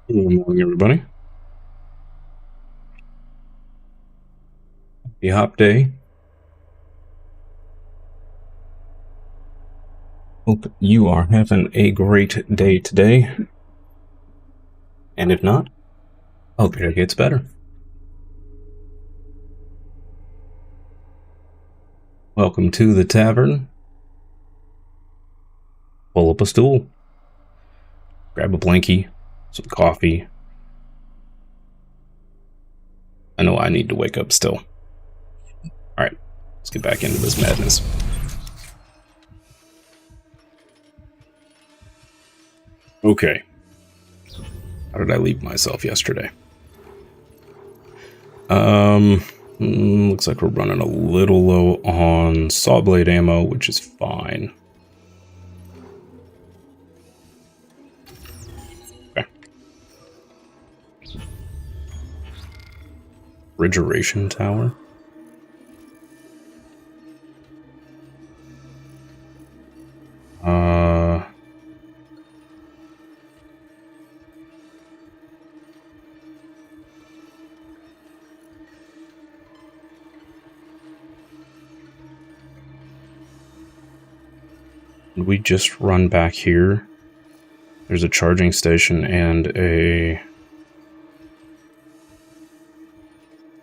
Good morning, everybody. Happy hop day. Hope you are having a great day today. And if not, hope your day gets better. Welcome to the tavern. Pull up a stool. Grab a blankie, some coffee. I know I need to wake up still. Alright, let's get back into this madness. Okay. How did I leave myself yesterday? Looks like we're running a little low on saw blade ammo, which is fine. Okay. Refrigeration tower. We just run back here. There's a charging station and a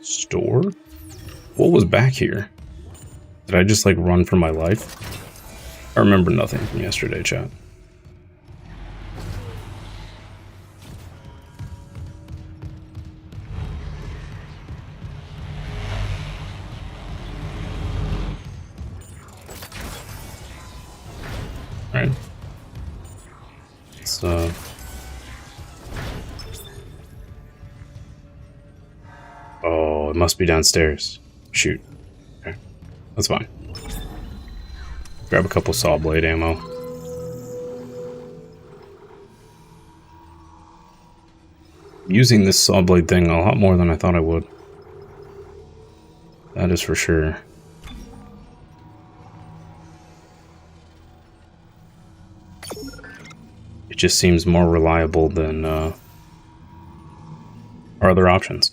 store? What was back here? Did I just like run for my life? I remember nothing from yesterday, chat. Alright. Let's oh, it must be downstairs. Shoot. Okay. That's fine. Grab a couple saw blade ammo. I'm using this saw blade thing a lot more than I thought I would. That is for sure. It just seems more reliable than our other options.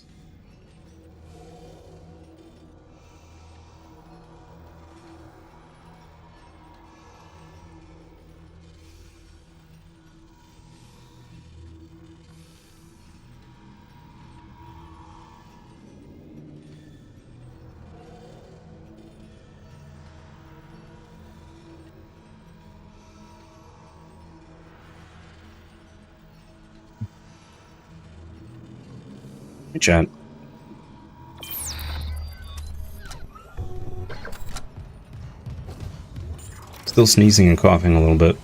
Hey, chat. Still sneezing and coughing a little bit.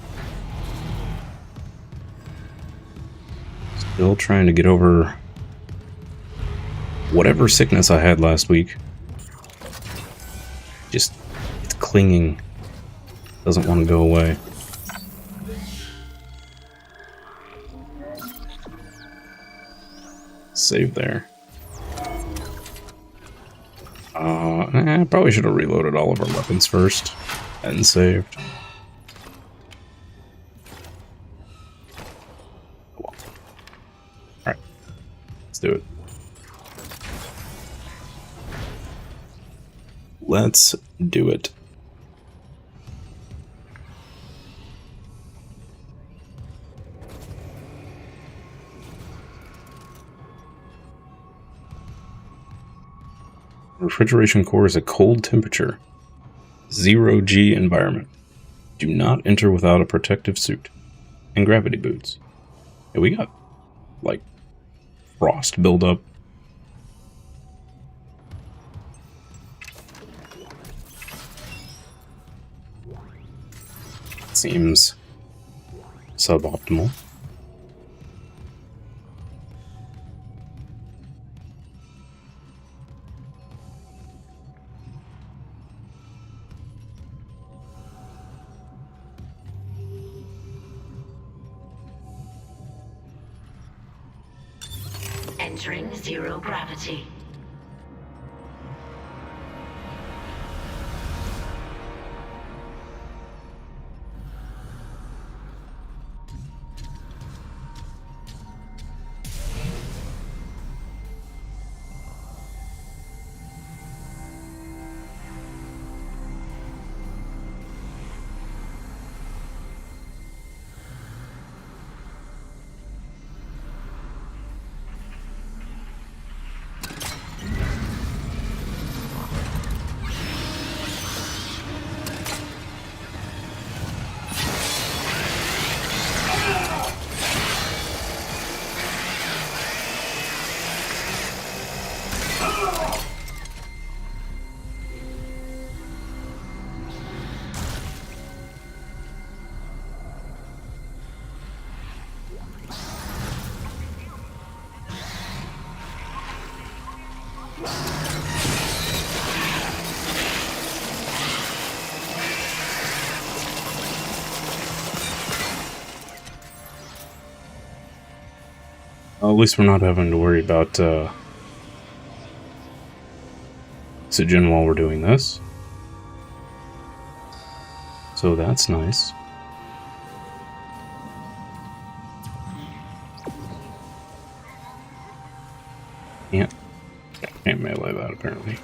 Still trying to get over whatever sickness I had last week. Just, it's clinging. Doesn't want to go away. Save there. I probably should have reloaded all of our weapons first and saved. Well. Alright, let's do it. Let's do it. Refrigeration core is a cold temperature. 0G environment. Do not enter without a protective suit. And gravity boots. Yeah, we got, like, frost buildup. Seems suboptimal. Entering zero gravity. Well, at least we're not having to worry about oxygen while we're doing this. So that's nice. Can't melee that apparently.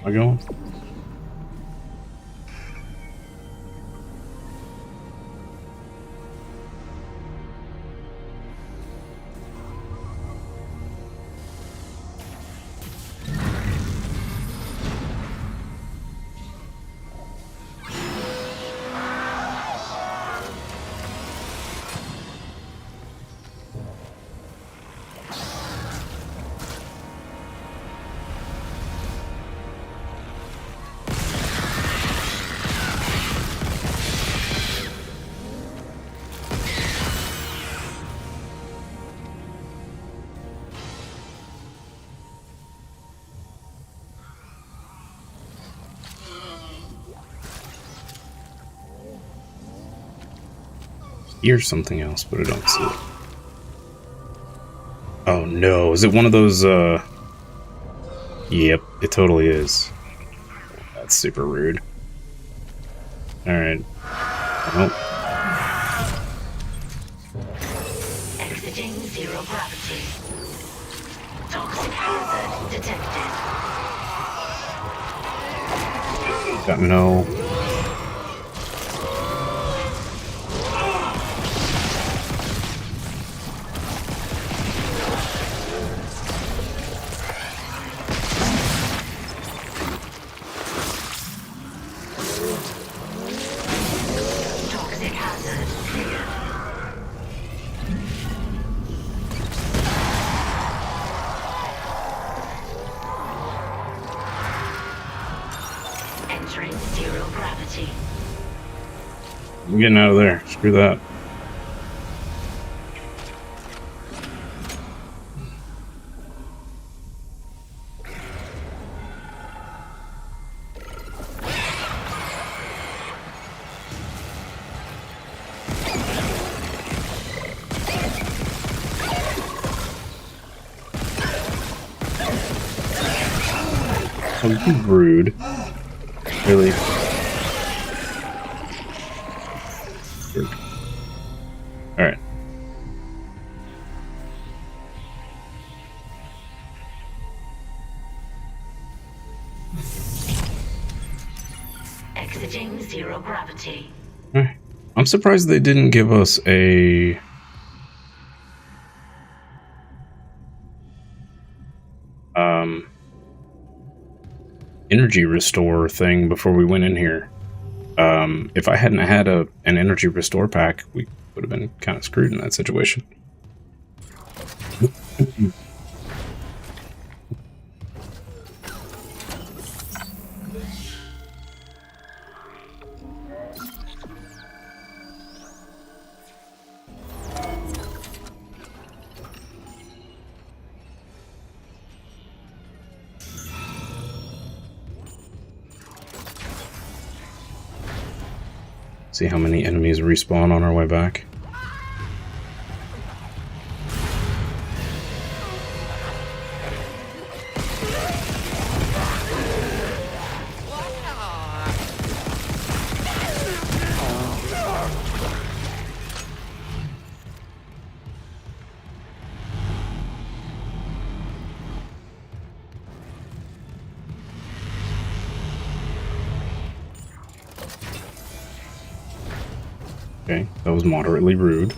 Am I going? Here's something else, but I don't see it. Oh no, is it one of those, Yep, it totally is. That's super rude. Alright. Well. Exiting zero gravity. Toxic hazard detected. Got no... Zero gravity. I'm getting out of there. Screw that. Oh, you rude. Really? Alright. Exiting zero gravity. I'm surprised they didn't give us a... energy restore thing before we went in here. If I hadn't had an energy restore pack, we would have been kind of screwed in that situation. See how many enemies respawn on our way back. Okay, that was moderately rude.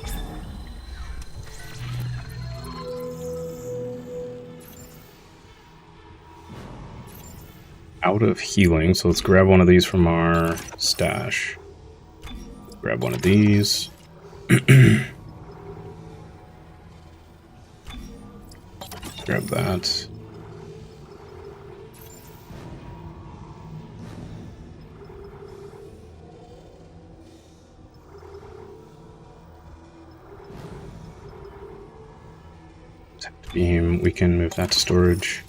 Out of healing, so let's grab one of these from our stash. Grab one of these. Grab that. Beam, we can move that to storage.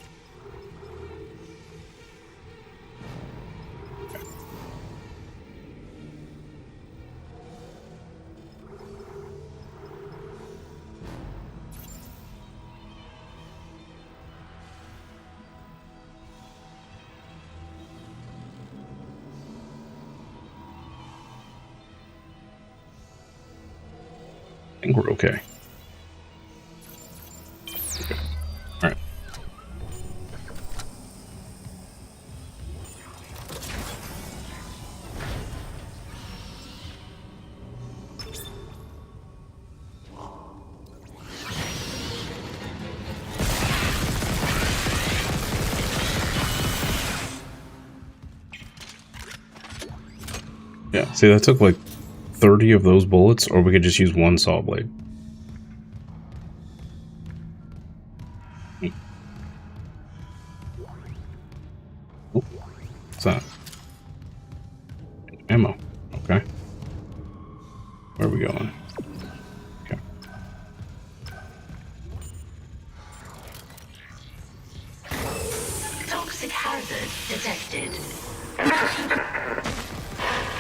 I think we're okay. Alright. Yeah, see, that took like 30 of those bullets, or we could just use one saw blade. Oh, what's that? Ammo. Okay. Where are we going? Okay. Toxic hazard detected.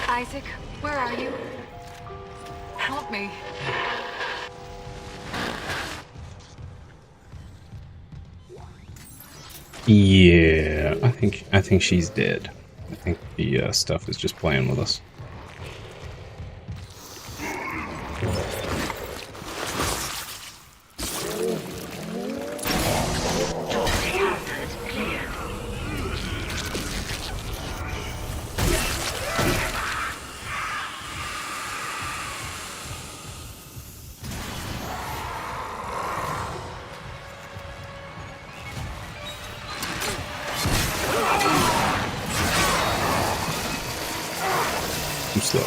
Isaac, where are you? Help me. Yeah, I think she's dead. I think the stuff is just playing with us. Toxic hazard clear. Too slow.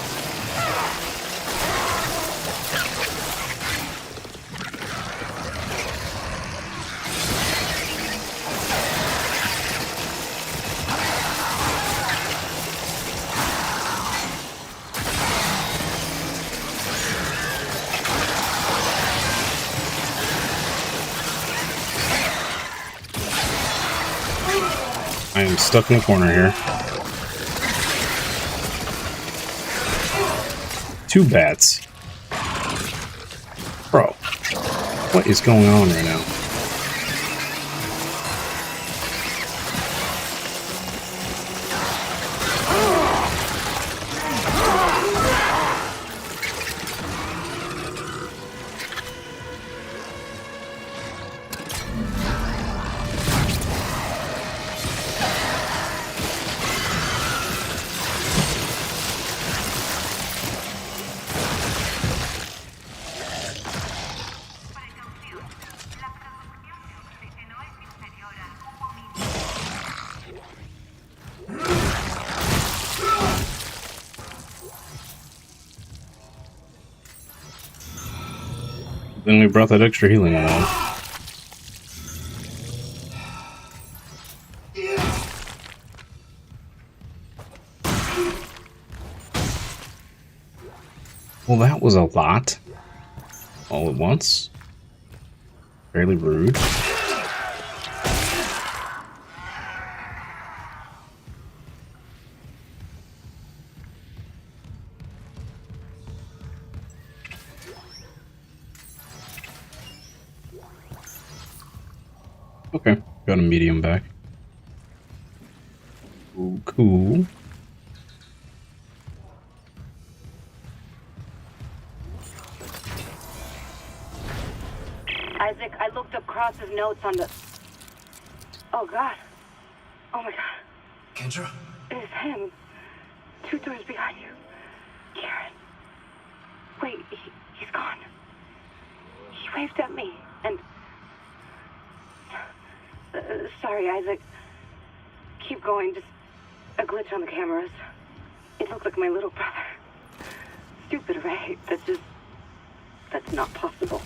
I am stuck in the corner here. 2 bats. Bro, what is going on right now? Then we brought that extra healing along. Well, that was a lot. All at once. Fairly rude. Okay, got a medium back. Ooh, cool. Isaac, I looked up Cross's notes on the... Oh, God. Oh, my God. Kendra? It is him. 2 doors behind you. Karen. Wait, he's gone. He waved at me, and... sorry, Isaac. Keep going, just a glitch on the cameras. It looked like my little brother. Stupid, right? That's not possible.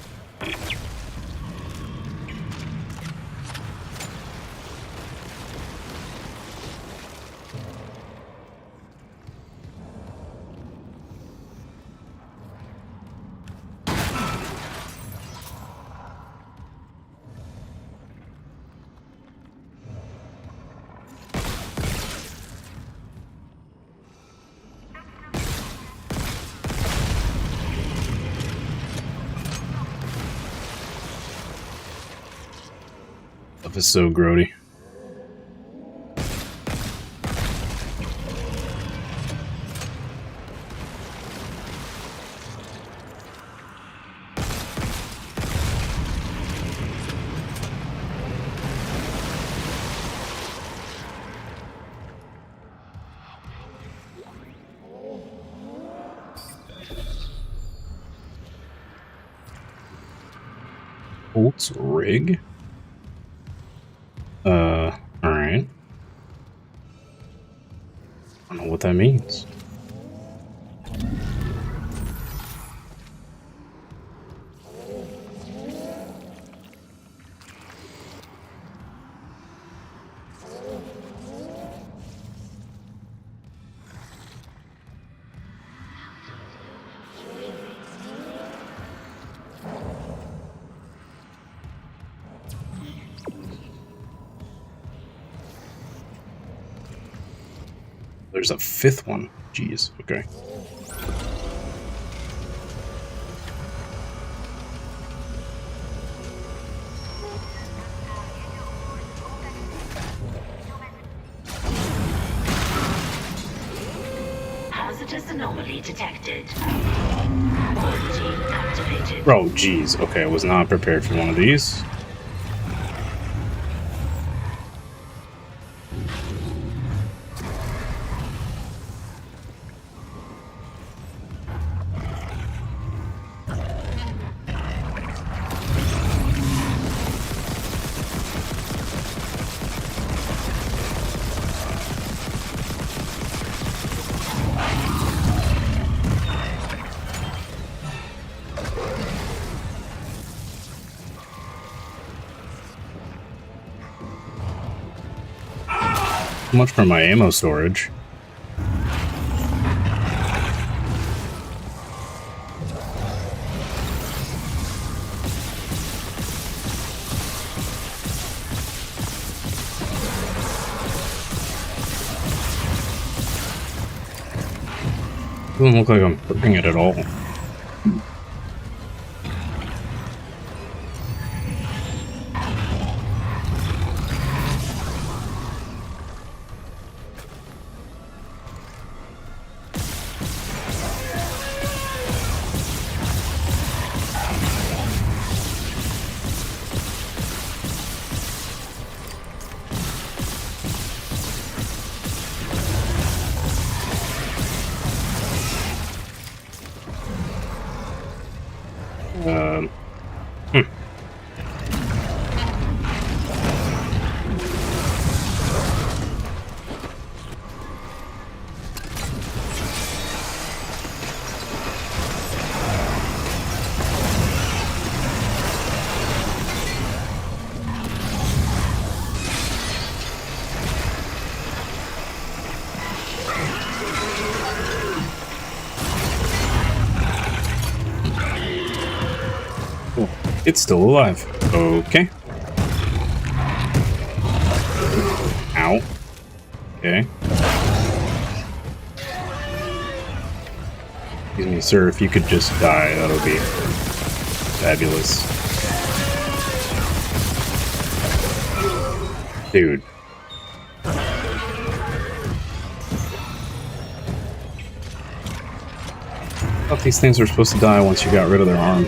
Stuff is so grody. Bolt's rig? Alright. I don't know what that means. There's a fifth one. Jeez, okay. Hazardous anomaly detected. Quarantine activated. Oh, jeez. Okay, I was not prepared for one of these. Much for my ammo storage. Doesn't look like I'm hurting it at all. It's still alive. Okay. Ow. Okay. Excuse me, sir, if you could just die, that'll be fabulous. Dude. I thought these things were supposed to die once you got rid of their arm.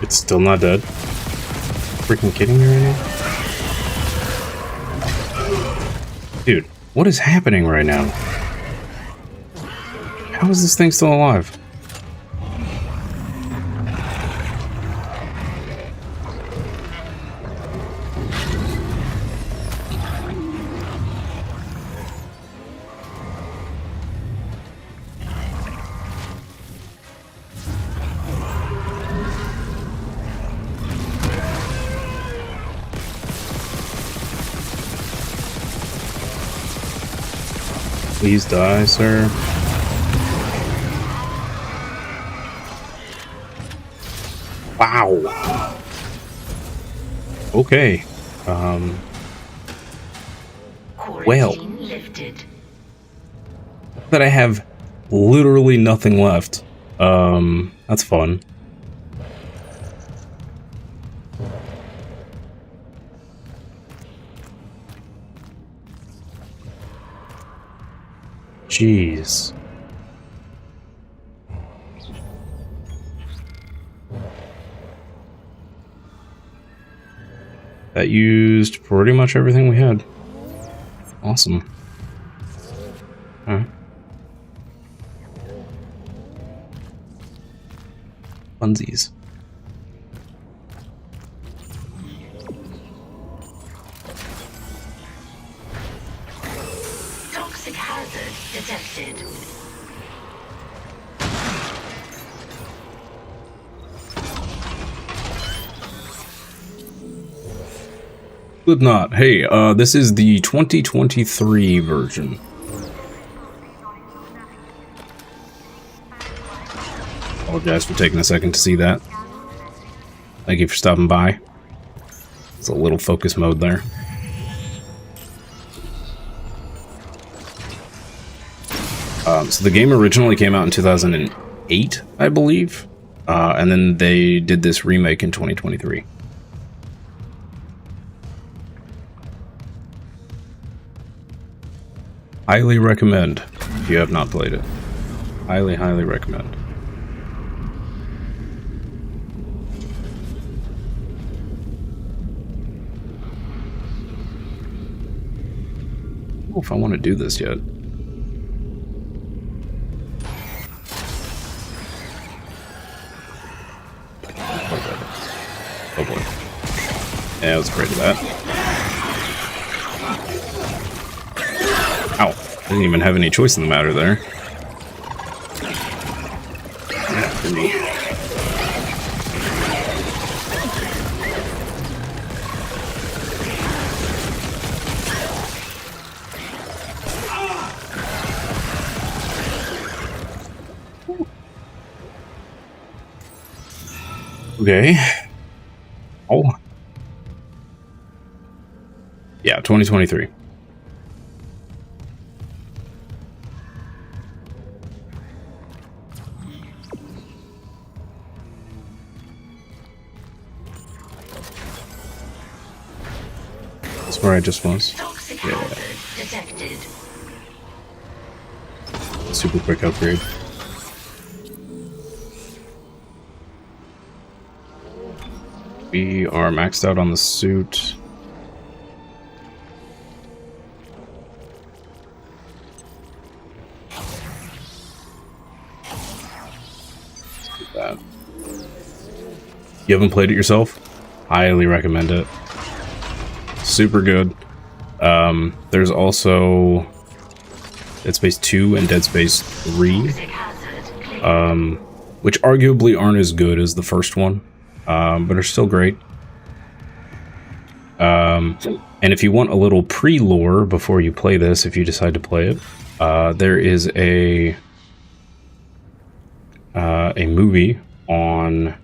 It's still not dead. Freaking kidding me right now? Dude, what is happening right now? How is this thing still alive? Please die, sir. Wow. Okay. Well. Lifted. That I have literally nothing left. That's fun. Jeez. That used pretty much everything we had. Awesome. Alright. Funsies. Toxic hazard detected. Would not. Hey, this is the 2023 version. Apologize for taking a second to see that. Thank you for stopping by. It's a little focus mode there. So the game originally came out in 2008, I believe. And then they did this remake in 2023. Highly recommend if you have not played it. Highly, highly recommend. I don't know if I want to do this yet. Oh boy. Yeah, I was afraid of that. Ow. Didn't even have any choice in the matter there. Okay. Oh. Yeah, 2023. That's where I just was. Toxic Yeah. hazard detected. Super quick upgrade. We are maxed out on the suit. Let's do that. You haven't played it yourself? Highly recommend it. Super good. There's also Dead Space 2 and Dead Space 3, which arguably aren't as good as the first one. But are still great. And if you want a little pre-lore before you play this, if you decide to play it, there is a movie on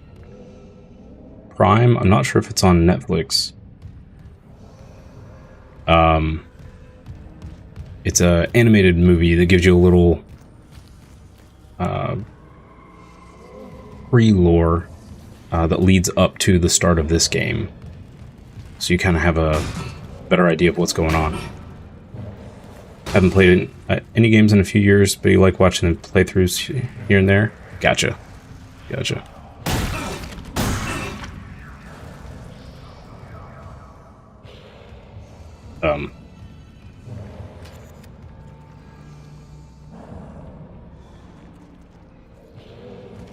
Prime. I'm not sure if it's on Netflix. It's an animated movie that gives you a little pre-lore that leads up to the start of this game. So you kind of have a better idea of what's going on. Haven't played any games in a few years, but you like watching the playthroughs here and there? Gotcha. Gotcha.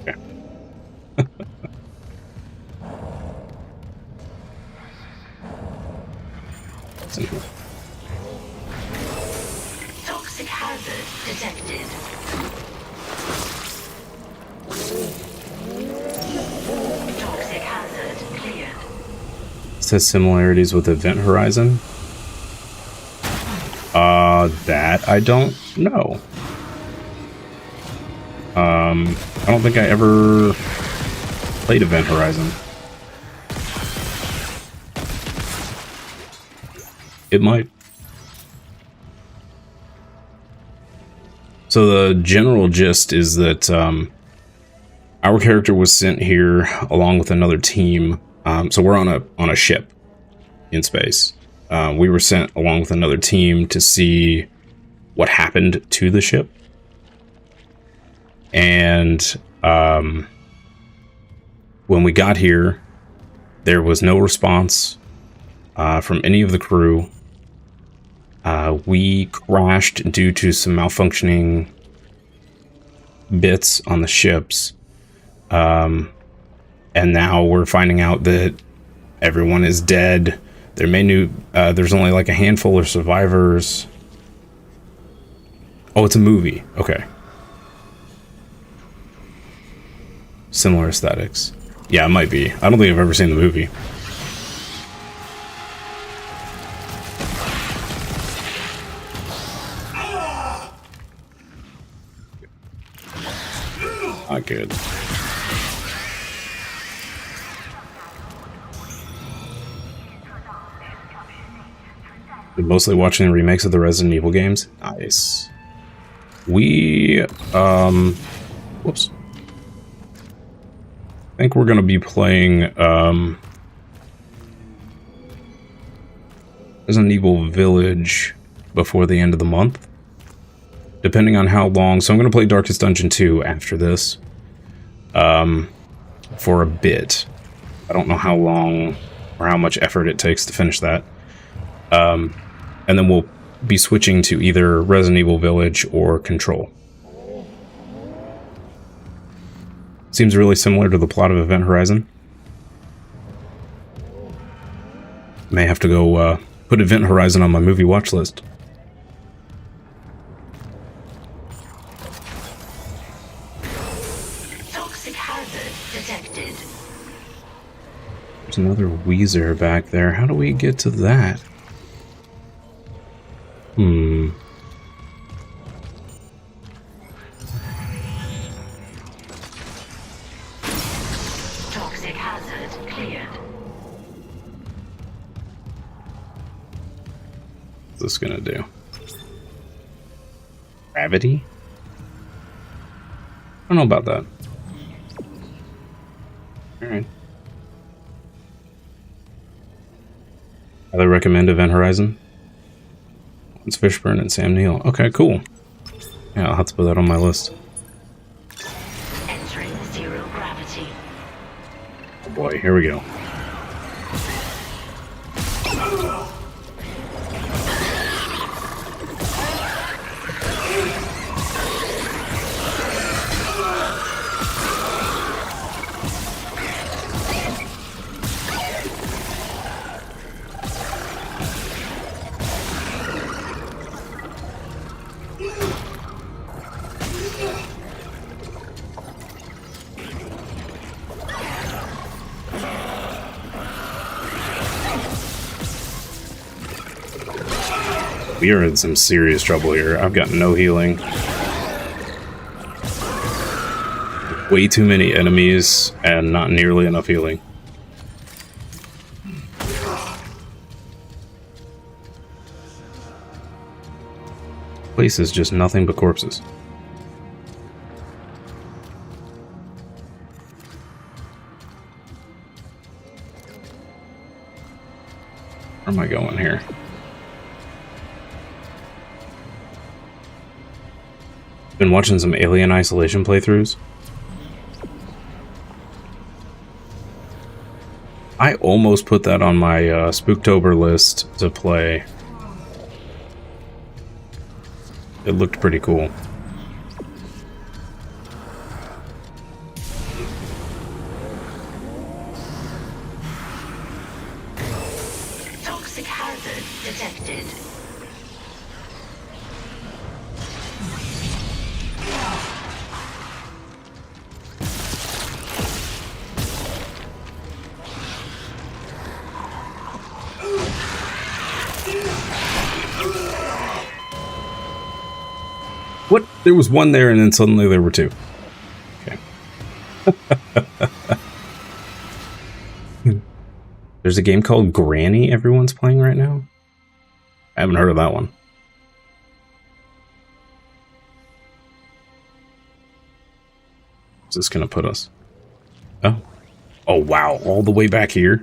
Okay. Toxic hazard detected. Toxic hazard cleared. It says similarities with Event Horizon. That I don't know. I don't think I ever played Event Horizon. It might. So the general gist is that our character was sent here along with another team. So we're on a ship in space. We were sent along with another team to see what happened to the ship. And when we got here, there was no response from any of the crew. We crashed due to some malfunctioning bits on the ships. And now we're finding out that everyone is dead. There's only like a handful of survivors. Oh, it's a movie. Okay. Similar aesthetics. Yeah, it might be. I don't think I've ever seen the movie. Not good. Been mostly watching the remakes of the Resident Evil games. Nice. We, whoops. I think we're going to be playing, Resident Evil Village before the end of the month. Depending on how long. So I'm going to play Darkest Dungeon 2 after this. For a bit. I don't know how long or how much effort it takes to finish that. And then we'll be switching to either Resident Evil Village or Control. Seems really similar to the plot of Event Horizon. May have to go put Event Horizon on my movie watch list. Toxic hazard detected. There's another Weezer back there. How do we get to that? Toxic hazard cleared. What's this gonna do? Gravity? I don't know about that. Alright. Highly recommend Event Horizon. It's Fishburne and Sam Neill. Okay, cool. Yeah, I'll have to put that on my list. Entering zero gravity. Oh boy, here we go. We are in some serious trouble here. I've got no healing. Way too many enemies and not nearly enough healing. Place is just nothing but corpses. Where am I going here? Been watching some Alien Isolation playthroughs. I almost put that on my Spooktober list to play. It looked pretty cool. Toxic hazard detected. What? There was one there and then suddenly there were two. Okay. There's a game called Granny everyone's playing right now. I haven't heard of that one. Where's this gonna put us? Oh. Oh, wow. All the way back here?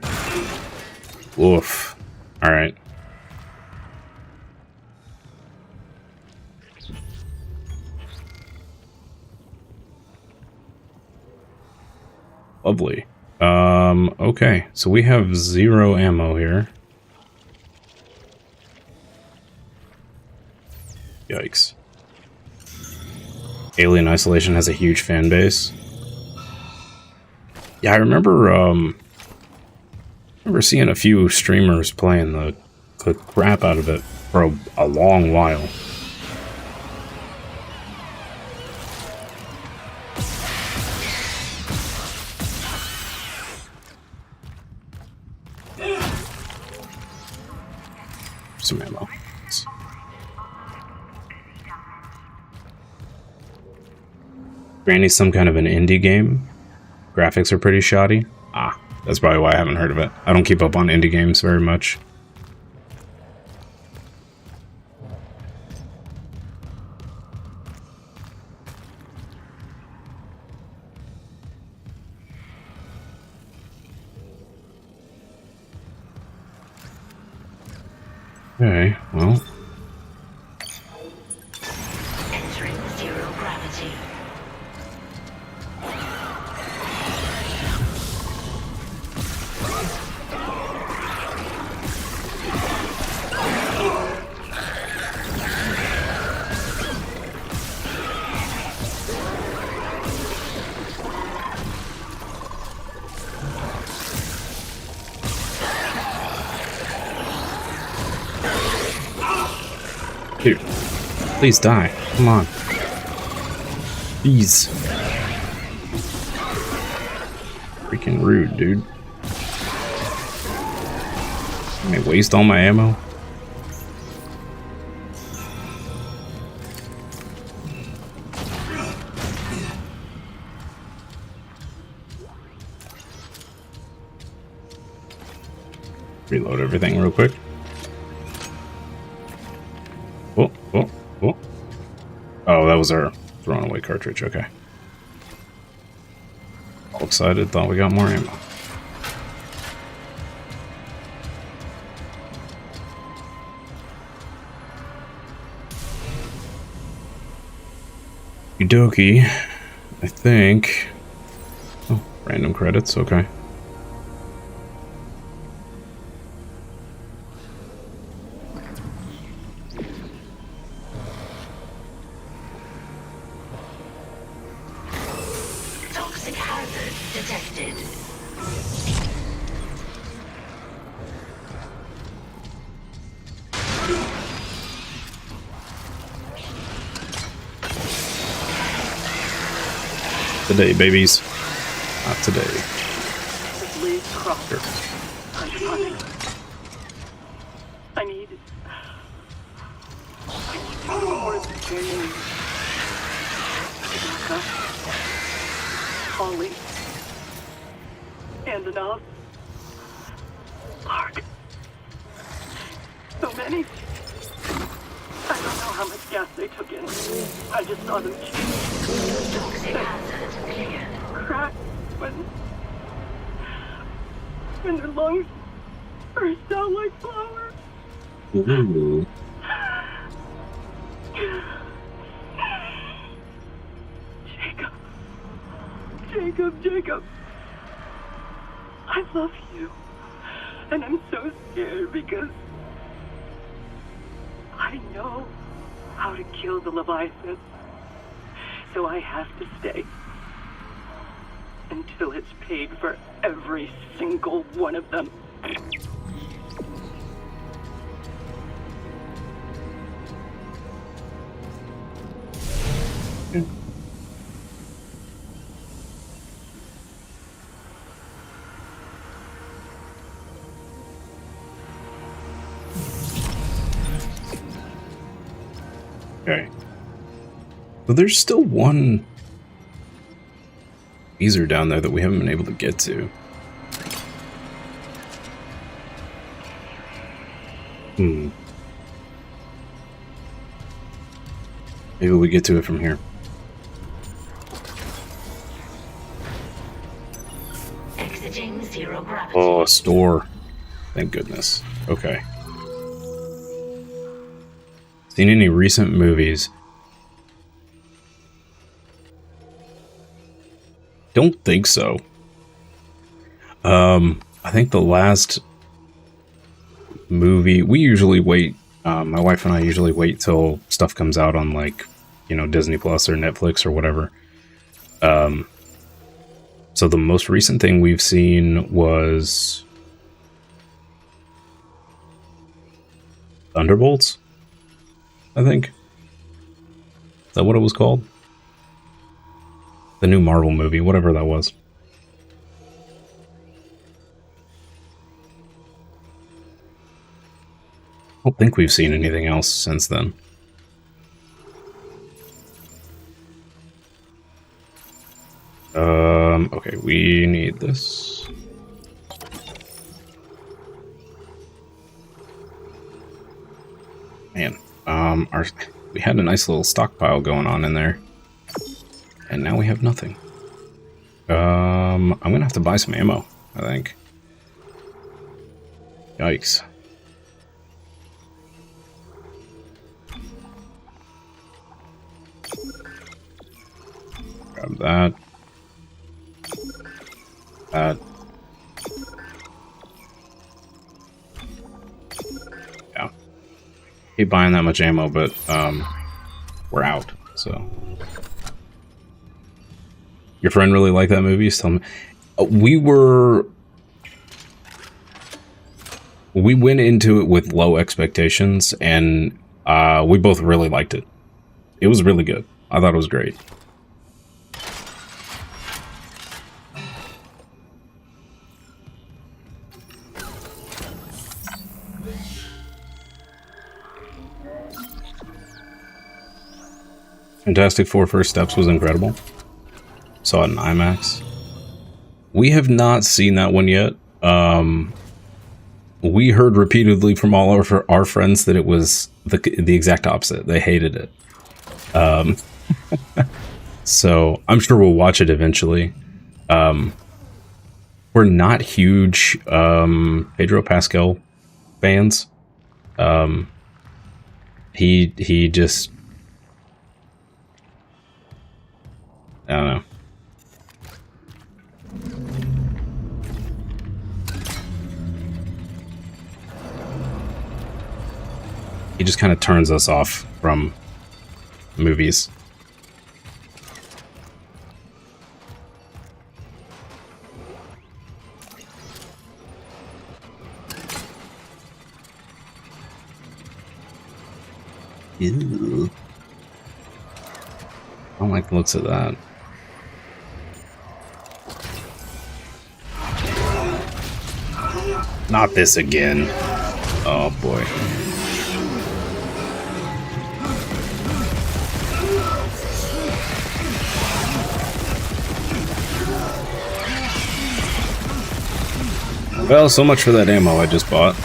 Oof. Alright. Lovely. Okay. So we have 0 ammo here. Yikes. Alien Isolation has a huge fan base. Yeah, I remember seeing a few streamers playing the crap out of it for a long while. Some ammo. Granny's some kind of an indie game. Graphics are pretty shoddy. Ah, that's probably why I haven't heard of it. I don't keep up on indie games very much. Okay, well. Entering 0 gravity. Dude, please die. Come on. Please. Freaking rude, dude. Can I waste all my ammo? Reload everything real quick. Oh, oh, oh. Oh, that was our thrown away cartridge, okay. All excited, thought we got more ammo. Okie dokie, I think. Oh, random credits, okay. Toxic hazard detected. Today, babies. Not today. Please cross. Sure. I'm running. I need more training. Rebecca, Holly, and enough. Clarke. So many. I don't know how much gas they took in. I just saw them Toxic hazard cleared. crack when their lungs burst out like flowers. Ooh. Jacob. I love you. And I'm so scared because I know how to kill the Leviathan. So I have to stay until it's paid for every single one of them. Okay. But there's still one Beezer down there that we haven't been able to get to. Maybe we get to it from here. Exiting zero gravity. Oh, a store. Thank goodness. Okay. Seen any recent movies? Don't think so. I think the last movie, we usually wait, my wife and I usually wait till stuff comes out on, like, you know, Disney Plus or Netflix or whatever. So the most recent thing we've seen was Thunderbolts, I think. Is that what it was called? The new Marvel movie, whatever that was. I don't think we've seen anything else since then. Okay, we need this. Man, we had a nice little stockpile going on in there, and now we have nothing. I'm gonna have to buy some ammo, I think. Yikes. Grab that. That. Yeah. Keep buying that much ammo, but we're out, so. Your friend really liked that movie? Tell me. We went into it with low expectations, and we both really liked it. It was really good. I thought it was great. Fantastic Four First Steps was incredible. Saw it in IMAX. We have not seen that one yet. We heard repeatedly from all of our friends that it was the exact opposite. They hated it. So I'm sure we'll watch it eventually. We're not huge Pedro Pascal fans. He just, I don't know. He just kind of turns us off from movies. Ew. I don't like the looks of that. Not this again. Oh boy. Well, so much for that ammo I just bought.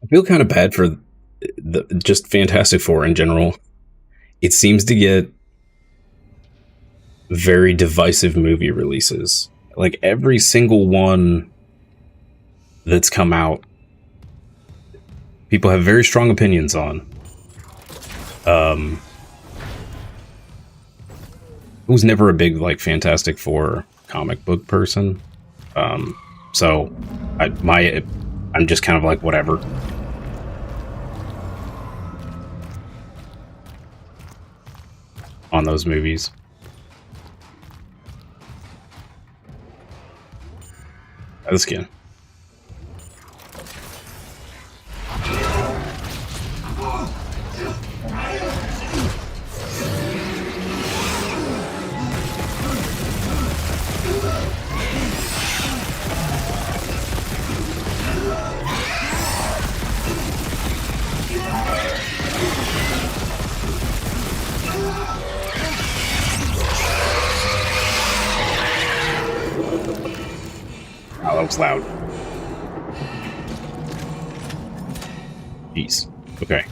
I feel kind of bad for just Fantastic Four in general. It seems to get very divisive movie releases. Like every single one that's come out, people have very strong opinions on. I was never a big like Fantastic Four comic book person, so I'm just kind of like whatever. On those movies. The skin. that was loud. Jeez. Okay.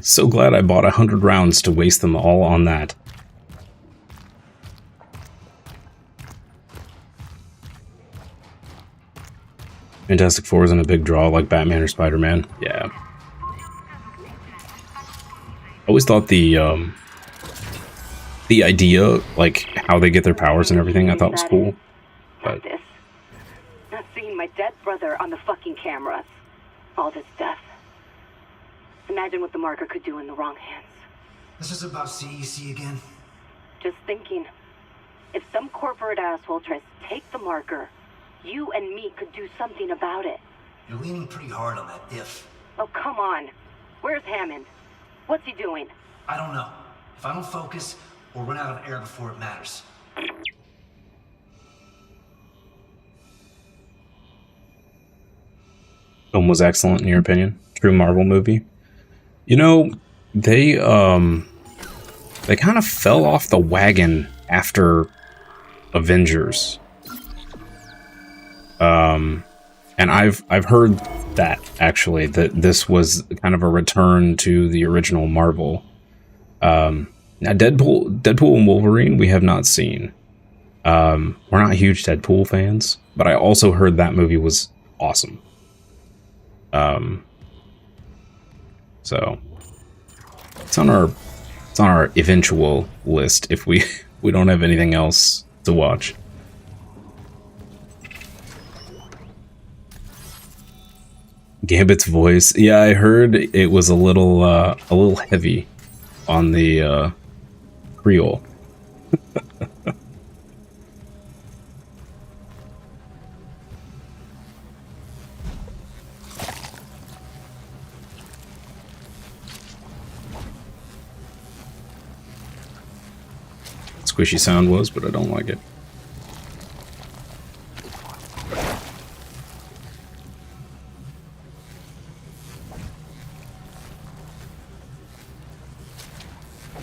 So glad I bought 100 rounds to waste them all on that. Fantastic Four isn't a big draw like Batman or Spider-Man. Yeah. I always thought the idea, like how they get their powers and everything, I thought was cool. Not this. Not seeing my dead brother on the fucking cameras. All this death. Imagine what the marker could do in the wrong hands. This is about CEC again. Just thinking. If some corporate asshole tries to take the marker, you and me could do something about it. You're leaning pretty hard on that if. Oh, come on. Where's Hammond? What's he doing? I don't know. If I don't focus, we'll run out of air before it matters. Film was excellent in your opinion? True Marvel movie? You know, they kind of fell off the wagon after Avengers. And I've heard that actually, that this was kind of a return to the original Marvel. Now Deadpool and Wolverine we have not seen. We're not huge Deadpool fans, but I also heard that movie was awesome. So it's on our eventual list if we don't have anything else to watch. Gambit's voice, yeah, I heard it was a little heavy on the Creole. Squishy sound was, but I don't like it.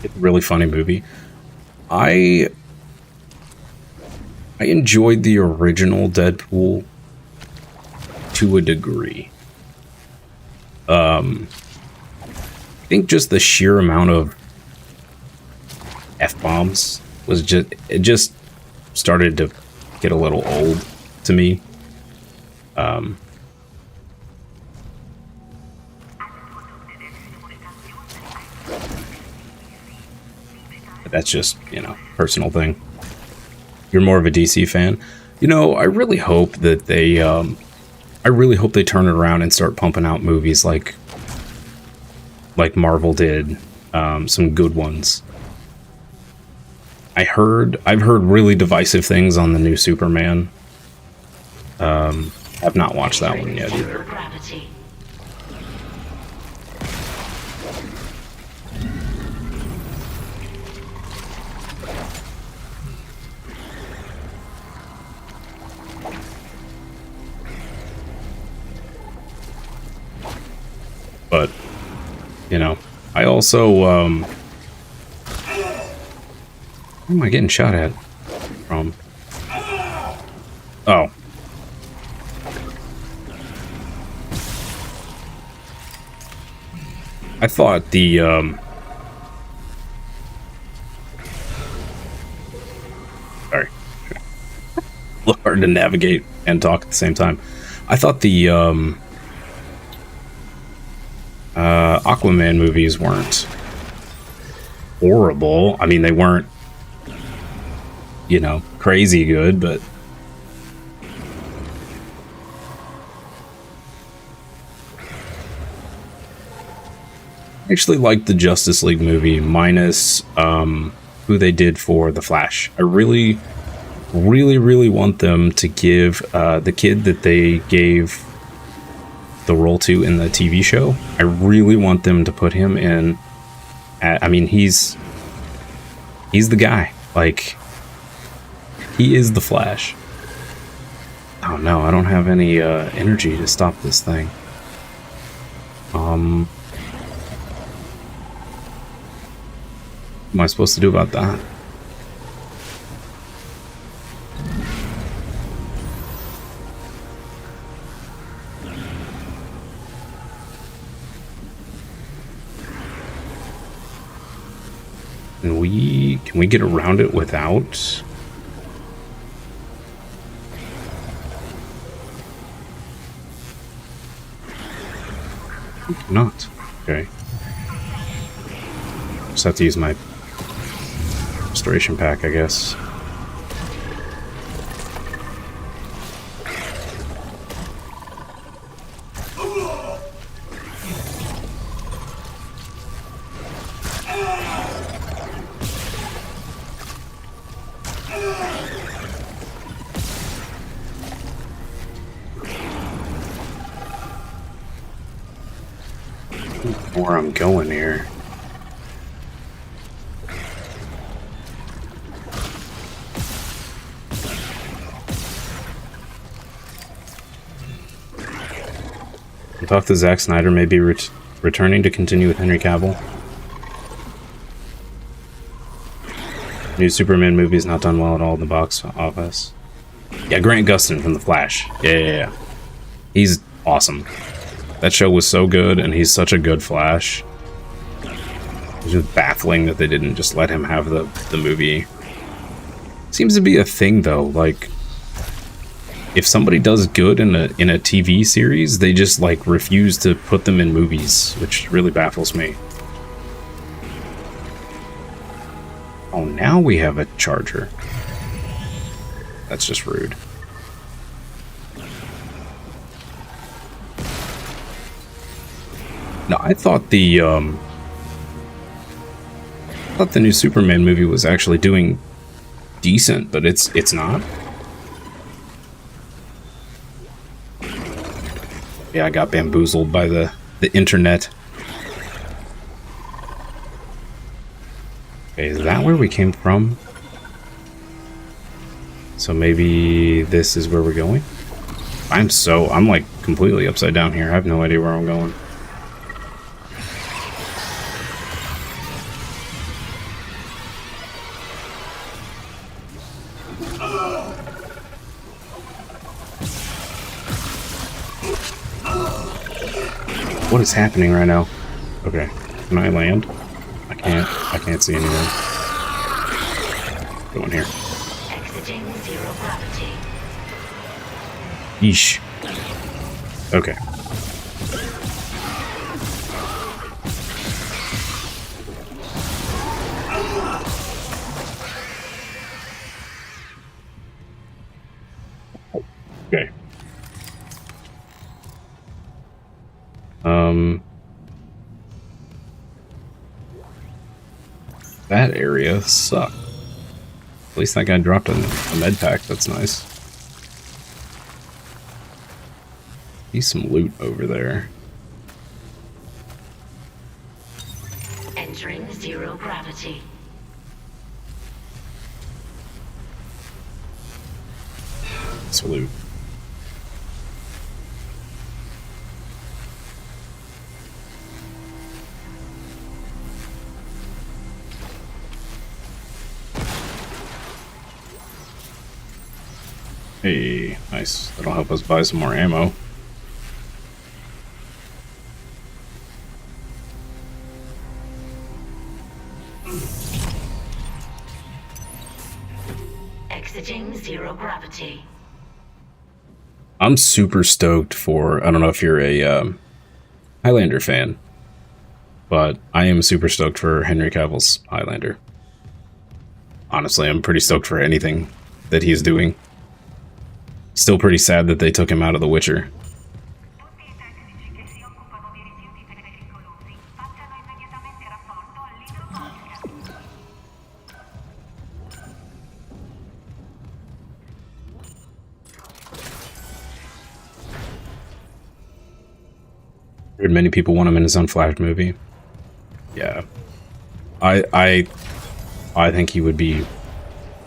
It's a really funny movie. I enjoyed the original Deadpool to a degree. I think just the sheer amount of F-bombs was just started to get a little old to me. But that's just, personal thing. You're more of a DC fan. I really hope that they turn it around and start pumping out movies like Marvel did, some good ones. I've heard really divisive things on the new Superman. I've not watched that one yet either. Gravity. But, I also, who am I getting shot at from? Oh. I thought the, sorry. A little hard to navigate and talk at the same time. I thought the, Aquaman movies weren't horrible. I mean, they weren't, crazy good, but I actually liked the Justice League movie, minus who they did for The Flash. I really, really, really want them to give the kid that they gave the role to in the TV show, I really want them to put him in he's the guy. Like, he is the Flash. Oh no, I don't have any energy to stop this thing. What am I supposed to do about that? Can we get around it without? Not. Okay. Just have to use my restoration pack, I guess. Where I'm going here. I talked to Zack Snyder, maybe returning to continue with Henry Cavill. New Superman movie is not done well at all in the box office. Yeah, Grant Gustin from The Flash. Yeah. He's awesome. That show was so good, and he's such a good Flash. It's just baffling that they didn't just let him have the movie. Seems to be a thing, though. Like, if somebody does good in a TV series, they just, like, refuse to put them in movies, which really baffles me. Oh, now we have a charger. That's just rude. No, I thought the new Superman movie was actually doing decent, but it's not. Yeah, I got bamboozled by the internet. Okay, is that where we came from? So maybe this is where we're going? I'm like completely upside down here. I have no idea where I'm going. What is happening right now? Okay, can I land? I can't see anything. Go in here. Exiting zero gravity. Yeesh. Okay. Okay. That area sucked. At least that guy dropped a med pack. That's nice. See some loot over there. Entering zero gravity. It's loot. Hey, nice. That'll help us buy some more ammo. Exiting zero gravity. I'm super stoked for, I don't know if you're a Highlander fan, but I am super stoked for Henry Cavill's Highlander. Honestly, I'm pretty stoked for anything that he's doing. Still pretty sad that they took him out of The Witcher. Heard many people want him in his own Flash movie. Yeah. I think he would be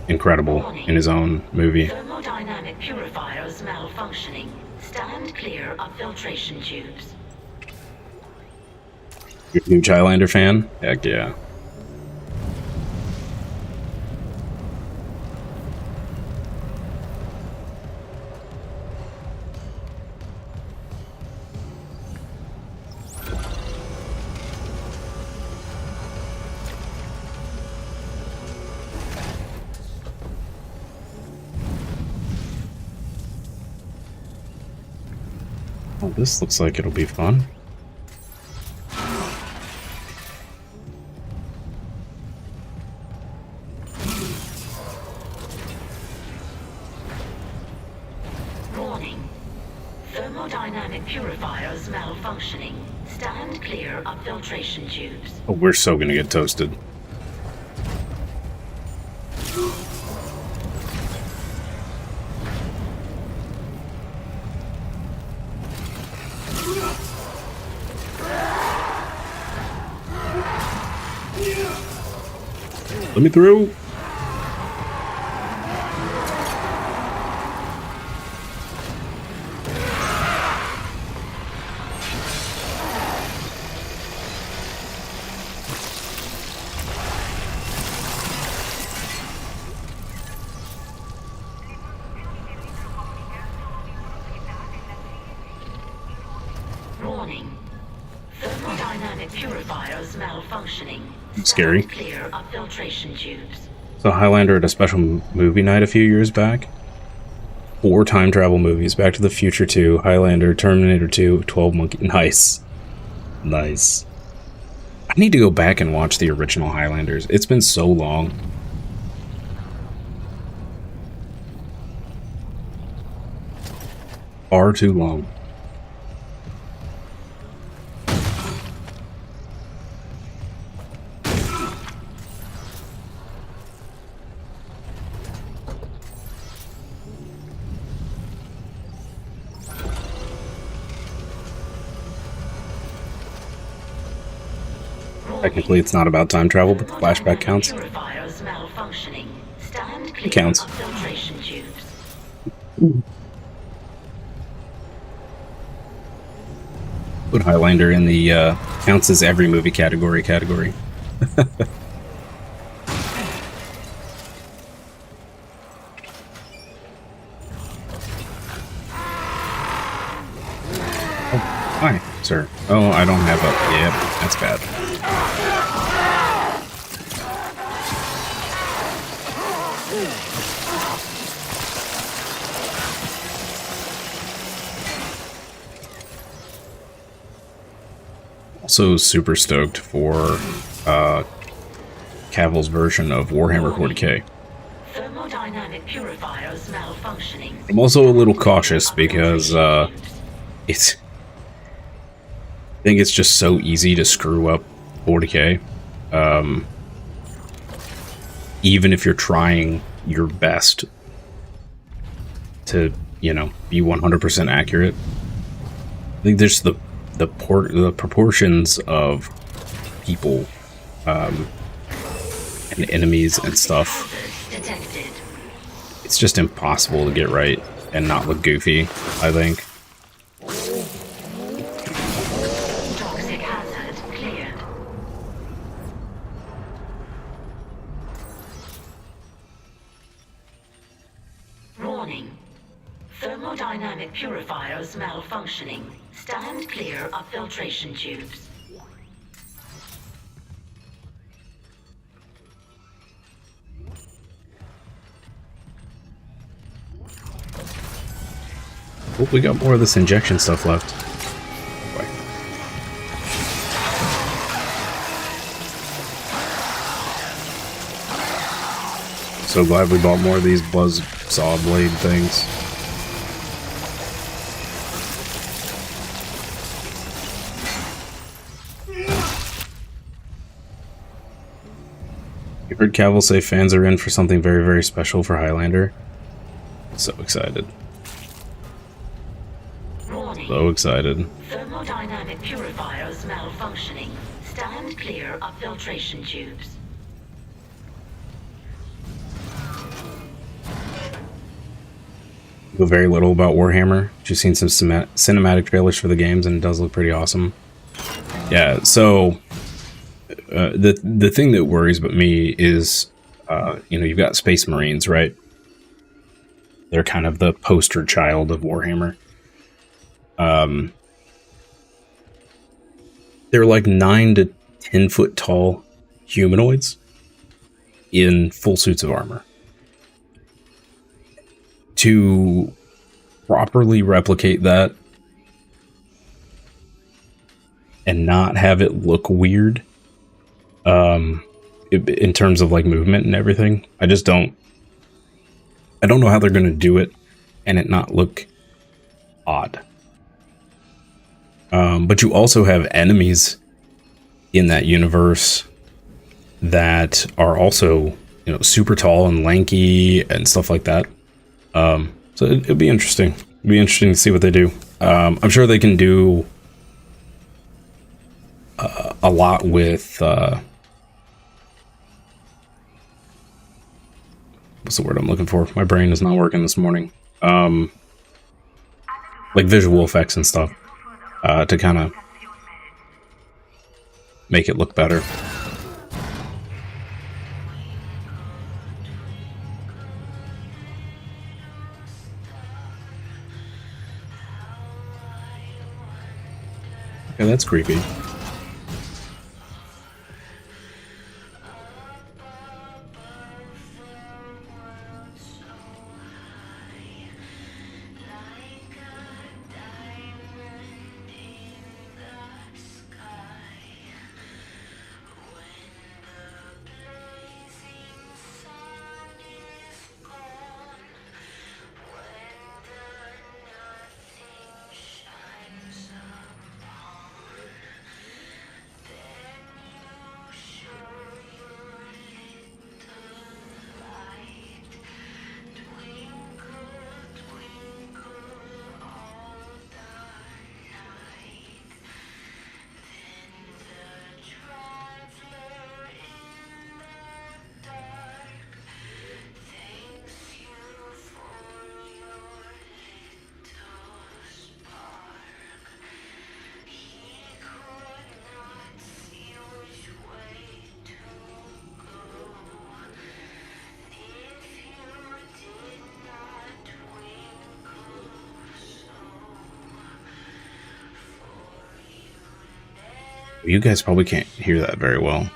incredible in his own movie. Thermodynamic purifiers malfunctioning. Stand clear of filtration tubes. You're a huge Highlander fan? Heck yeah. This looks like it'll be fun. Warning. Thermodynamic purifiers malfunctioning. Stand clear of filtration tubes. Oh, we're so gonna get toasted. Let me through. Warning. Thermodynamic purifiers malfunctioning. Scary. Stand clear of filtration tubes. So Highlander had a special movie night a few years back. 4 time travel movies: Back to the Future 2, Highlander, Terminator 2, 12 Monkey. Nice. Nice. I need to go back and watch the original Highlanders. It's been so long. Far too long. Technically, it's not about time travel, but the flashback counts. Purifiers malfunctioning. Stand clear It counts. of filtration tubes. Put Highlander in the counts as every movie category. Oh, hi, sir. Oh, I don't have a... Yeah, that's bad. Also super stoked for Cavill's version of Warhammer 40k. Thermodynamic purifiers malfunctioning. I'm also a little cautious because I think it's just so easy to screw up 40k. Even if you're trying your best to, you know, be 100% accurate. I think there's the proportions of people and enemies and stuff. Detected. It's just impossible to get right and not look goofy, I think. Toxic hazard cleared. Warning. Thermodynamic purifiers malfunctioning. Stand clear of filtration tubes. Oh, we got more of this injection stuff left. Boy. So glad we bought more of these buzzsaw blade things. You heard Cavill say fans are in for something very, very special for Highlander. So excited. Warning. So excited. Thermodynamic purifiers malfunctioning. Stand clear of filtration tubes. Know very little about Warhammer. Just seen some cinematic trailers for the games, and it does look pretty awesome. Yeah, so the thing that worries about me is, you know, you've got Space Marines, right? They're kind of the poster child of Warhammer. They're like 9 to 10 foot tall humanoids in full suits of armor. To properly replicate that and not have it look weird. In terms of like movement and everything, I don't know how they're going to do it and it not look odd. But you also have enemies in that universe that are also, you know, super tall and lanky and stuff like that. So it'll be interesting. It'll be interesting to see what they do. I'm sure they can do a lot with what's the word I'm looking for? My brain is not working this morning. Like visual effects and stuff, to kind of make it look better. Okay, that's creepy. You guys probably can't hear that very well.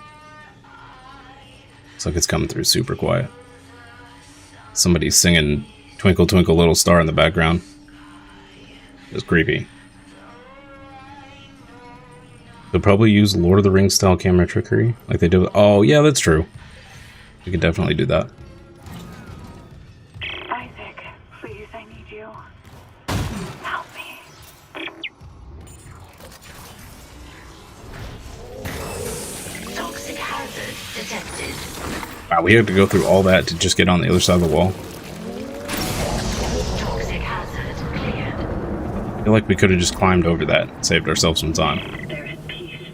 It's like it's coming through super quiet. Somebody's singing Twinkle Twinkle Little Star in the background. It's creepy. They'll probably use Lord of the Rings style camera trickery like they do. Oh yeah, that's true. We could definitely do that. Isaac, please, I need you. Help me. Toxic hazard detected. Wow, we had to go through all that to just get on the other side of the wall. Toxic hazard cleared. I feel like we could have just climbed over that and saved ourselves some time. They're at peace.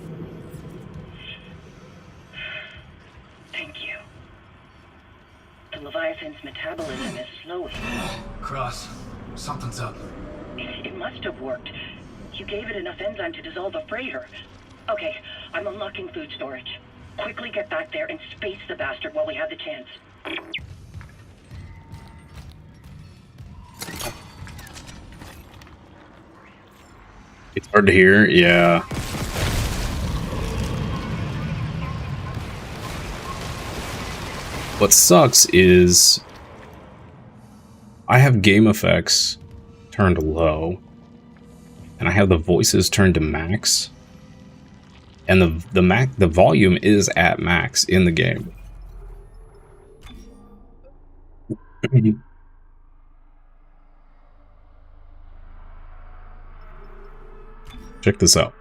Thank you. The Leviathan's metabolism is slowing. Cross, something's up. It must have worked. You gave it enough enzyme to dissolve a freighter. Okay, I'm unlocking food storage. Quickly get back there and space the bastard while we have the chance. It's hard to hear, yeah. What sucks is I have game effects turned low, and I have the voices turned to max, and the volume is at max in the game. Check this out.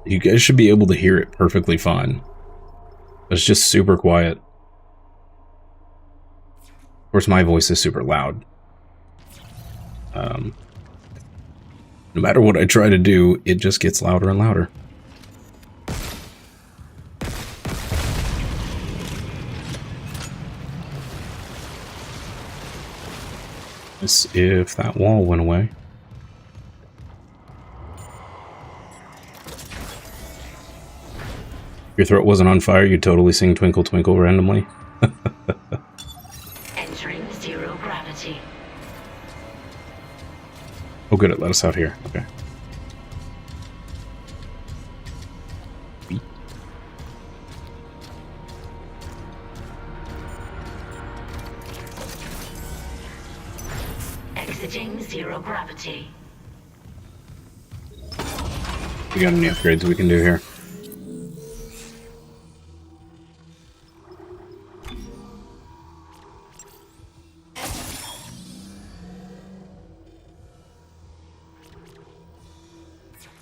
You guys should be able to hear it perfectly fine. It's just super quiet. Of course, my voice is super loud. No matter what I try to do, it just gets louder and louder. Let's see if that wall went away. If your throat wasn't on fire, you'd totally sing Twinkle Twinkle randomly. Entering zero gravity. Oh good, it let us out here. Okay. Exiting zero gravity. We got any upgrades we can do here?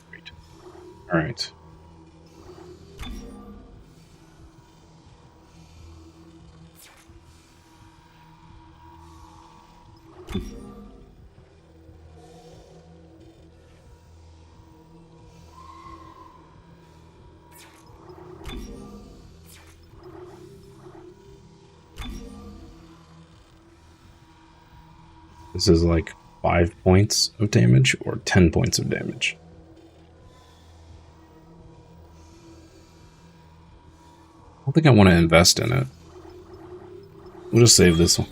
Great. All right. This is like 5 points of damage or 10 points of damage. I don't think I want to invest in it. We'll just save this one.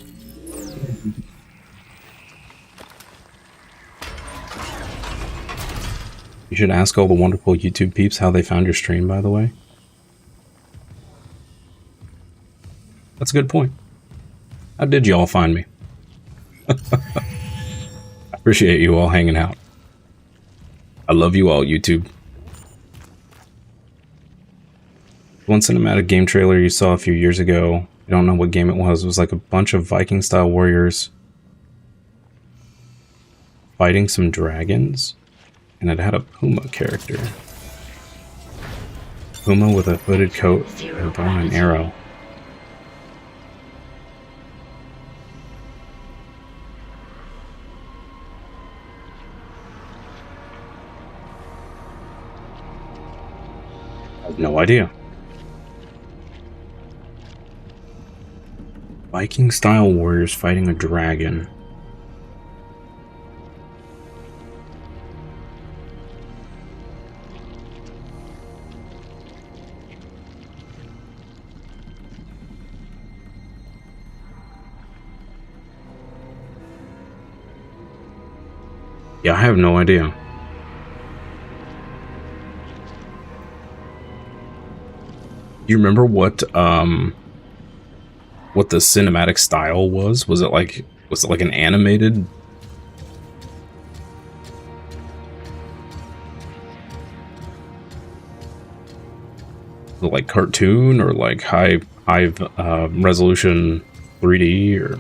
You should ask all the wonderful YouTube peeps how they found your stream, by the way. That's a good point. How did you all find me? I appreciate you all hanging out. I love you all, YouTube. One cinematic game trailer you saw a few years ago, I don't know what game it was like a bunch of Viking-style warriors fighting some dragons, and it had a Puma character. Puma with a hooded coat and a bow and arrow. I have no idea. Viking-style warriors fighting a dragon. Yeah, I have no idea. You remember what the cinematic style was? Was it like an animated? Like cartoon or like high resolution 3D or?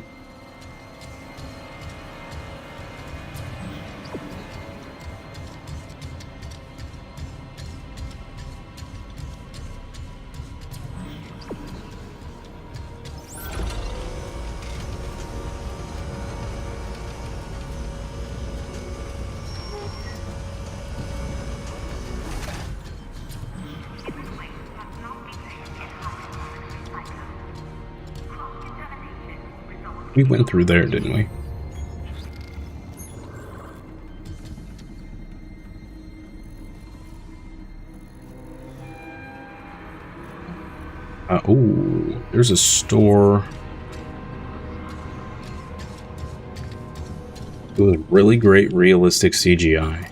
We went through there, didn't we? Oh, there's a store with really great realistic CGI.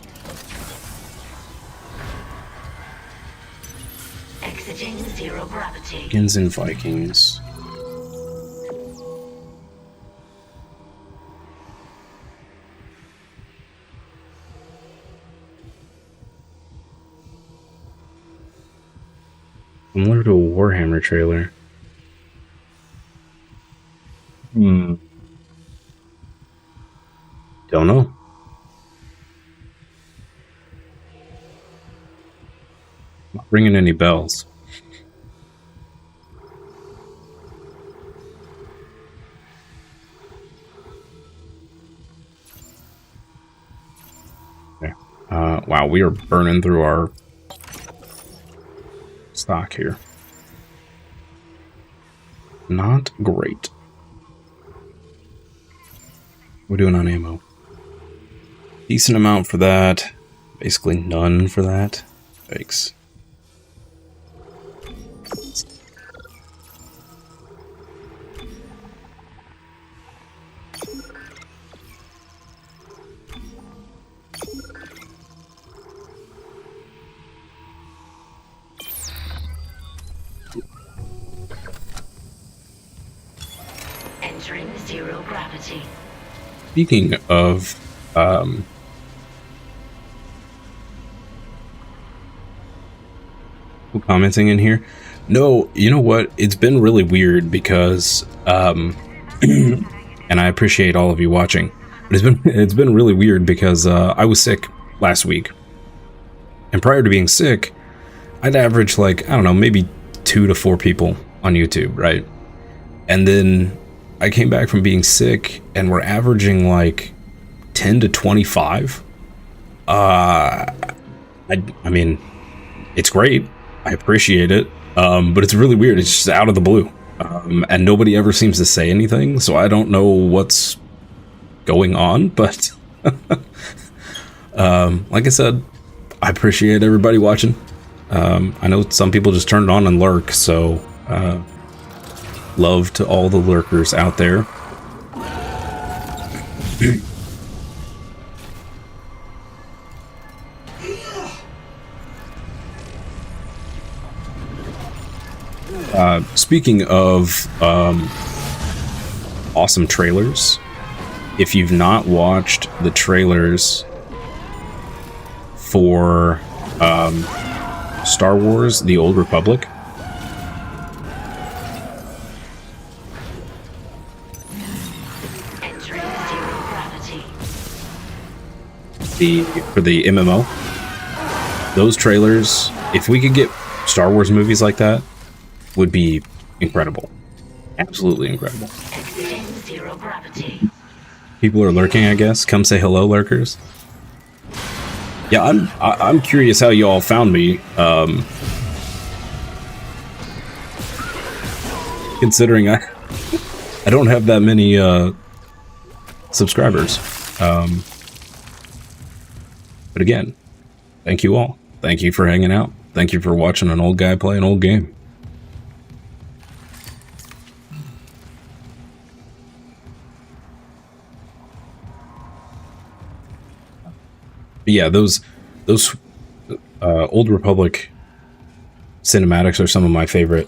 Exiting zero gravity. Vikings and Vikings. Similar to a Warhammer trailer. Don't know. Not ringing any bells. Okay. Wow, we are burning through our stock here. Not great. We're doing on ammo. Decent amount for that. Basically none for that. Thanks. Entering zero gravity. Speaking of commenting in here. No, you know what? It's been really weird because, and I appreciate all of you watching, but it's been really weird because I was sick last week, and prior to being sick, I'd average like, I don't know, maybe 2 to 4 people on YouTube, right? And then I came back from being sick, and we're averaging like 10 to 25. I mean, it's great. I appreciate it. But it's really weird. It's just out of the blue. And nobody ever seems to say anything, so I don't know what's going on, but like I said, I appreciate everybody watching. I know some people just turn it on and lurk, so love to all the lurkers out there. Speaking of awesome trailers, if you've not watched the trailers for Star Wars: The Old Republic, Entering zero gravity. for the MMO, those trailers, if we could get Star Wars movies like that, would be incredible. Absolutely incredible. Exiting zero gravity. People are lurking, I guess. Come say hello, lurkers. Yeah, I'm curious how you all found me. Considering I don't have that many subscribers. But again, thank you all. Thank you for hanging out. Thank you for watching an old guy play an old game. But yeah, those Old Republic cinematics are some of my favorite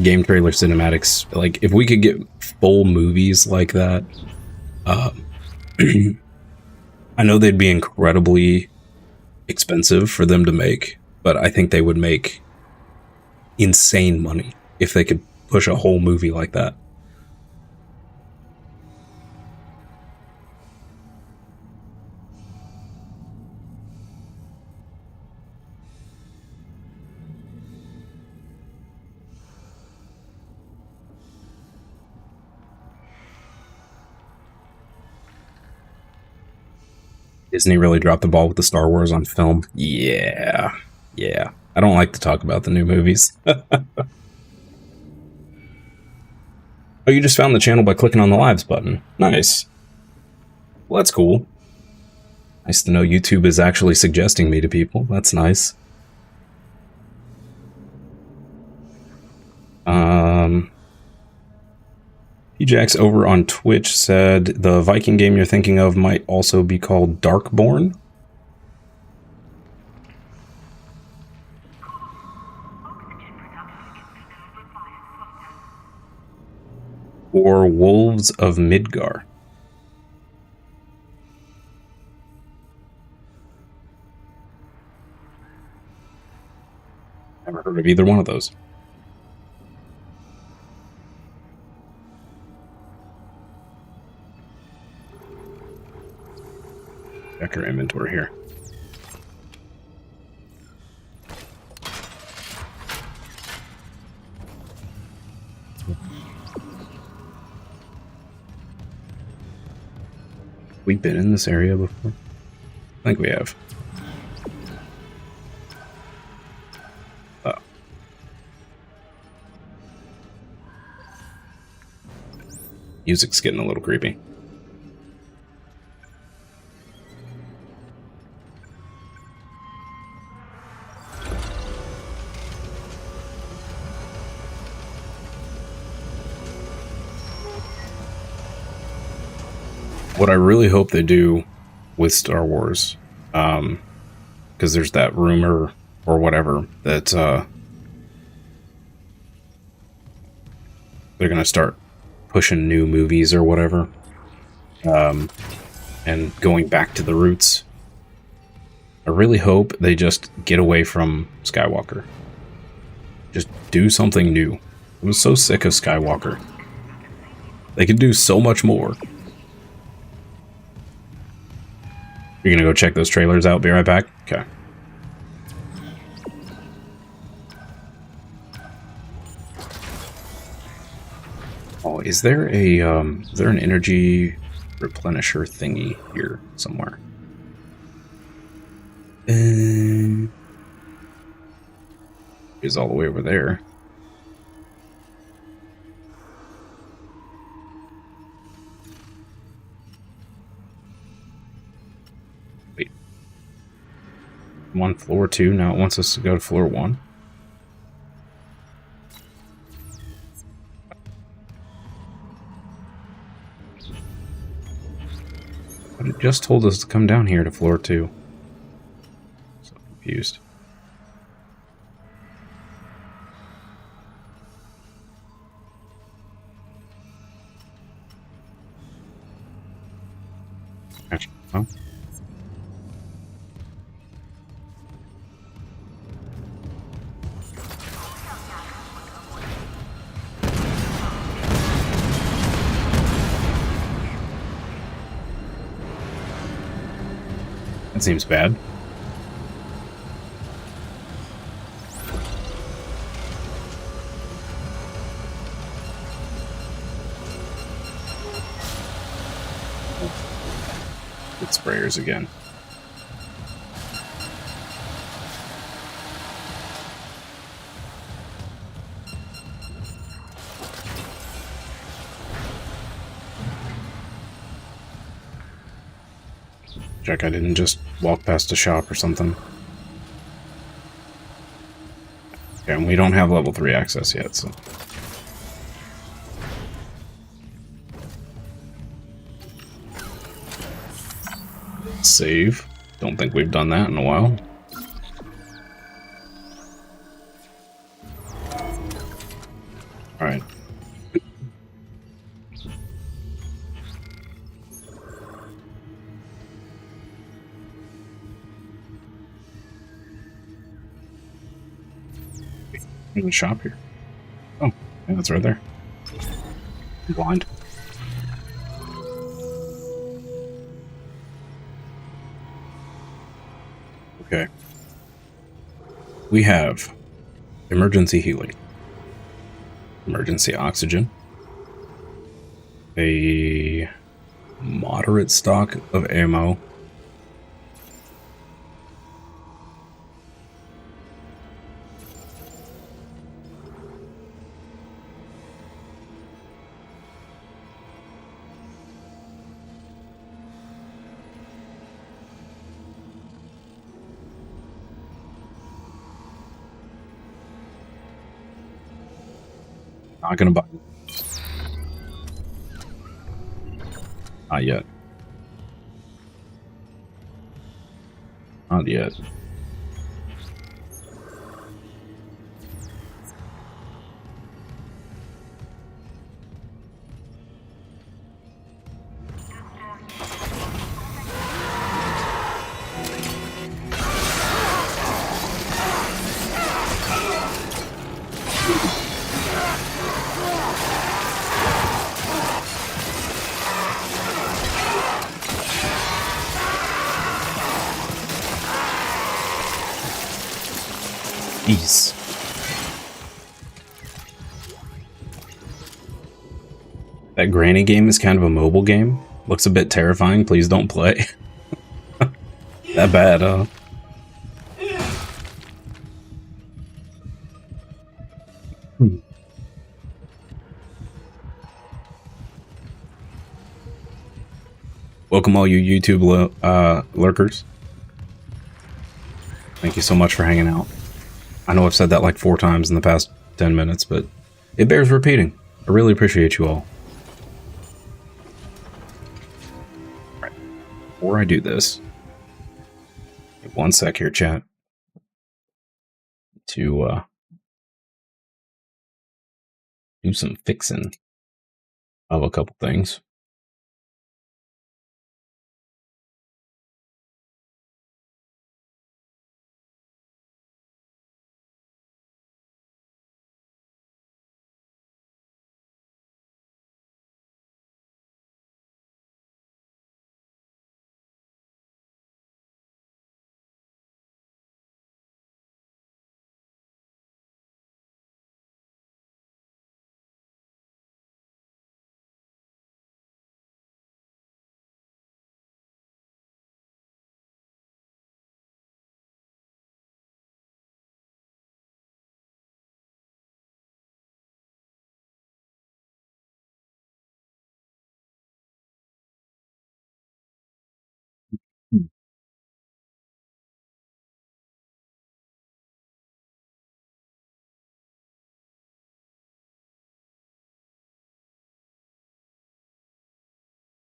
game trailer cinematics. Like, if we could get full movies like that, I know they'd be incredibly expensive for them to make, but I think they would make insane money if they could push a whole movie like that. Disney really dropped the ball with the Star Wars on film. Yeah. I don't like to talk about the new movies. Oh, you just found the channel by clicking on the lives button. Nice. Well, that's cool. Nice to know YouTube is actually suggesting me to people. That's nice. P-Jax over on Twitch said the Viking game you're thinking of might also be called Darkborn. Or Wolves of Midgar. Never heard of either one of those. Check our inventory here. We've been in this area before? I think we have. Oh. Music's getting a little creepy. What I really hope they do with Star Wars, because there's that rumor or whatever that they're going to start pushing new movies or whatever, and going back to the roots. I really hope they just get away from Skywalker. Just do something new. I was so sick of Skywalker. They could do so much more. You're gonna go check those trailers out, be right back? Okay. Oh, is there an energy replenisher thingy here somewhere? Is all the way over there. Wait. I'm on floor 2, now it wants us to go to floor 1. But it just told us to come down here to floor 2. So confused. Gotcha. Oh. That seems bad. Get sprayers again. Check I didn't just walk past a shop or something. Okay, and we don't have level 3 access yet, so... Save. Don't think we've done that in a while. Alright. There's a shop here. Oh, yeah, that's right there. I'm blind. Okay. We have emergency healing, emergency oxygen, a moderate stock of ammo, not gonna buy. Not yet. Not yet. Jeez. That granny game is kind of a mobile game. Looks a bit terrifying. Please don't play. That bad, huh? Welcome all you YouTube lurkers. Thank you so much for hanging out. I know I've said that like 4 times in the past 10 minutes, but it bears repeating. I really appreciate you all. Right. Before I do this, give 1 sec here, chat, to do some fixing of a couple things.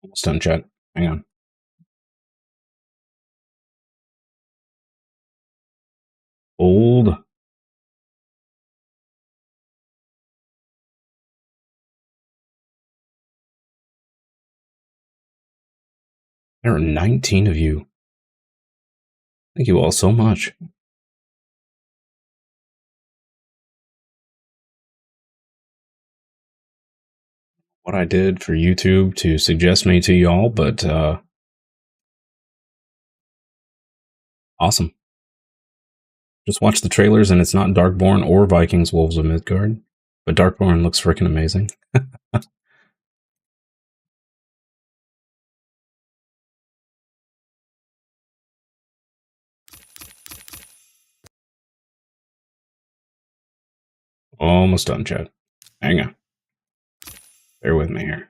Almost done, chat. Hang on. Hold. There are 19 of you. Thank you all so much. What I did for YouTube to suggest me to y'all, but awesome. Just watch the trailers and it's not Darkborn or Vikings Wolves of Midgard, but Darkborn looks freaking amazing. Almost done, Chad. Hang on. Bear with me here.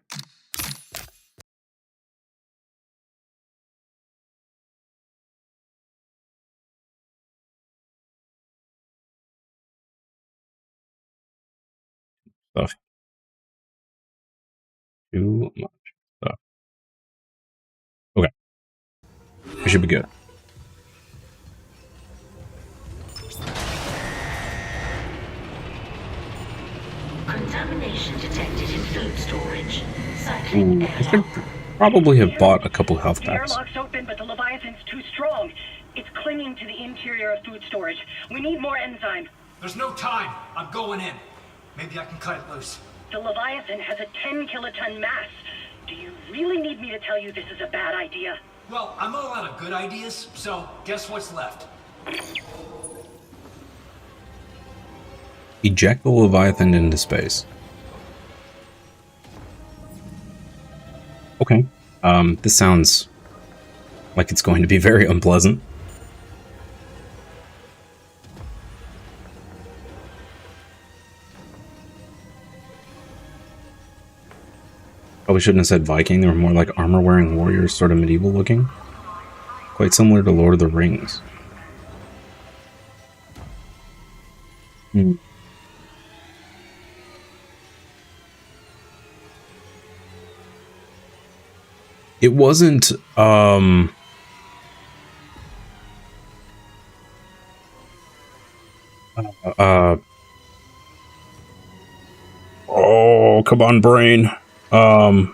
Stuff. Too much stuff. Okay. We should be good. Contamination detected in food storage. Cycling I should airlock. probably have bought a couple health The packs. airlock's open, but the Leviathan's too strong. It's clinging to the interior of food storage. We need more enzyme. There's no time. I'm going in. Maybe I can cut it loose. The Leviathan has a 10-kiloton mass. Do you really need me to tell you this is a bad idea? Well, I'm all out of good ideas, so guess what's left? Eject the Leviathan into space. Okay. This sounds like it's going to be very unpleasant. Probably shouldn't have said Viking. They were more like armor-wearing warriors, sort of medieval looking. Quite similar to Lord of the Rings. It wasn't, oh, come on, brain. Oh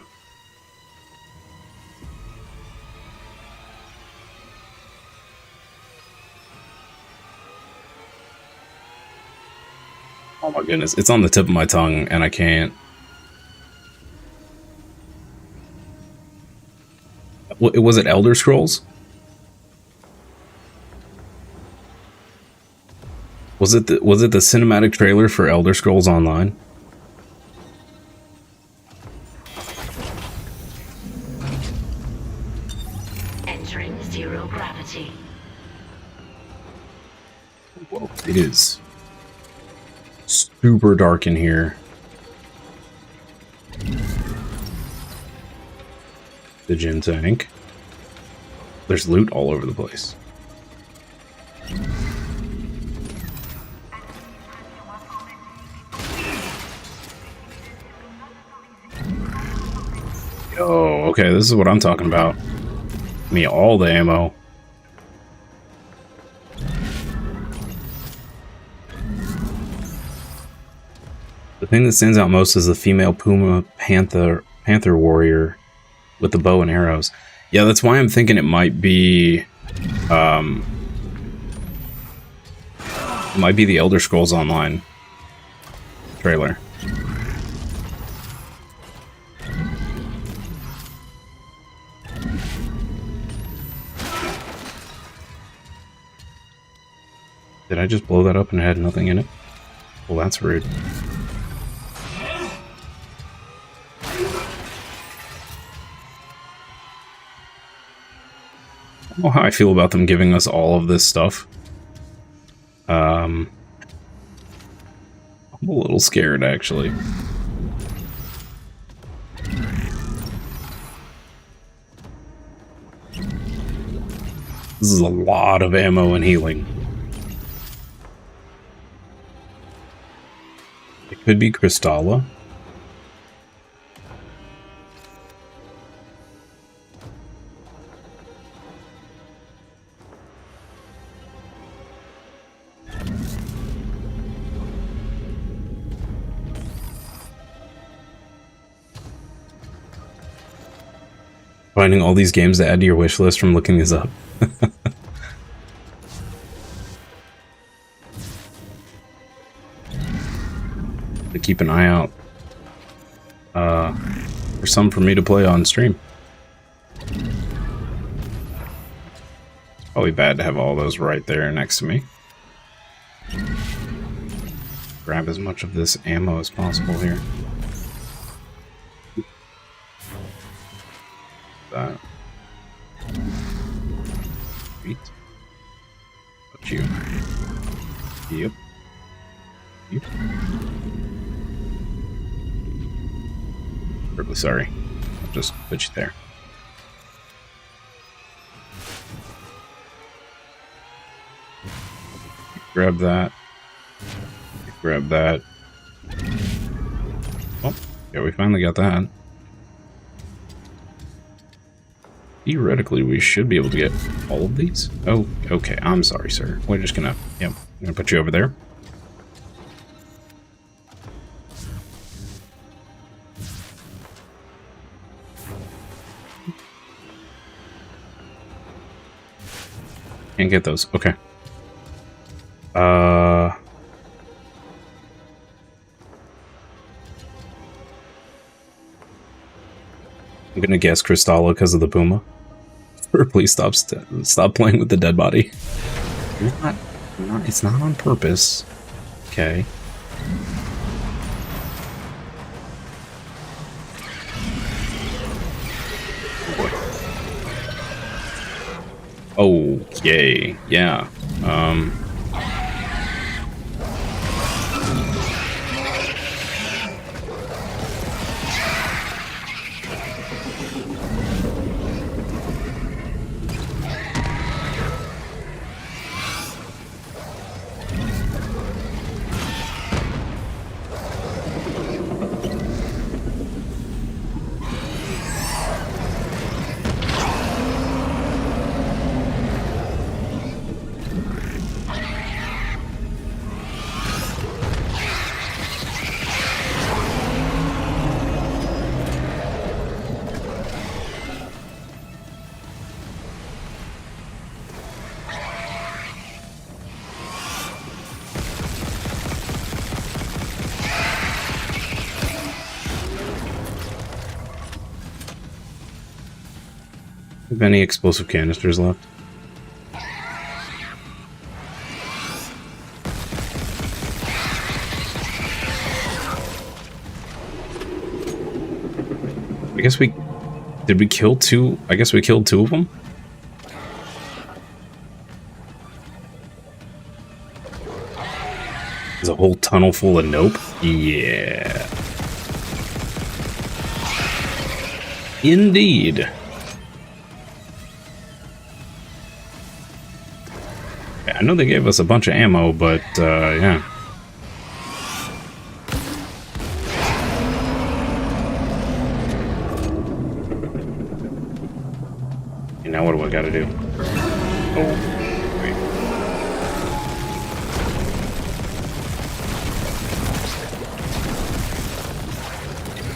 my goodness, it's on the tip of my tongue and I can't. Was it Elder Scrolls? Was it the cinematic trailer for Elder Scrolls Online? Entering zero gravity. Whoa, it is super dark in here. The gym tank. There's loot all over the place. Oh, okay, this is what I'm talking about. Give me all the ammo. The thing that stands out most is the female Puma Panther warrior with the bow and arrows. Yeah, that's why I'm thinking it might be the Elder Scrolls Online trailer. Did I just blow that up and it had nothing in it? Well, that's rude. I don't know how I feel about them giving us all of this stuff. I'm a little scared, actually. This is a lot of ammo and healing. It could be Kristalla. Finding all these games to add to your wish list from looking these up. To keep an eye out for some for me to play on stream. It's probably bad to have all those right there next to me. Grab as much of this ammo as possible here. That. Sweet. Got you. Yep. Yep. Terribly sorry. I'll just put you there. Grab that. Grab that. Oh, yeah, we finally got that. Theoretically, we should be able to get all of these. Oh, okay. I'm sorry, sir. We're just gonna, yep, I'm gonna put you over there. Can't get those. Okay. I'm gonna guess Crystallo because of the Puma. Or please stop playing with the dead body. It's not on purpose. Okay. Oh, yay. Yeah. Have any explosive canisters left? I guess we... Did we kill two? I guess we killed two of them? There's a whole tunnel full of nope? Yeah. Indeed. I know they gave us a bunch of ammo, but, yeah. Okay, now what do I gotta do? Oh, wait.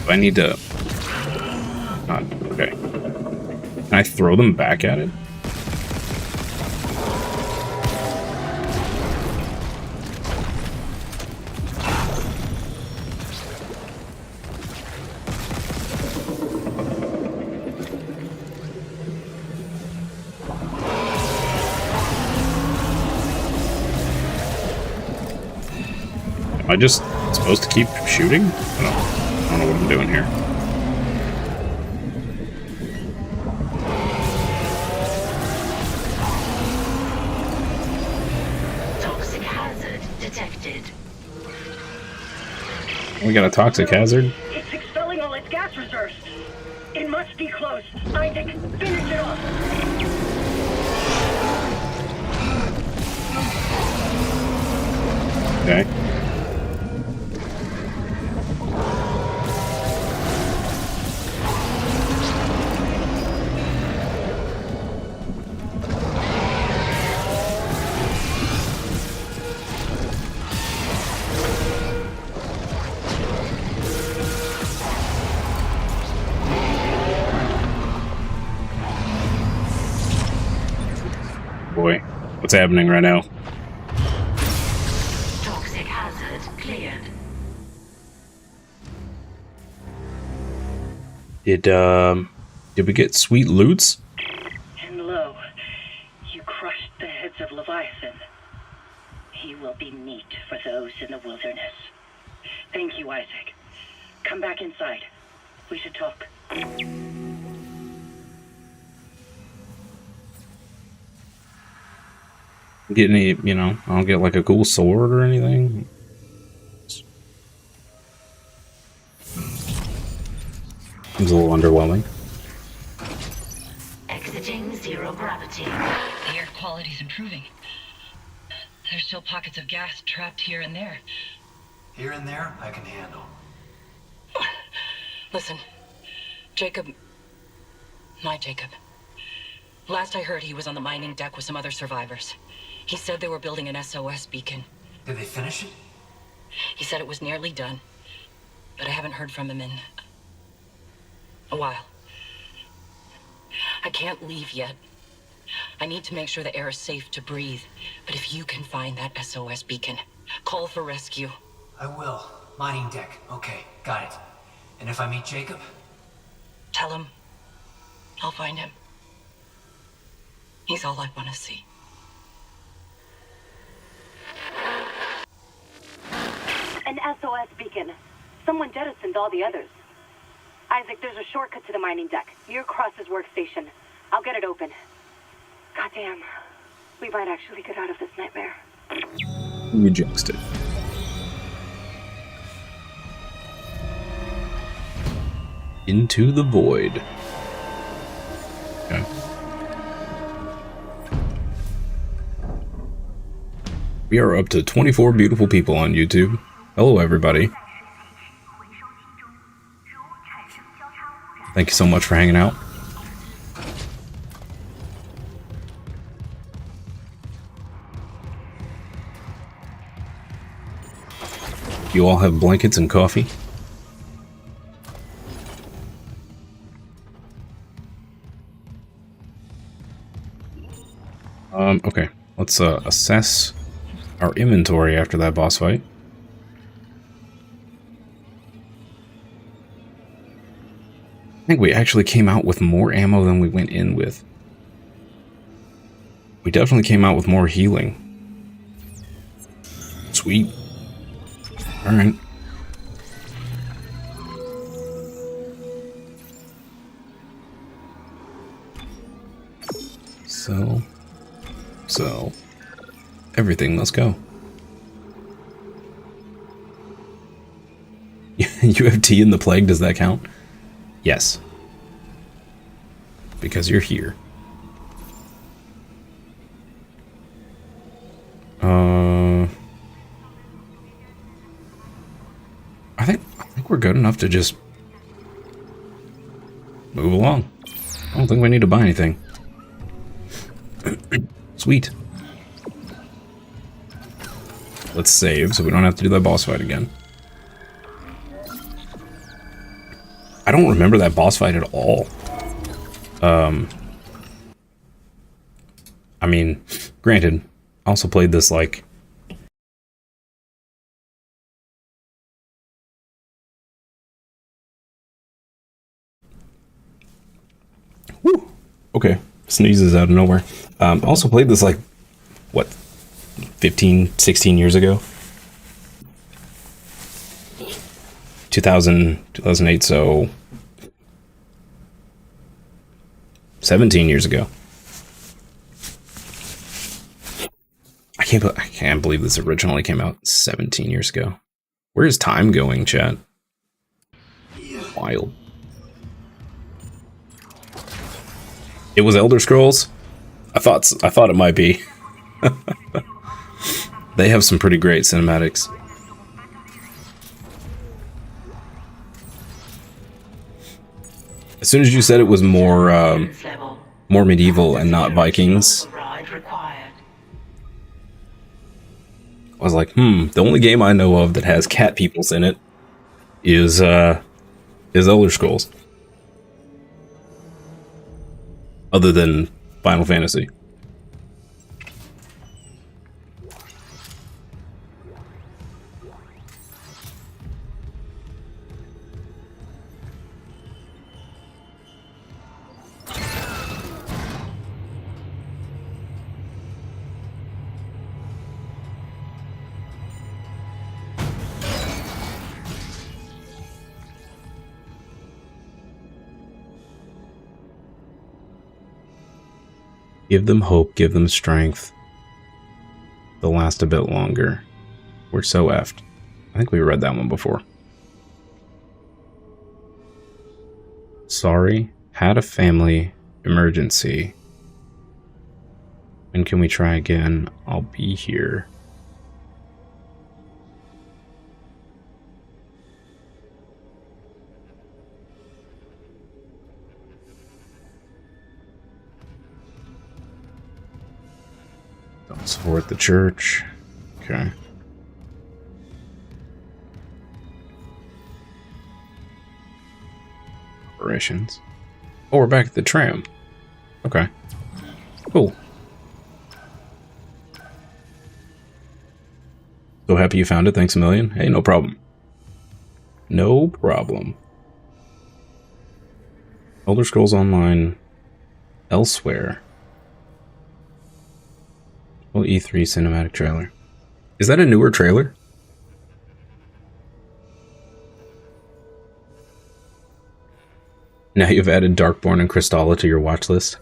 Do I need to... Not, okay. Can I throw them back at it? Am I just supposed to keep shooting? I don't know what I'm doing here. Toxic hazard detected. We got a toxic hazard? It's expelling all its gas reserves. It must be close. Isaac, finish it off. Okay. happening right now. Toxic hazard cleared. Did we get sweet loots? And lo, you crushed the heads of Leviathan. He will be meat for those in the wilderness. Thank you, Isaac. Come back inside. We should talk. Get any, you know, I don't get like a cool sword or anything. Seems a little underwhelming. Exiting zero gravity. The air quality's improving. There's still pockets of gas trapped here and there. Here and there, I can handle. Listen, Jacob... My Jacob. Last I heard, he was on the mining deck with some other survivors. He said they were building an SOS beacon. Did they finish it? He said it was nearly done, but I haven't heard from him in a while. I can't leave yet. I need to make sure the air is safe to breathe. But if you can find that SOS beacon, call for rescue. I will. Mining deck. Okay, got it. And if I meet Jacob? Tell him I'll find him. He's all I want to see. An SOS beacon. Someone jettisoned all the others. Isaac, there's a shortcut to the mining deck, near Cross's workstation. I'll get it open. Goddamn. We might actually get out of this nightmare. We jinxed it. Into the void. Okay. We are up to 24 beautiful people on YouTube. Hello, everybody. Thank you so much for hanging out. You all have blankets and coffee? Okay. Let's assess our inventory after that boss fight. I think we actually came out with more ammo than we went in with. We definitely came out with more healing. Sweet. Alright. So, everything, let's go. You have tea in the plague, does that count? Yes. Because you're here. I think we're good enough to just move along. I don't think we need to buy anything. Sweet. Let's save so we don't have to do that boss fight again. I don't remember that boss fight at all. I mean, granted, I also played this like... Woo! Okay, sneezes out of nowhere. I also played this like, what, 15, 16 years ago? 2008, so 17 years ago. I can't believe this originally came out 17 years ago. Where is time going, chat? Wild. It was Elder Scrolls? I thought it might be. They have some pretty great cinematics. As soon as you said it was more medieval and not Vikings, I was like, the only game I know of that has cat peoples in it is Elder Scrolls. Other than Final Fantasy. Give them hope, give them strength. They'll last a bit longer. We're so effed. I think we read that one before. Sorry, had a family emergency. When can we try again? I'll be here. Don't support the church. Okay. Operations. Oh, we're back at the tram. Okay. Cool. So happy you found it. Thanks a million. Hey, no problem. No problem. Elder Scrolls Online elsewhere. Well, E3 cinematic trailer. Is that a newer trailer? Now you've added Darkborn and Crystalla to your watch list.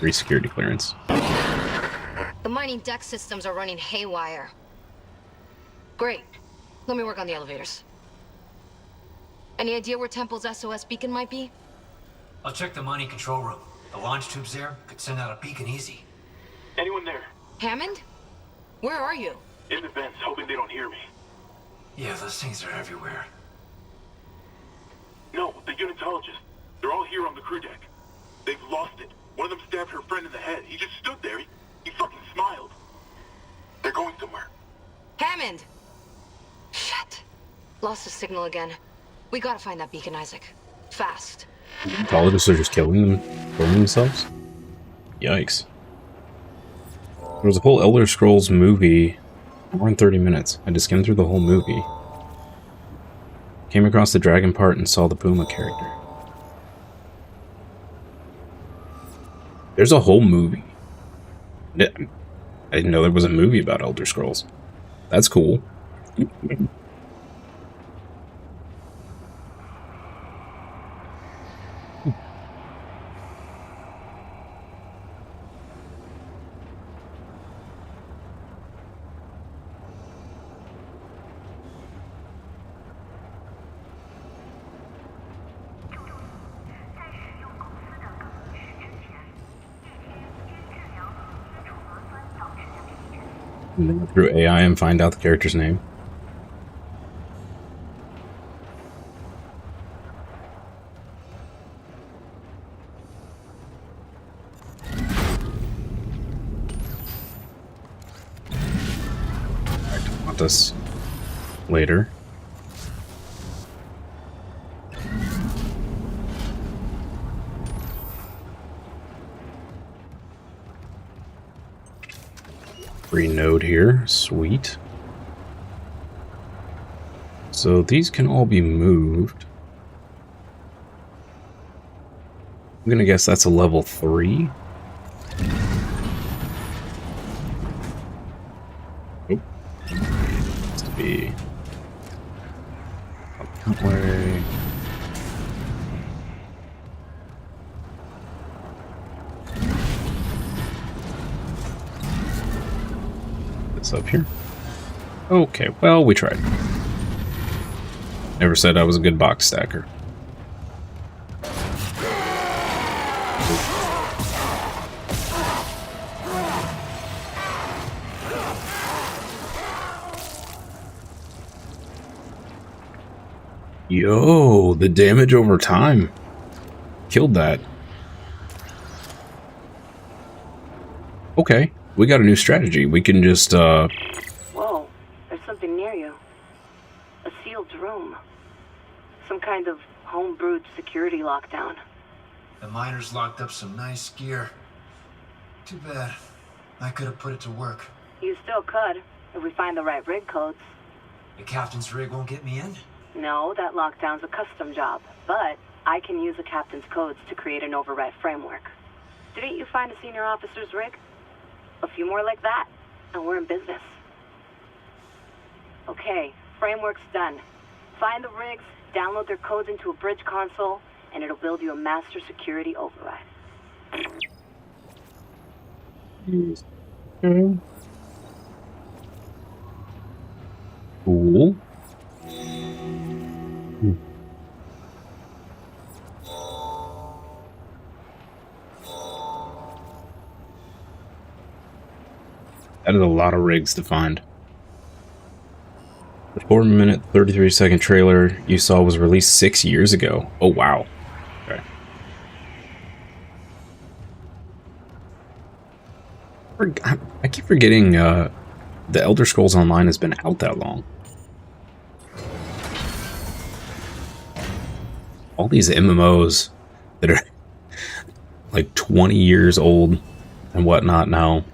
Free security clearance. The mining deck systems are running haywire. Great. Let me work on the elevators. Any idea where Temple's SOS beacon might be? I'll check the mining control room. The launch tubes there could send out a beacon easy. Anyone there? Hammond? Where are you? In the vents, hoping they don't hear me. Yeah, those things are everywhere. No, the unitologists. They're all here on the crew deck. They've lost it. One of them stabbed her friend in the head. He just stood there. He fucking smiled. They're going somewhere. Hammond! Shit. Lost the signal again. We gotta find that beacon, Isaac. Fast. Unitologists are just killing themselves? Yikes. There was a whole Elder Scrolls movie, more than 30 minutes. I just skimmed through the whole movie. Came across the dragon part and saw the Puma character. There's a whole movie. I didn't know there was a movie about Elder Scrolls. That's cool. Through AI and find out the character's name. I want this later. Free node here, sweet. So these can all be moved. I'm gonna guess that's a level 3. Oh, has to be up that way. Up here. Okay, well, we tried. Never said I was a good box stacker. Yo, the damage over time. Killed that. Okay. We got a new strategy. We can just, Whoa, there's something near you. A sealed room. Some kind of home-brewed security lockdown. The miners locked up some nice gear. Too bad. I could have put it to work. You still could, if we find the right rig codes. The captain's rig won't get me in? No, that lockdown's a custom job. But I can use the captain's codes to create an override framework. Didn't you find a senior officer's rig? A few more like that, and we're in business. Okay, framework's done. Find the rigs, download their codes into a bridge console, and it'll build you a master security override. Cool. That is a lot of rigs to find. The 4-minute, 33-second trailer you saw was released 6 years ago. Oh, wow. Okay. I keep forgetting the Elder Scrolls Online has been out that long. All these MMOs that are like 20 years old and whatnot now.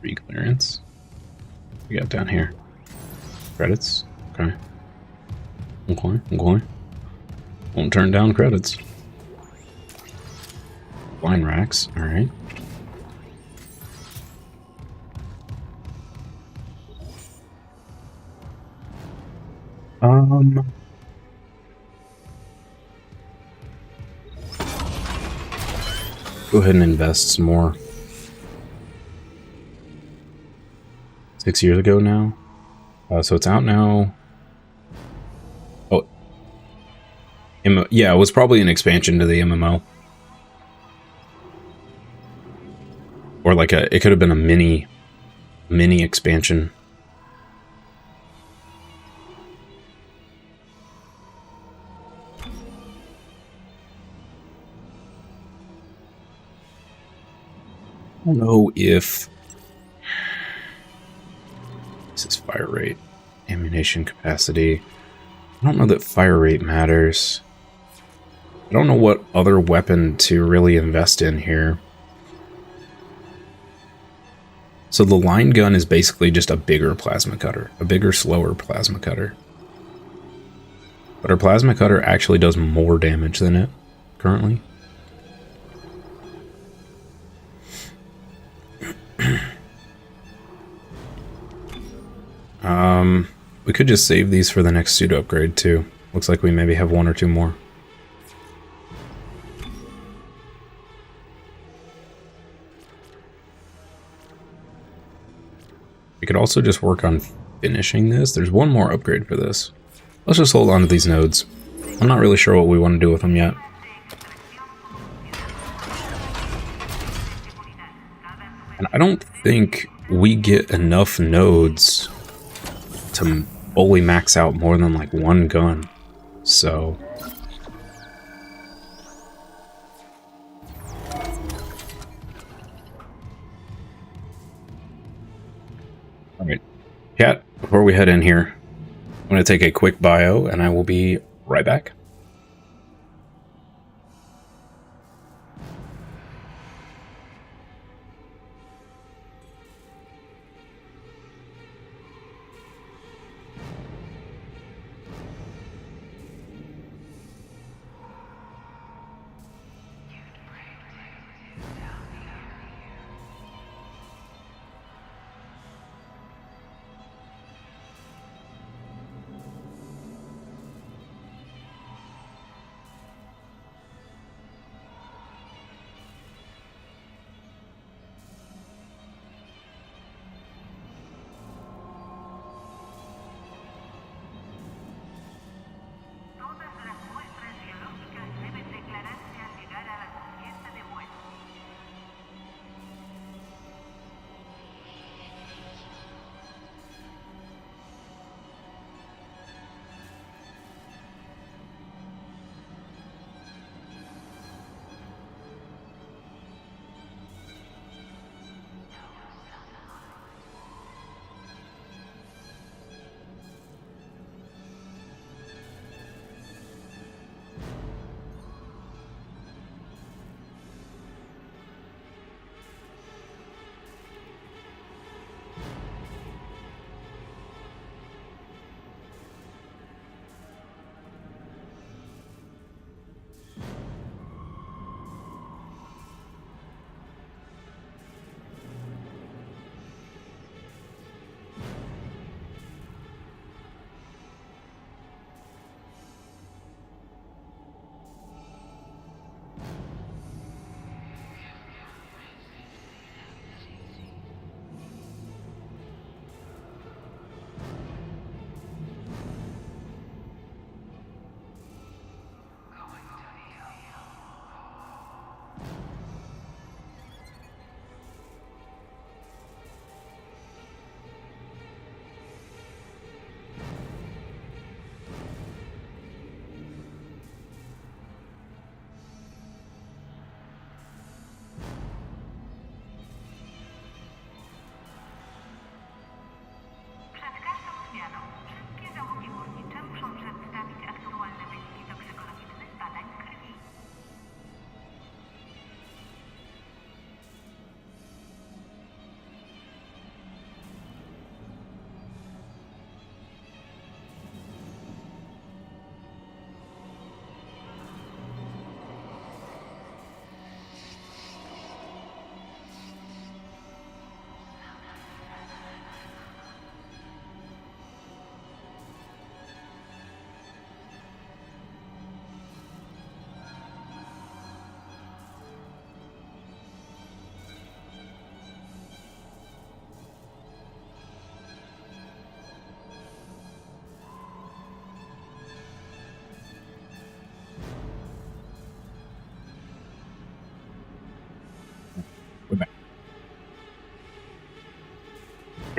Free clearance. What we got down here? Credits. Okay. Okay. Okay. Won't turn down credits. Wine racks. All right. Go ahead and invest some more. 6 years ago now. So it's out now. Oh. Yeah, it was probably an expansion to the MMO. Or like it could have been a mini expansion. I don't know if this is fire rate, ammunition capacity. I don't know that fire rate matters. I don't know what other weapon to really invest in here. So the line gun is basically just a bigger plasma cutter, a bigger, slower plasma cutter. But our plasma cutter actually does more damage than it currently. We could just save these for the next suit upgrade too. Looks like we maybe have 1 or 2 more. We could also just work on finishing this. There's 1 more upgrade for this. Let's just hold on to these nodes. I'm not really sure what we want to do with them yet. And I don't think we get enough nodes to fully max out more than like 1 gun. So alright. Chat, before we head in here, I'm going to take a quick bio and I will be right back.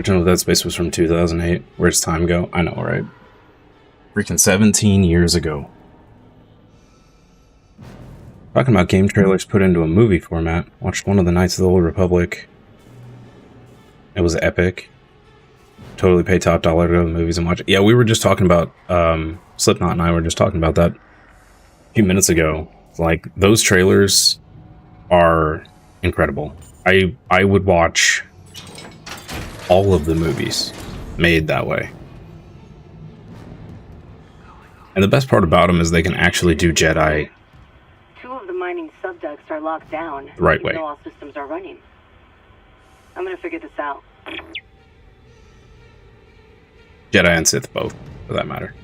Original Dead Space was from 2008. Where's time go? I know, right? Freaking 17 years ago. Talking about game trailers put into a movie format. Watched one of the Knights of the Old Republic. It was epic. Totally pay top dollar to go to the movies and watch it. Yeah, we were just talking about, Slipknot and I were just talking about that a few minutes ago. Like, those trailers are incredible. I would watch all of the movies made that way. And the best part about them is they can actually do Jedi 2 of the mining subducts are locked down. the right even way. though all systems are running. I'm gonna figure this out. Jedi and Sith both, for that matter.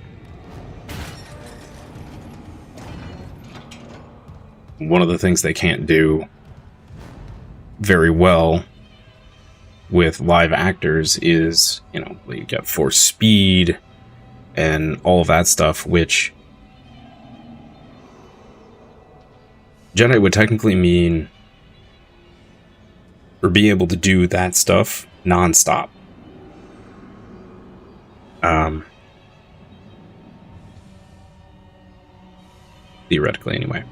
One of the things they can't do very well with live actors is, you know, you got force speed and all of that stuff, which Jedi would technically mean, or be able to do that stuff nonstop. Theoretically, anyway.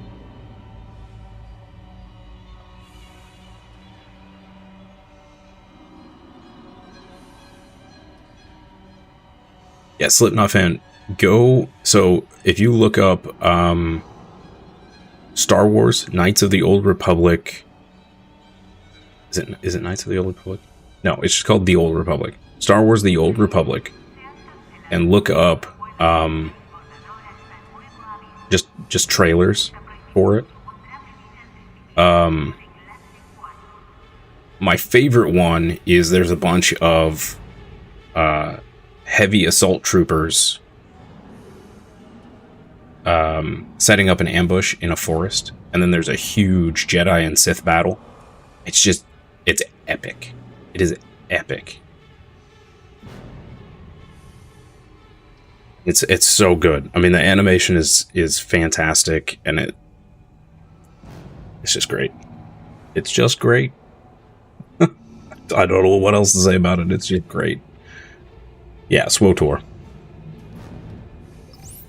Yeah, Slipknot fan, go. So if you look up Star Wars, Knights of the Old Republic. Is it Knights of the Old Republic? No, it's just called The Old Republic. Star Wars The Old Republic. And look up just trailers for it. My favorite one is there's a bunch of heavy assault troopers setting up an ambush in a forest, and then there's a huge Jedi and Sith battle. It's epic. It is epic. It's so good. I mean, the animation is fantastic, and it's just great. It's just great. I don't know what else to say about it. It's just great. Yeah, SWTOR,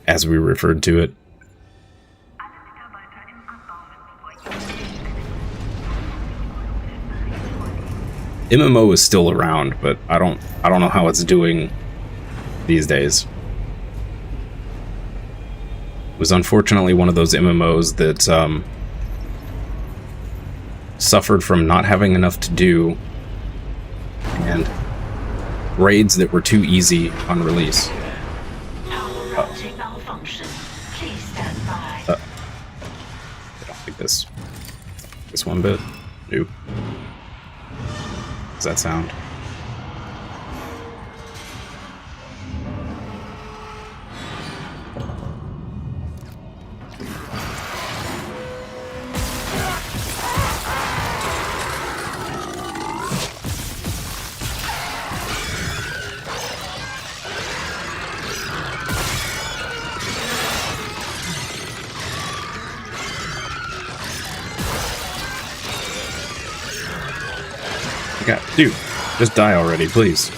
as we referred to it. MMO is still around, but I don't know how it's doing these days. It was unfortunately one of those MMOs that suffered from not having enough to do and raids that were too easy on release. Malfunction. Please stand by. I don't like this one bit. Nope. Does that sound? God, dude, just die already, please.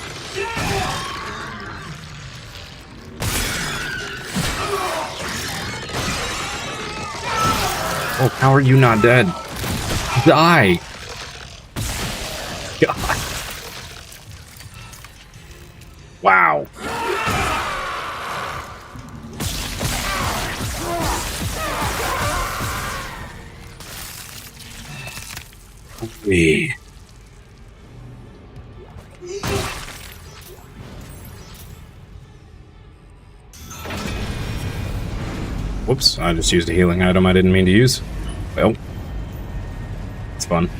Oh, how are you not dead? Die! God. Wow. Holy. Whoops, I just used a healing item I didn't mean to use. Well, it's fun.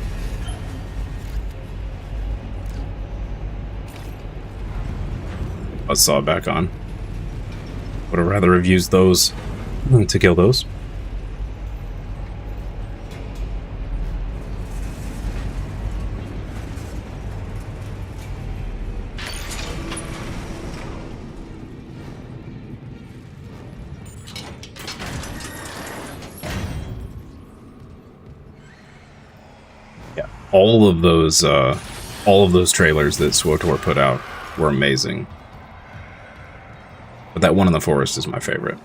Buzzsaw back on. Would have rather have used those to kill those. All of those all of those trailers that SWTOR put out were amazing. But that one in the forest is my favorite.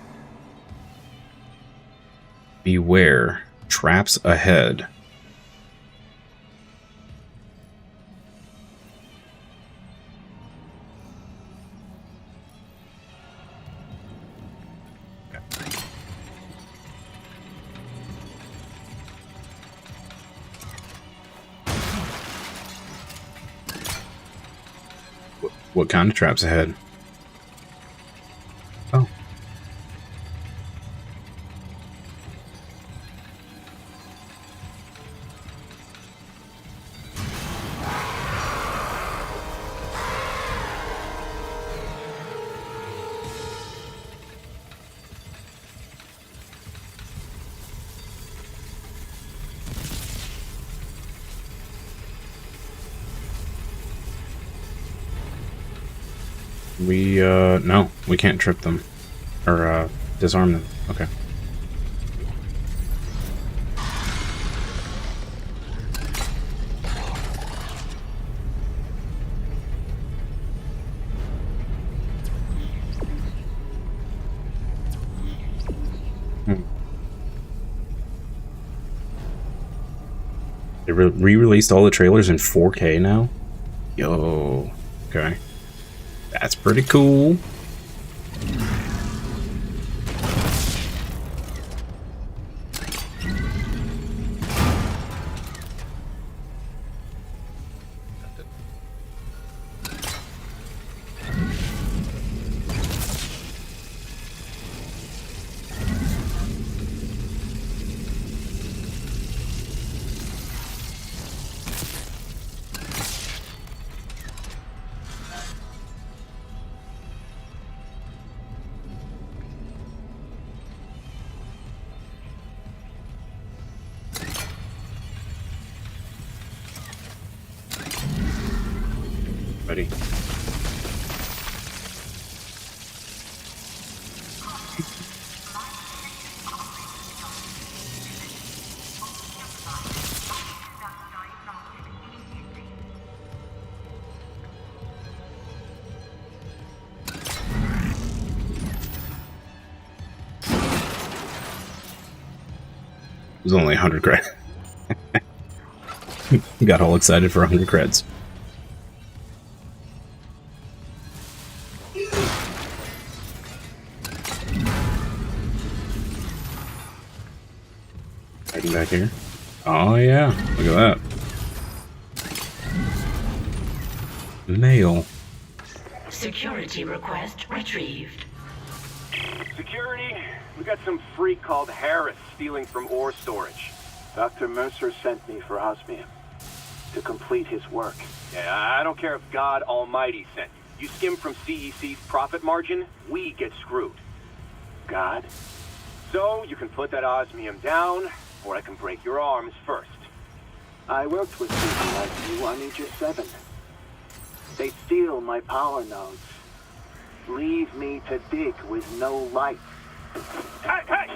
Beware, traps ahead. What kind of traps ahead? Oh. No, we can't trip them. Or, disarm them. Okay. They re-released all the trailers in 4K now? Yo. Okay. That's pretty cool. Ready? It was only 100 credits. Got all excited for 100 creds. Hiding back here. Oh yeah, look at that. Mail. Security request retrieved. Security, we got some freak called Harris stealing from ore storage. Dr. Mercer sent me for osmium to complete his work. Yeah, I don't care if God Almighty sent you. You skim from CEC's profit margin, we get screwed. God? So, you can put that osmium down, or I can break your arms first. I worked with people like you on Aegis 7. They steal my power nodes. Leave me to dig with no light. Hey, hey!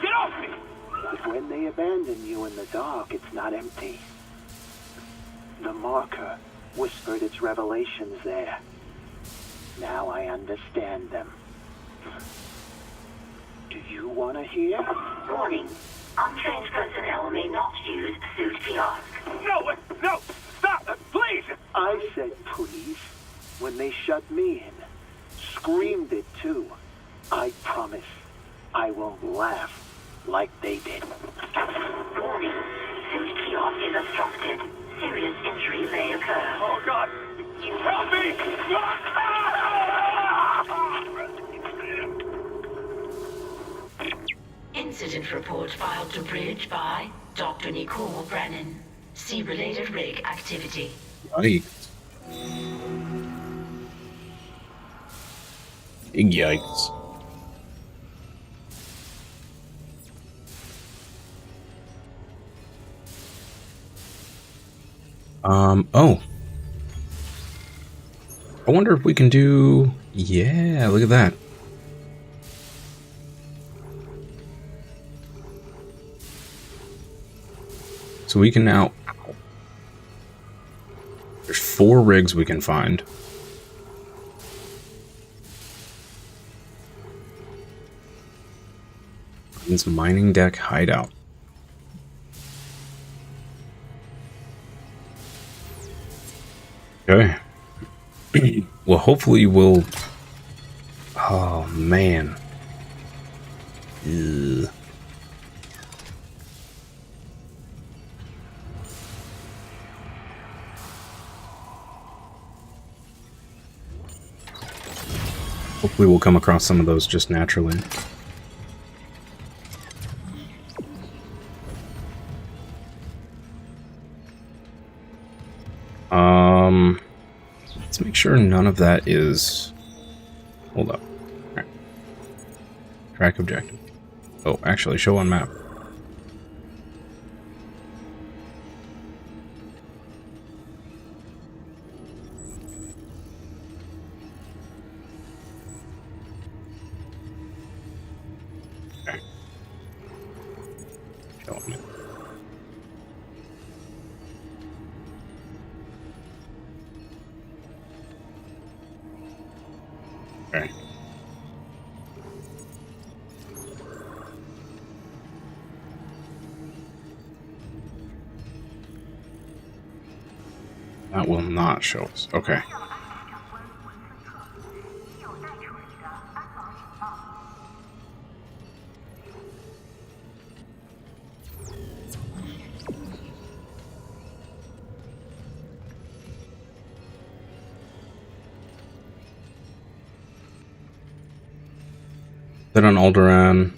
Get off me! But when they abandon you in the dark, it's not empty. The marker whispered its revelations there. Now I understand them. Do you want to hear? Warning. Untrained personnel may not use suit kiosk. No, no! Stop! Please! I said please when they shut me in. Screamed it too. I promise I won't laugh like they did. Warning. Suit kiosk is obstructed. Serious injury may occur. Oh God! Help me! Incident report filed to Bridge by Dr. Nicole Brennan. See related rig activity. Yikes. Yikes. Oh. I wonder if we can do... Yeah, look at that. So we can now... There's 4 rigs we can find. It's mining deck hideout. Okay. Well, hopefully we'll... Oh, man. Ugh. Hopefully we'll come across some of those just naturally. Let's make sure none of that is... Hold up. All right. Track objective. Oh, actually, show on map. Okay. Show on map. Okay. That will not show us. Okay. Then on Alderaan,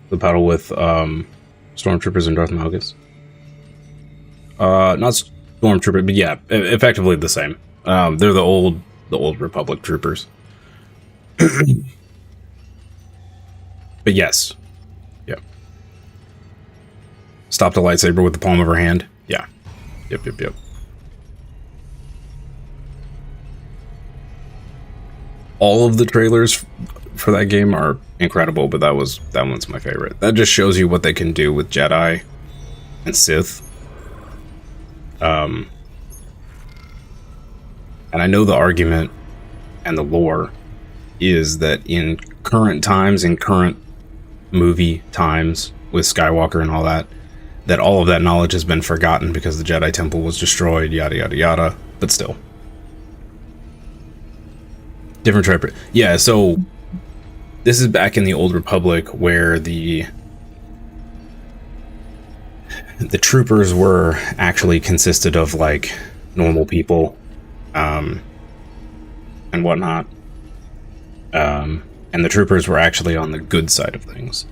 the battle with stormtroopers and Darth Malgus. Not stormtrooper, but yeah, effectively the same. They're the old Republic troopers. But yes, yep. Stopped a lightsaber with the palm of her hand. Yeah, yep. All of the trailers for that game are incredible, but that one's my favorite. That just shows you what they can do with Jedi and Sith. And I know the argument and the lore is that in current times, in current movie times with Skywalker and all that, that all of that knowledge has been forgotten because the Jedi Temple was destroyed, yada yada yada, but still. Different tribe. Yeah, so this is back in the Old Republic where the troopers were actually consisted of like normal people and whatnot. And the troopers were actually on the good side of things.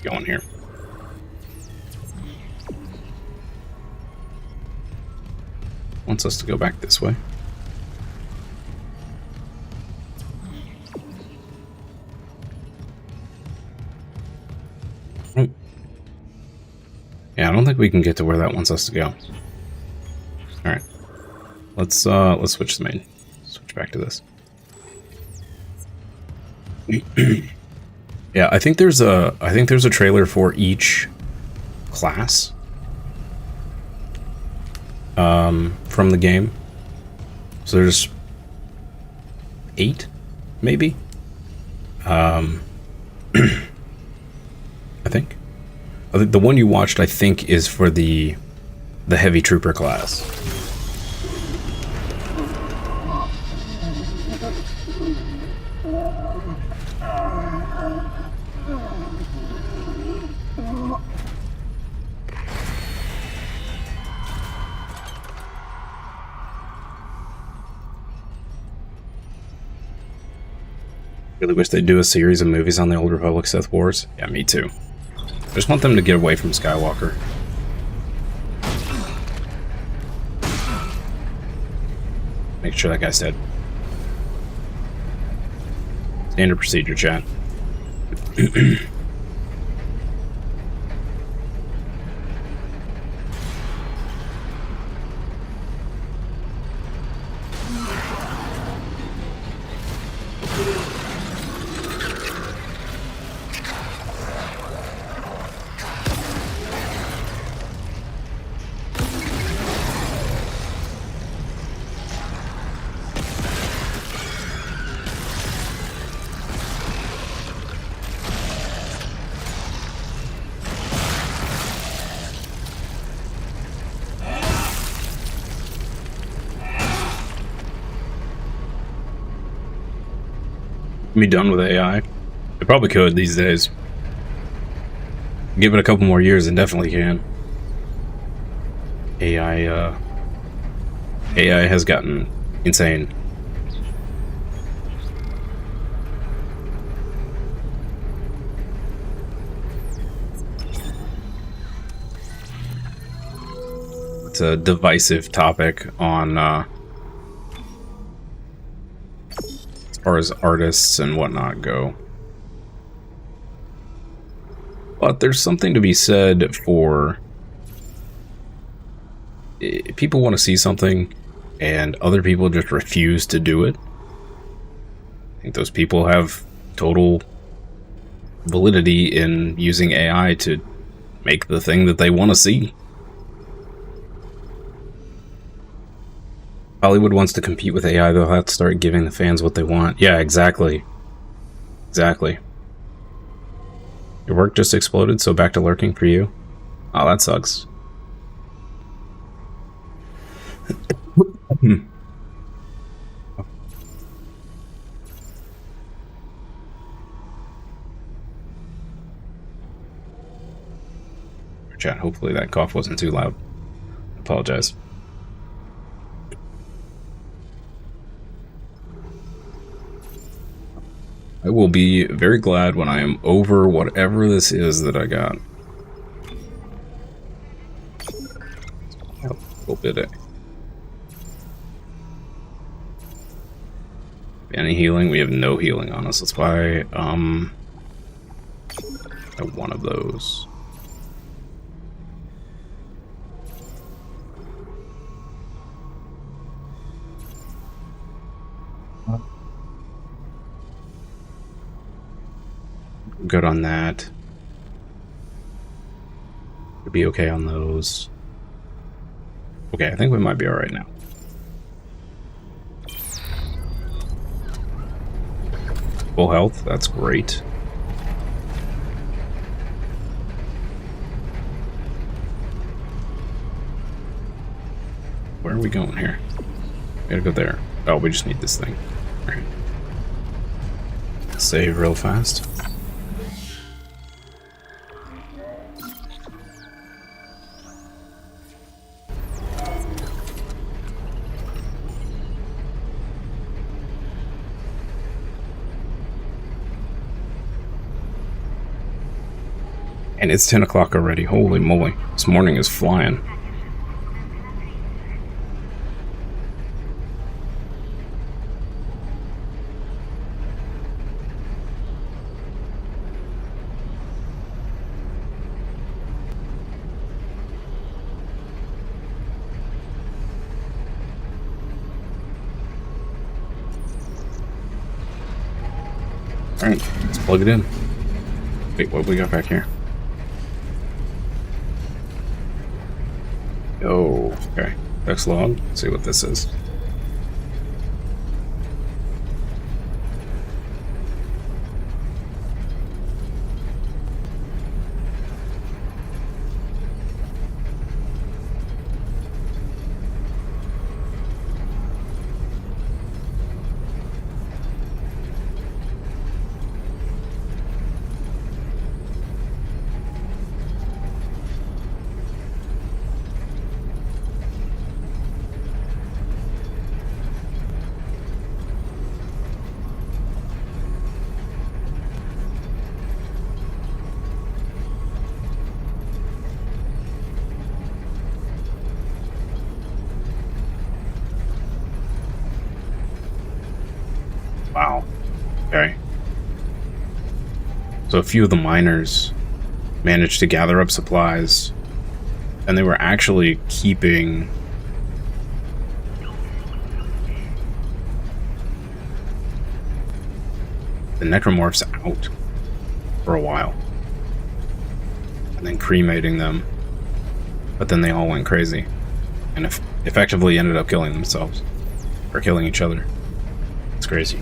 Going here. Wants us to go back this way. Oh. Yeah, I don't think we can get to where that wants us to go. Alright. Let's switch the main. Switch back to this. Yeah, I think there's a trailer for each class. From the game. So there's 8, maybe? I think. The one you watched, I think, is for the heavy trooper class. Really wish they'd do a series of movies on the Old Republic Sith Wars. Yeah, me too. I just want them to get away from Skywalker. Make sure that guy's dead. Standard procedure, chat. be done with AI. They probably could these days. Give it a couple more years and definitely can. AI has gotten insane. It's a divisive topic on as far as artists and whatnot go. But there's something to be said for people want to see something and other people just refuse to do it. I think those people have total validity in using AI to make the thing that they want to see. Hollywood wants to compete with AI, they'll have to start giving the fans what they want. Yeah, exactly. Exactly. Your work just exploded, so back to lurking for you? Oh, that sucks. Chat, hopefully that cough wasn't too loud. I apologize. I will be very glad when I am over whatever this is that I got. A little bit. Any healing? We have no healing on us. Let's buy one of those. Good on that. Could be okay on those. Okay, I think we might be alright now. Full health, that's great. Where are we going here? We gotta go there. Oh, we just need this thing. Alright. Save real fast. And it's 10 o'clock already. Holy moly. This morning is flying. Alright, let's plug it in. Wait, what do we got back here? Oh, okay. Text log. Let's see what this is. Wow. Okay. So a few of the miners managed to gather up supplies, and they were actually keeping the Necromorphs out for a while, and then cremating them, but then they all went crazy and effectively ended up killing themselves or killing each other. It's crazy.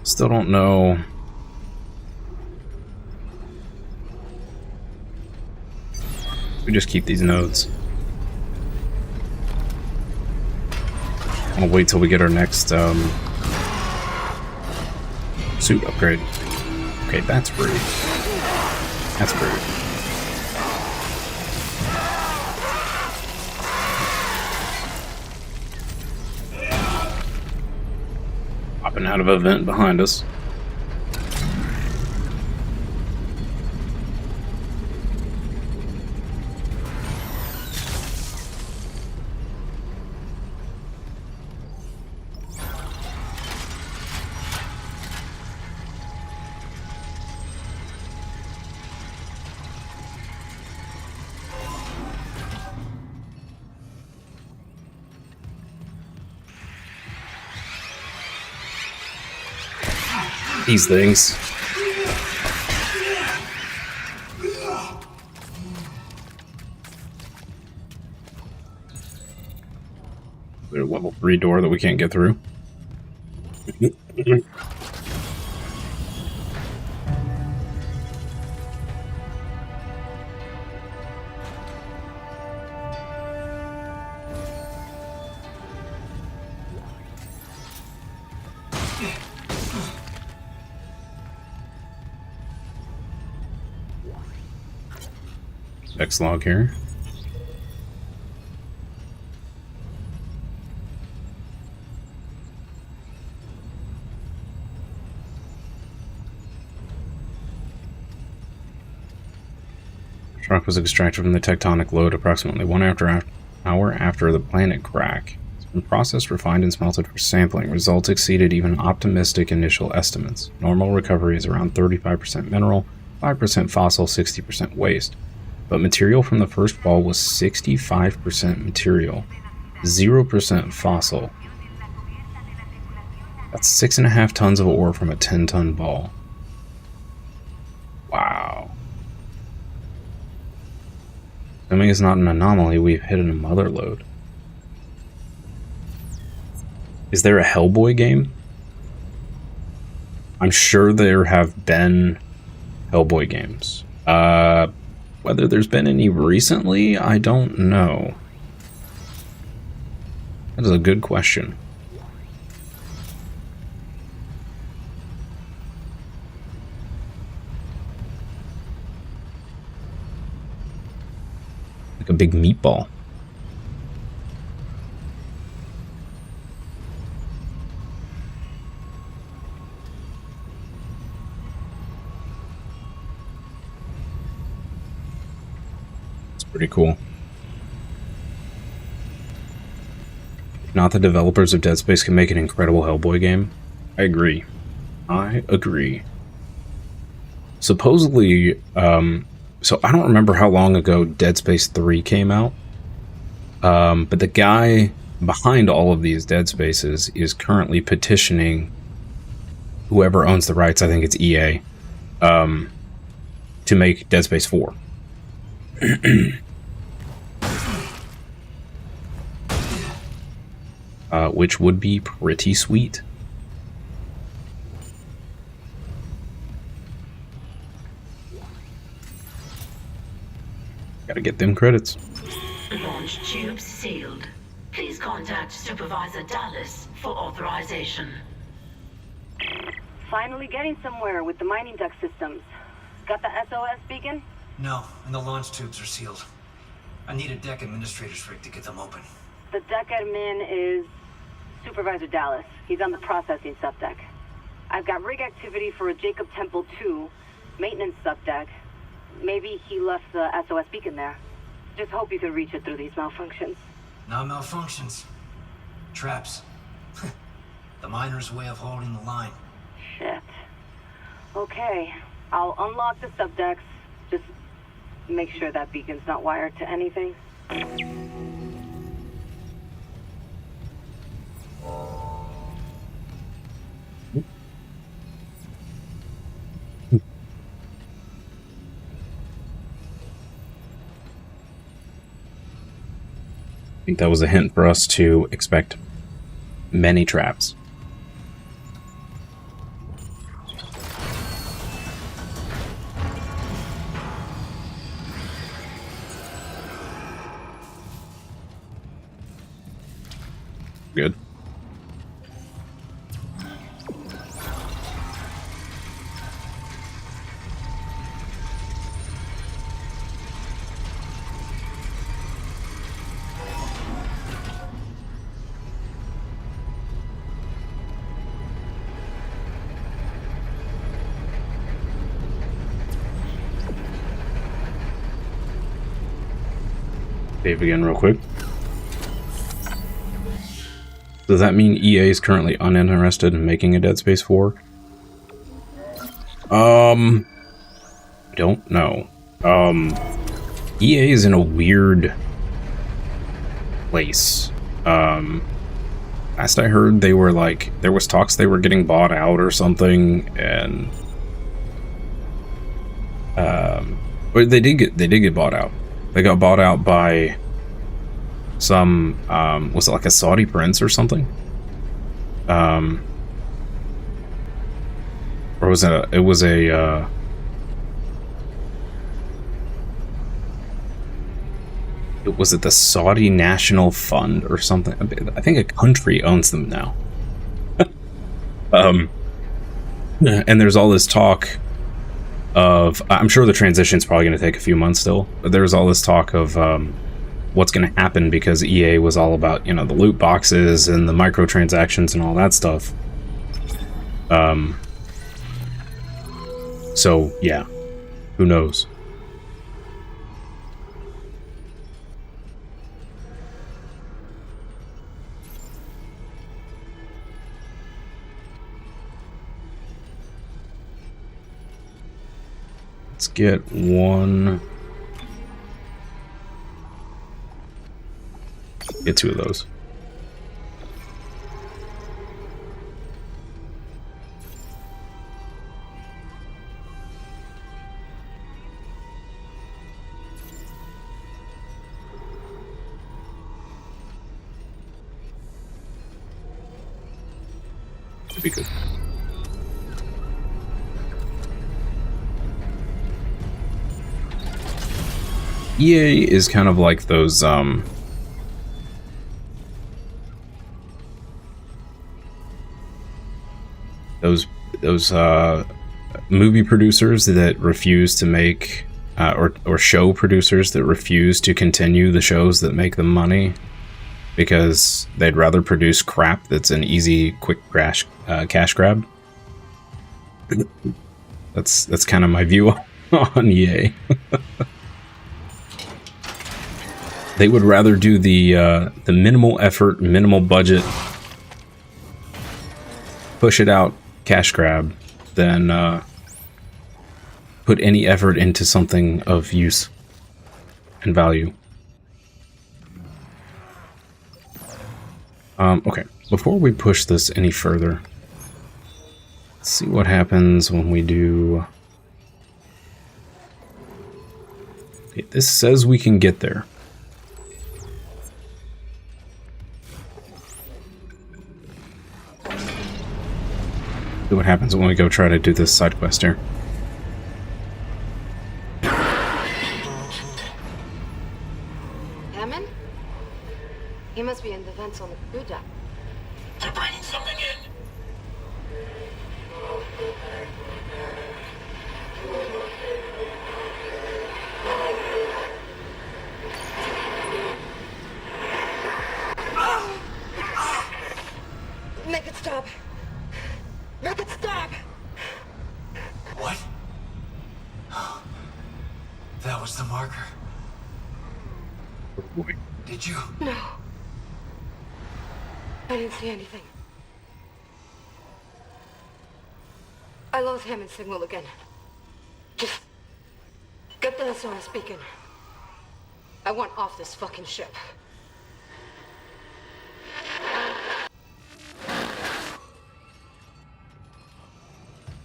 Still don't know. We just keep these nodes. I'll wait till we get our next suit upgrade. Okay, that's rude. That's rude. Popping out of a vent behind us. These things. There's a level 3 door that we can't get through. Log here. Rock was extracted from the tectonic load approximately 1 hour after the planet crack. It's been processed, refined, and smelted for sampling. Results exceeded even optimistic initial estimates. Normal recovery is around 35% mineral, 5% fossil, 60% waste. But material from the first ball was 65% material, 0% fossil. That's 6.5 tons of ore from a 10-ton ball. Wow. Assuming it's not an anomaly, we've hit a mother load. Is there a Hellboy game? I'm sure there have been Hellboy games. Whether there's been any recently, I don't know. That is a good question. Like a big meatball. Pretty cool. If not the developers of Dead Space can make an incredible Hellboy game. I agree. I agree. Supposedly, so I don't remember how long ago Dead Space 3 came out, but the guy behind all of these Dead Spaces is currently petitioning whoever owns the rights, I think it's EA, to make Dead Space 4. Which would be pretty sweet. Gotta get them credits. Launch tubes sealed. Please contact Supervisor Dallas for authorization. Finally getting somewhere with the mining duct systems. Got the SOS beacon? No, and the launch tubes are sealed. I need a deck administrator's rig to get them open. The deck admin is Supervisor Dallas. He's on the processing subdeck. I've got rig activity for a Jacob Temple 2 maintenance subdeck. Maybe he left the SOS beacon there. Just hope you can reach it through these malfunctions. Not malfunctions. Traps. The miner's way of holding the line. Shit. Okay, I'll unlock the subdecks. Just make sure that beacon's not wired to anything. I think that was a hint for us to expect many traps. Save again real quick. Does that mean EA is currently uninterested in making a Dead Space 4? I don't know. EA is in a weird place. Last I heard, they were like, there was talks they were getting bought out or something, and but they did get bought out. They got bought out by some was it like a Saudi prince or something? Or was it was it the Saudi National Fund or something? I think a country owns them now. And there's all this talk of, I'm sure the transition's probably going to take a few months still, but there's all this talk of what's going to happen because EA was all about, you know, the loot boxes and the microtransactions and all that stuff. So, yeah, who knows? Let's get get two of those. That'd be good. EA is kind of like those movie producers that refuse to make or show producers that refuse to continue the shows that make them money because they'd rather produce crap that's an easy, quick cash grab. That's kind of my view on EA. They would rather do the minimal effort, minimal budget, push it out, cash grab, than put any effort into something of use and value. Okay, before we push this any further, let's see what happens when we do... Okay, this says we can get there. See what happens when we go try to do this side quest here. Hammond? He must be in the vents on the crew deck. They're bringing something in. Make it stop. Make it stop! What? That was the marker. Oh boy. Did you? No. I didn't see anything. I lost Hammond's signal again. Just get the SOS beacon. I want off this fucking ship.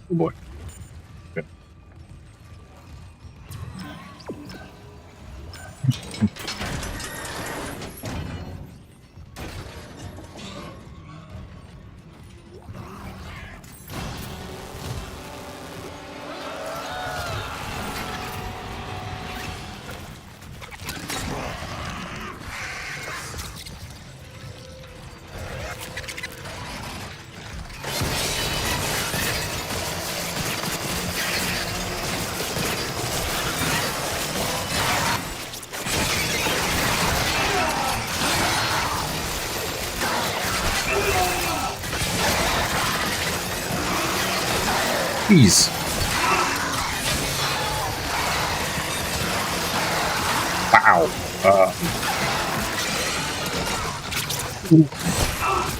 Oh boy. Okay. Jeez. Wow.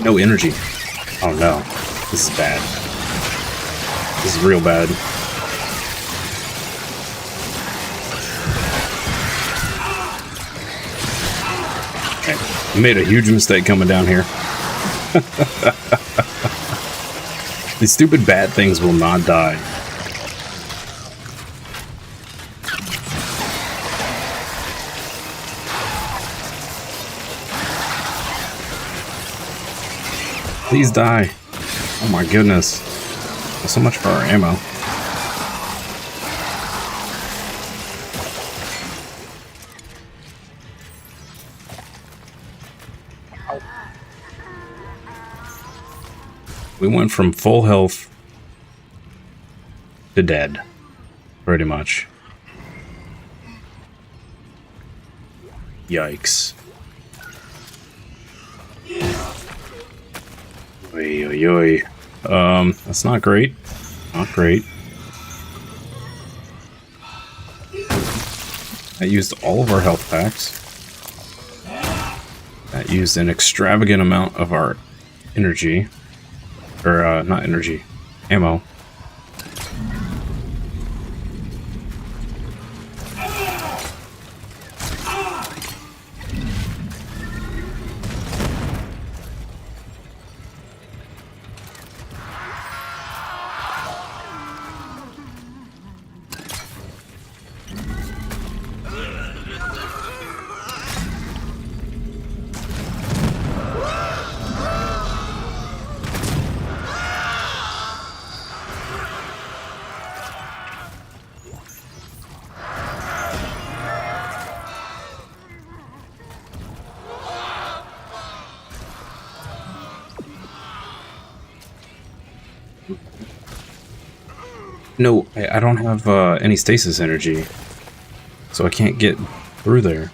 No energy. Oh no. This is bad. This is real bad. Okay. I made a huge mistake coming down here. These stupid bad things will not die. Please die. Oh my goodness. Well, so much for our ammo. We went from full health to dead, pretty much. Yikes. Oy, oy, oy. That's not great. Not great. I used all of our health packs. That used an extravagant amount of our energy. Or, not energy. Ammo. No, I don't have any stasis energy, so I can't get through there.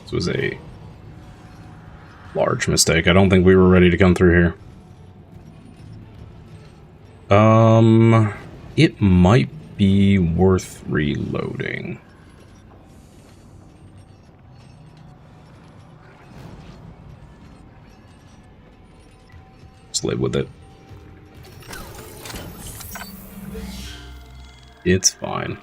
This was a large mistake. I don't think we were ready to come through here. It might be worth reloading. Just live with it. It's fine.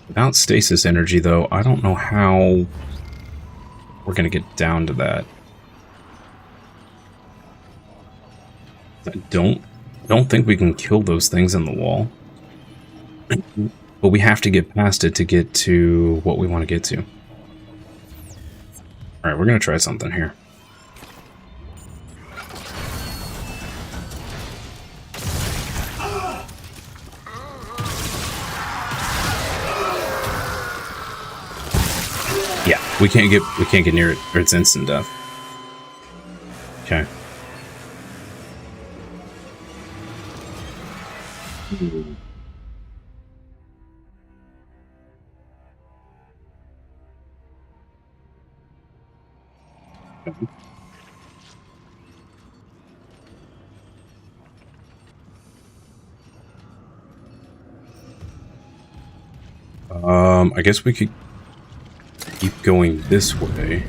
Without stasis energy, though, I don't know how we're gonna get down to that. I don't think we can kill those things in the wall. But we have to get past it to get to what we want to get to. Alright, we're gonna try something here. We can't get near it, or it's instant death. Okay. I guess we could keep going this way.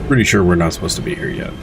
Pretty sure we're not supposed to be here yet.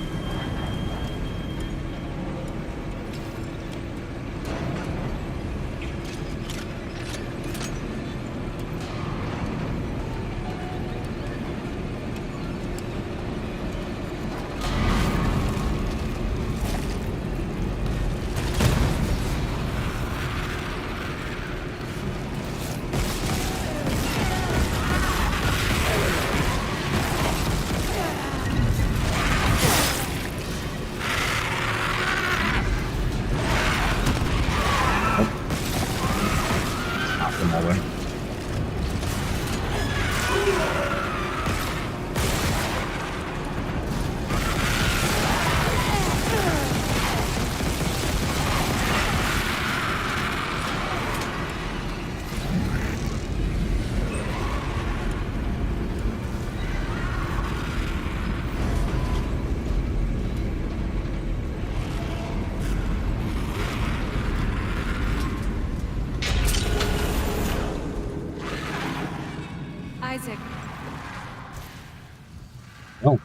Oh.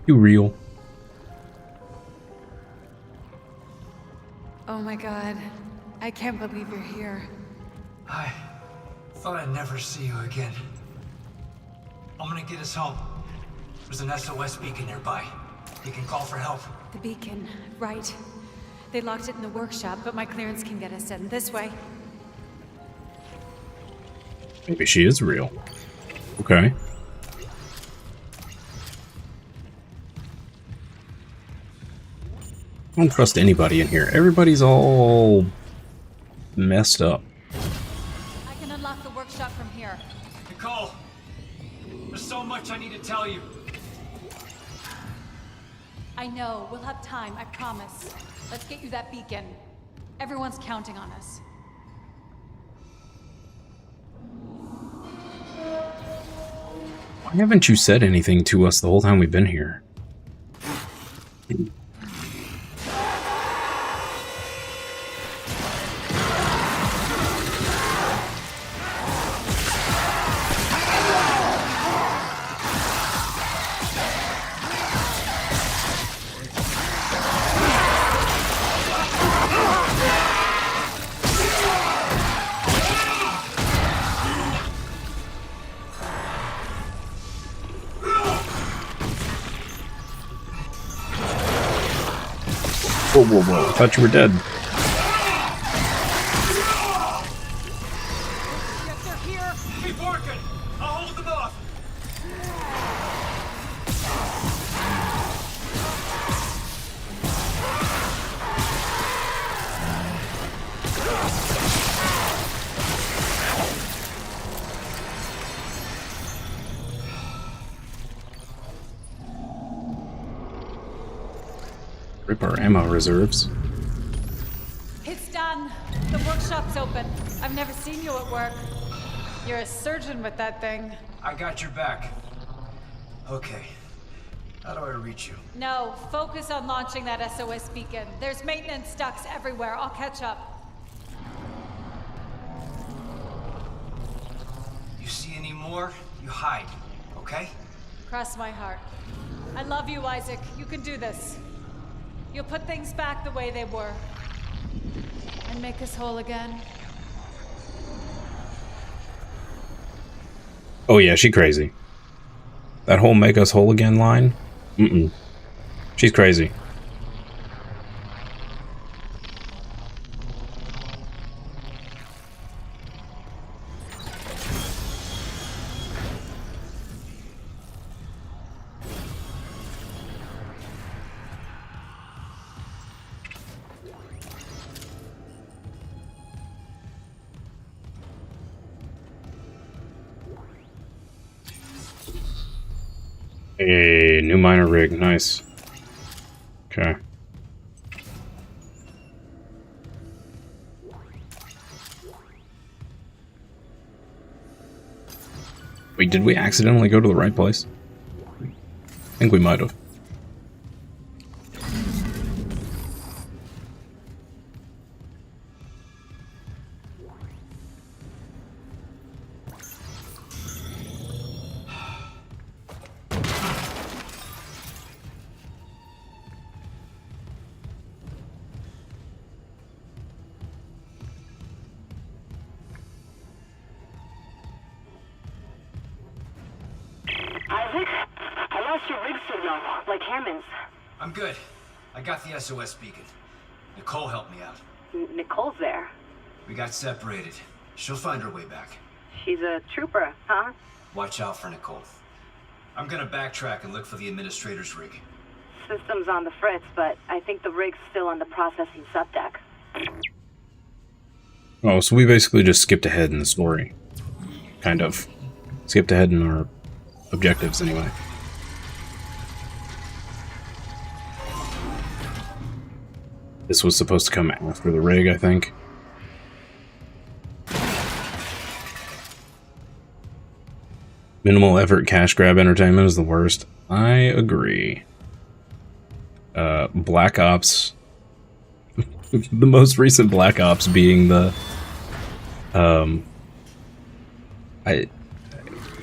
You real? Oh my god. I can't believe you're here. I thought I'd never see you again. I'm gonna get us home. There's an SOS beacon nearby. You can call for help. The beacon, right. They locked it in the workshop, but my clearance can get us in. This way. Maybe she is real. Okay. I don't trust anybody in here. Everybody's all messed up. I can unlock the workshop from here. Nicole, there's so much I need to tell you. I know. We'll have time, I promise. Let's get you that beacon. Everyone's counting on us. Why haven't you said anything to us the whole time we've been here? Whoa, whoa, whoa. I thought you were dead. Yes, they're here. Keep working. I'll hold them off. Rip our ammo reserves. It's done. The workshop's open. I've never seen you at work. You're a surgeon with that thing. I got your back. Okay. How do I reach you? No, focus on launching that SOS beacon. There's maintenance ducts everywhere. I'll catch up. You see any more? You hide, okay? Cross my heart. I love you, Isaac. You can do this. You'll put things back the way they were. And make us whole again. Oh yeah, she crazy. That whole make us whole again line? Mm-mm. She's crazy. A new miner rig, nice. Okay. Wait, did we accidentally go to the right place? I think we might have. Isaac, I lost your rig signal, like Hammond's. I'm good. I got the SOS beacon. Nicole helped me out. Nicole's there. We got separated. She'll find her way back. She's a trooper, huh? Watch out for Nicole. I'm gonna backtrack and look for the administrator's rig. System's on the fritz, but I think the rig's still on the processing subdeck. Oh, so we basically just skipped ahead in the story. Kind of. Skipped ahead in our objectives, anyway. This was supposed to come after the rig, I think. Minimal effort cash grab entertainment is the worst. I agree. Black Ops. The most recent Black Ops being the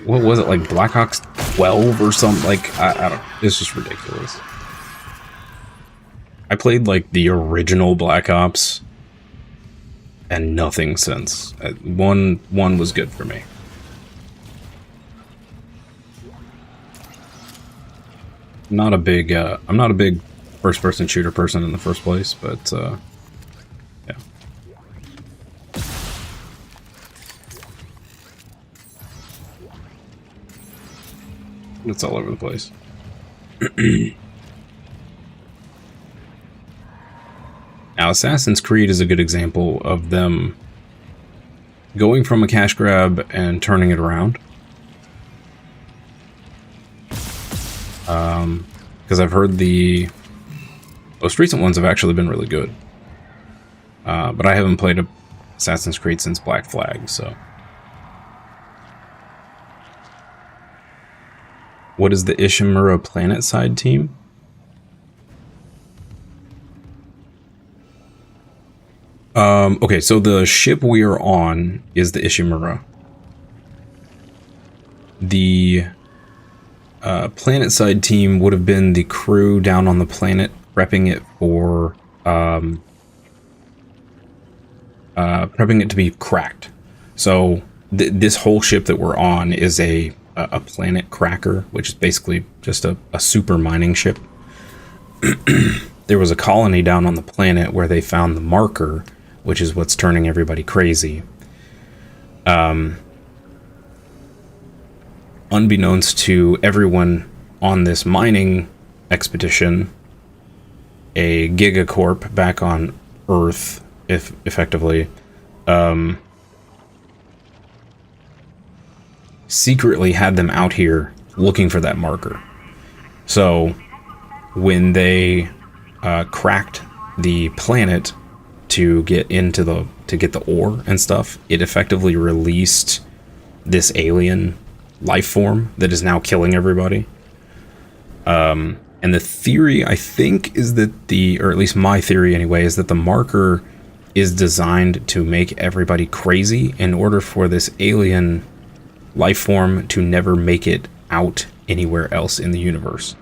what was it, like Black Ops 12 or something? Like, I don't, it's just ridiculous. I played like the original Black Ops and nothing since. One was good for me. I'm not a big first-person shooter person in the first place, but yeah. It's all over the place. Now, Assassin's Creed is a good example of them going from a cash grab and turning it around. Because I've heard the most recent ones have actually been really good. But I haven't played Assassin's Creed since Black Flag, so... What is the Ishimura planet-side team? Okay, so the ship we are on is the Ishimura. The planet-side team would have been the crew down on the planet, prepping it for prepping it to be cracked. So this whole ship that we're on is a planet cracker, which is basically just a super mining ship. There was a colony down on the planet where they found the marker, which is what's turning everybody crazy. Unbeknownst to everyone on this mining expedition, a gigacorp back on Earth, effectively, secretly had them out here looking for that marker. So when they cracked the planet to get into the ore and stuff, it effectively released this alien life form that is now killing everybody. And the theory, I think, is that or at least my theory anyway, is that the marker is designed to make everybody crazy in order for this alien life form to never make it out anywhere else in the universe.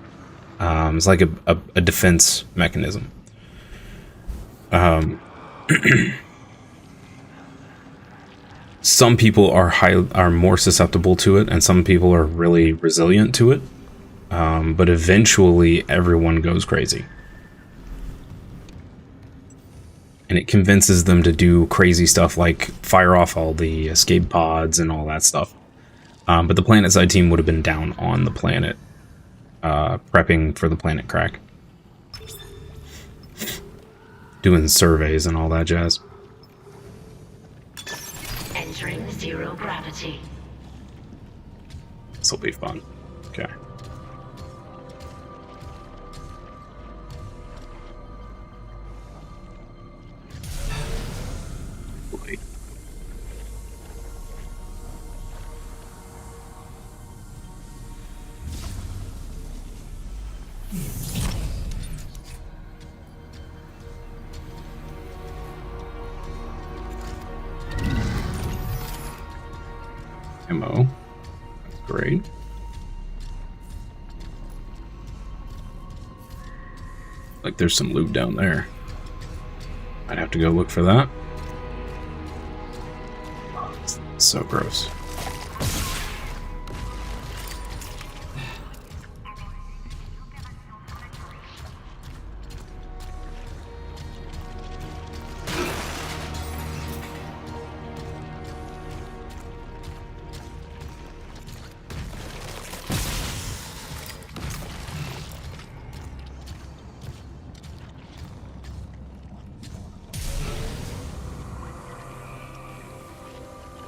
It's like a defense mechanism. Some people are more susceptible to it, and some people are really resilient to it. But eventually, everyone goes crazy, and it convinces them to do crazy stuff like fire off all the escape pods and all that stuff. But the planet side team would have been down on the planet, prepping for the planet crack, doing surveys and all that jazz. Entering zero gravity. This will be fun. Okay. Wait. Ammo. That's great. Like there's some loot down there. I'd have to go look for that. Oh, it's so gross.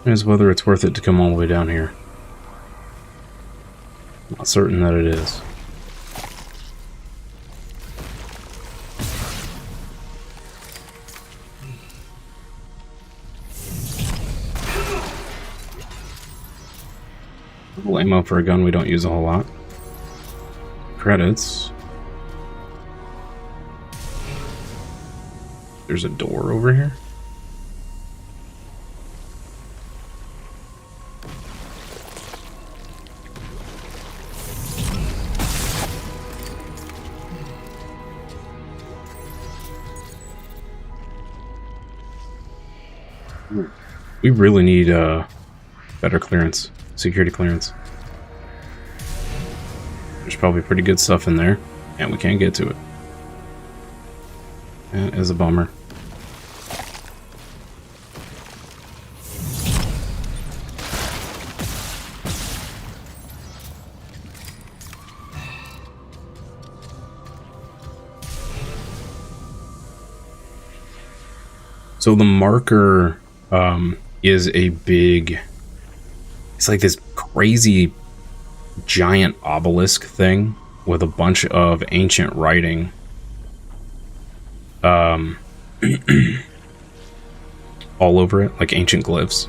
Is whether it's worth it to come all the way down here. Not certain that it is. Little ammo for a gun we don't use a whole lot. Credits. There's a door over here. We really need better clearance, security clearance. There's probably pretty good stuff in there, and we can't get to it. That is a bummer. So the marker is a big, it's like this crazy giant obelisk thing with a bunch of ancient writing all over it, like ancient glyphs.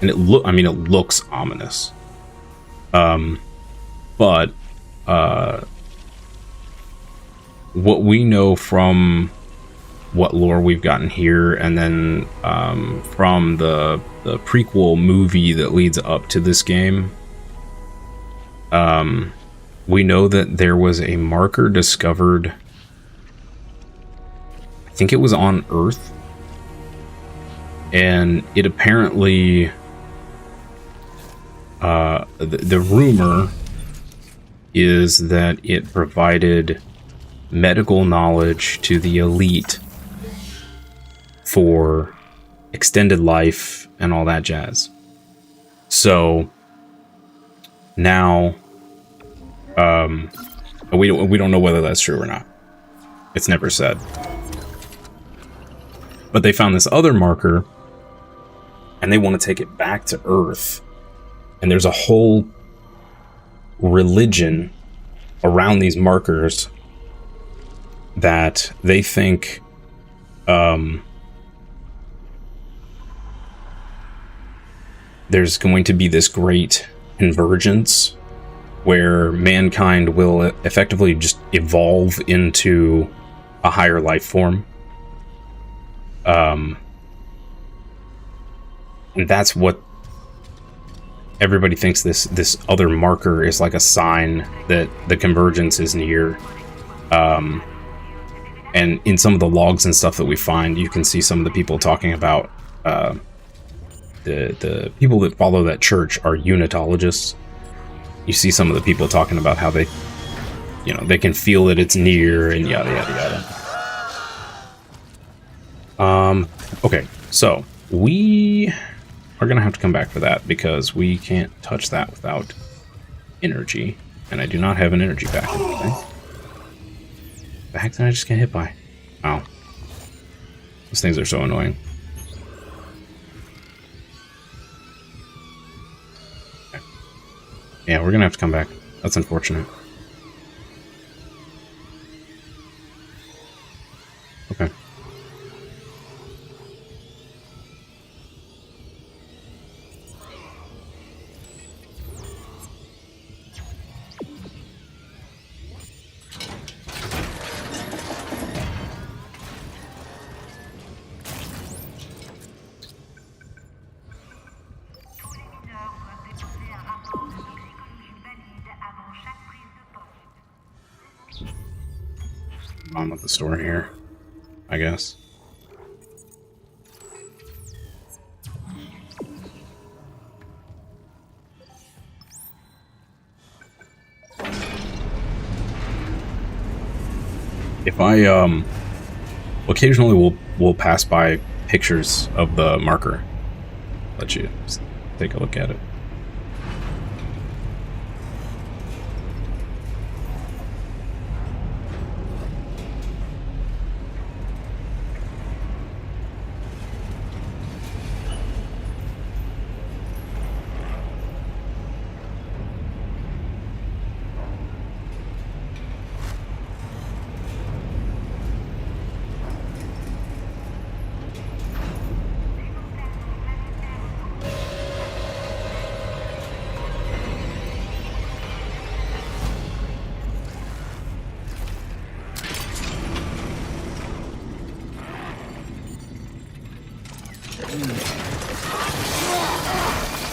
And it looks ominous. But what we know from what lore we've gotten here, and then from the prequel movie that leads up to this game, we know that there was a marker discovered, I think it was on Earth, and it apparently, the rumor is that it provided medical knowledge to the elite for extended life and all that jazz. So now we don't know whether that's true or not. It's never said. But they found this other marker and they want to take it back to Earth. And there's a whole religion around these markers that they think there's going to be this great convergence where mankind will effectively just evolve into a higher life form. And that's what everybody thinks this other marker is, like a sign that the convergence is near. And in some of the logs and stuff that we find, you can see some of the people talking about the people that follow that church are unitologists. You see some of the people talking about how they, they can feel that it's near and yada yada yada. Okay, so we are gonna have to come back for that because we can't touch that without energy, and I do not have an energy pack. Okay. The heck did I just get hit by? Wow. Those things are so annoying. Okay. Yeah, we're gonna have to come back. That's unfortunate. Okay. On with the story here, I guess. If I occasionally we'll pass by pictures of the marker. Let you just take a look at it.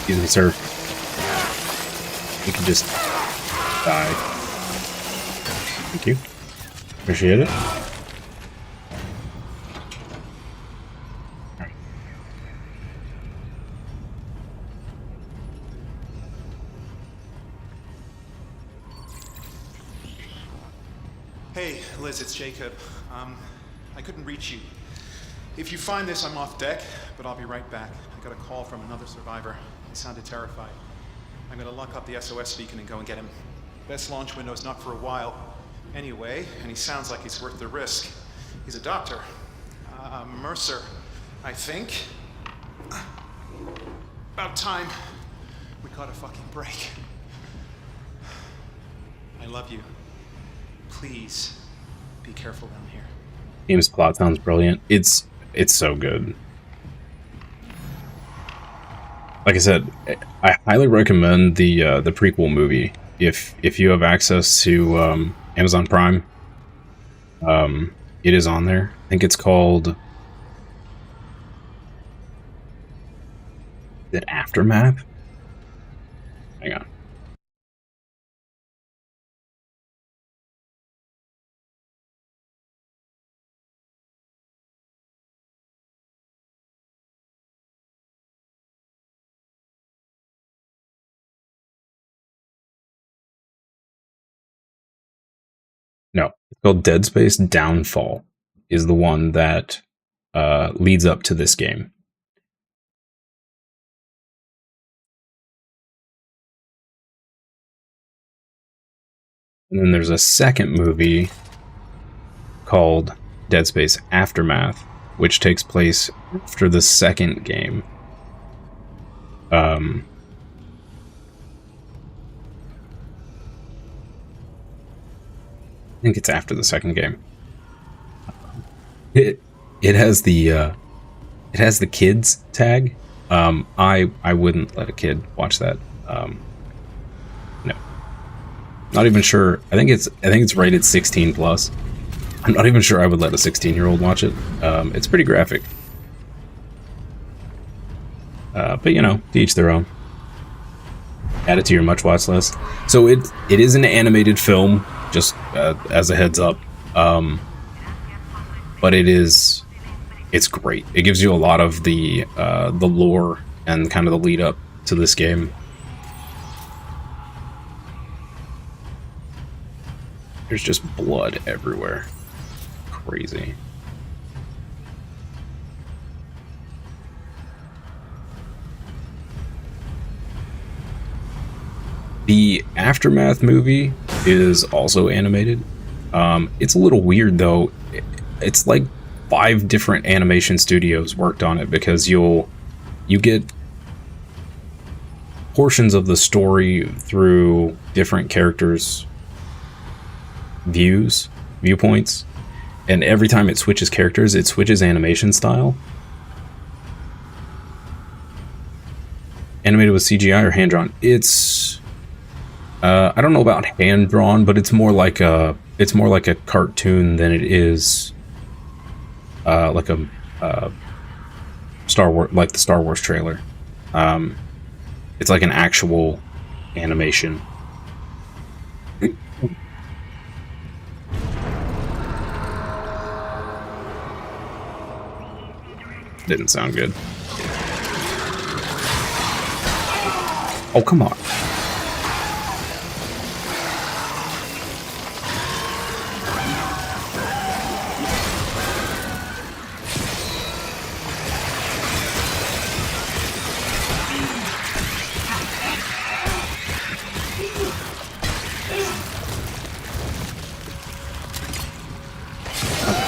Excuse me, sir. You can just die. Thank you. Appreciate it. Hey, Liz, it's Jacob. I couldn't reach you. If you find this, I'm off deck, but I'll be right back. I got a call from another survivor. He sounded terrified. I'm gonna lock up the SOS beacon and go and get him. Best launch window's not for a while. Anyway, and he sounds like he's worth the risk. He's a doctor. Mercer, I think. About time. We caught a fucking break. I love you. Please, be careful down here. Game's plot sounds brilliant. It's so good. Like I said, I highly recommend the prequel movie if you have access to Amazon Prime. It is on there. I think it's called the Aftermath. Hang on. No, it's called Dead Space Downfall is the one that leads up to this game. And then there's a second movie called Dead Space Aftermath, which takes place after the second game. I think it's after the second game. It has the kids tag. I wouldn't let a kid watch that. No, not even sure. I think it's rated 16 plus. I'm not even sure I would let a 16-year-old watch it. It's pretty graphic. But you know, to each their own. Add it to your much watch list. So it is an animated film, just as a heads up. But it's great. It gives you a lot of the lore and kind of the lead up to this game. There's just blood everywhere. Crazy. The Aftermath movie is also animated. It's a little weird though. It's like 5 different animation studios worked on it because you get portions of the story through different characters' viewpoints, and every time it switches characters, it switches animation style. Animated with CGI or hand-drawn? It's I don't know about hand-drawn, but it's more like a cartoon than it is like a Star Wars, like the Star Wars trailer. It's like an actual animation. Didn't sound good. Oh, come on.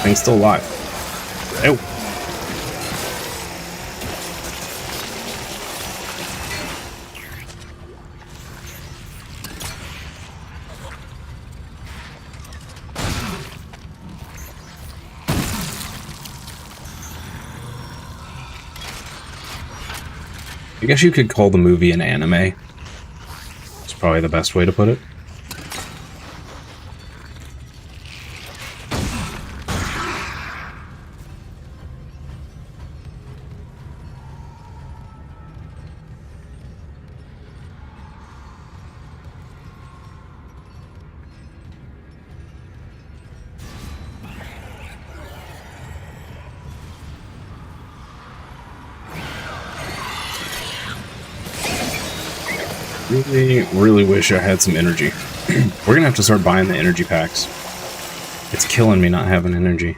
Thing's still alive. Oh. I guess you could call the movie an anime. It's probably the best way to put it. Really wish I had some energy. We're gonna have to start buying the energy packs. It's killing me not having energy.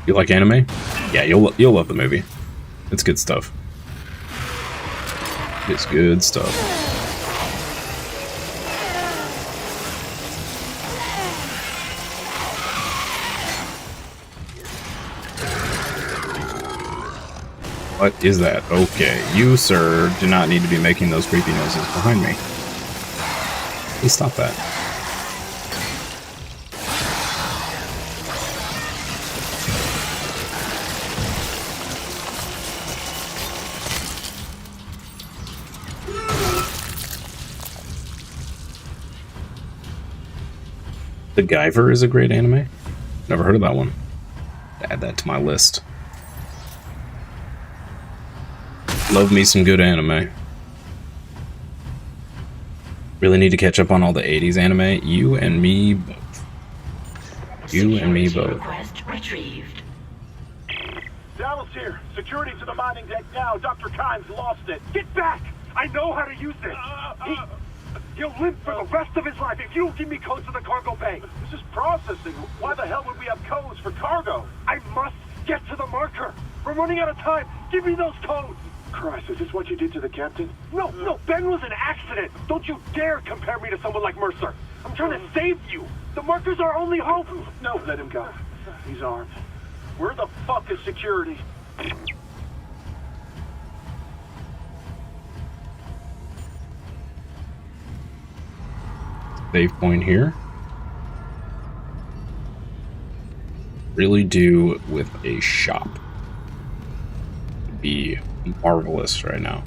You like anime? Yeah, you'll love the movie. It's good stuff. It's good stuff. What is that? Okay, you, sir, do not need to be making those creepy noises behind me. Please stop that. The Guyver is a great anime. Never heard of that one. Add that to my list. Love me some good anime. Really need to catch up on all the 80s anime. You and me both. You and me both. Request retrieved. Dallas here. Security to the mining deck now. Dr. Kimes lost it. Get back! I know how to use this. He'll live for the rest of his life if you don't give me codes to the cargo bay. This is processing. Why the hell would we have codes for cargo? I must get to the marker. We're running out of time. Give me those codes. Christ, is this what you did to the captain? No, Ben was an accident. Don't you dare compare me to someone like Mercer. I'm trying to save you. The marker's our only hope. No, let him go. He's armed. Where the fuck is security? Save point here. Really do with a shop. Be marvelous right now.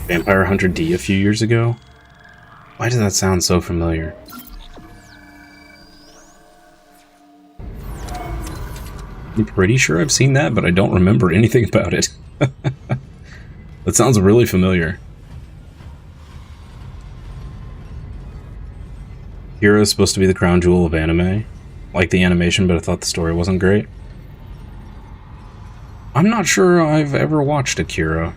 Vampire Hunter D a few years ago? Why does that sound so familiar? I'm pretty sure I've seen that, but I don't remember anything about it. That sounds really familiar. Hero is supposed to be the crown jewel of anime. Like the animation, but I thought the story wasn't great. I'm not sure I've ever watched Akira.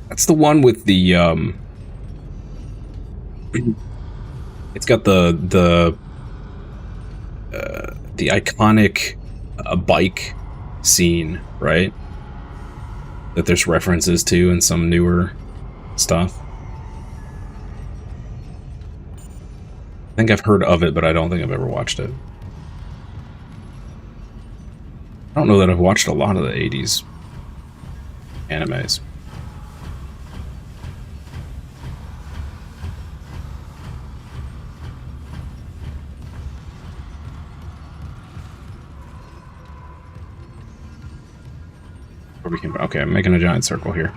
That's the one with the, it's got the iconic bike scene, right? That there's references to in some newer stuff. I think I've heard of it, but I don't think I've ever watched it. I don't know that I've watched a lot of the 80s animes. Okay, I'm making a giant circle here.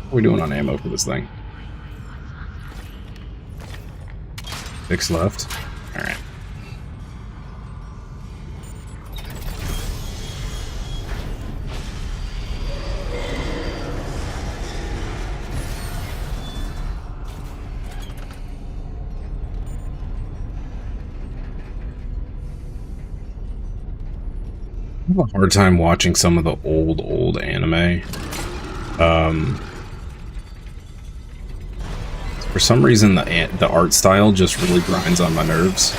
What are we doing on ammo for this thing? 6 left. Alright. I have a hard time watching some of the old anime. For some reason, the art style just really grinds on my nerves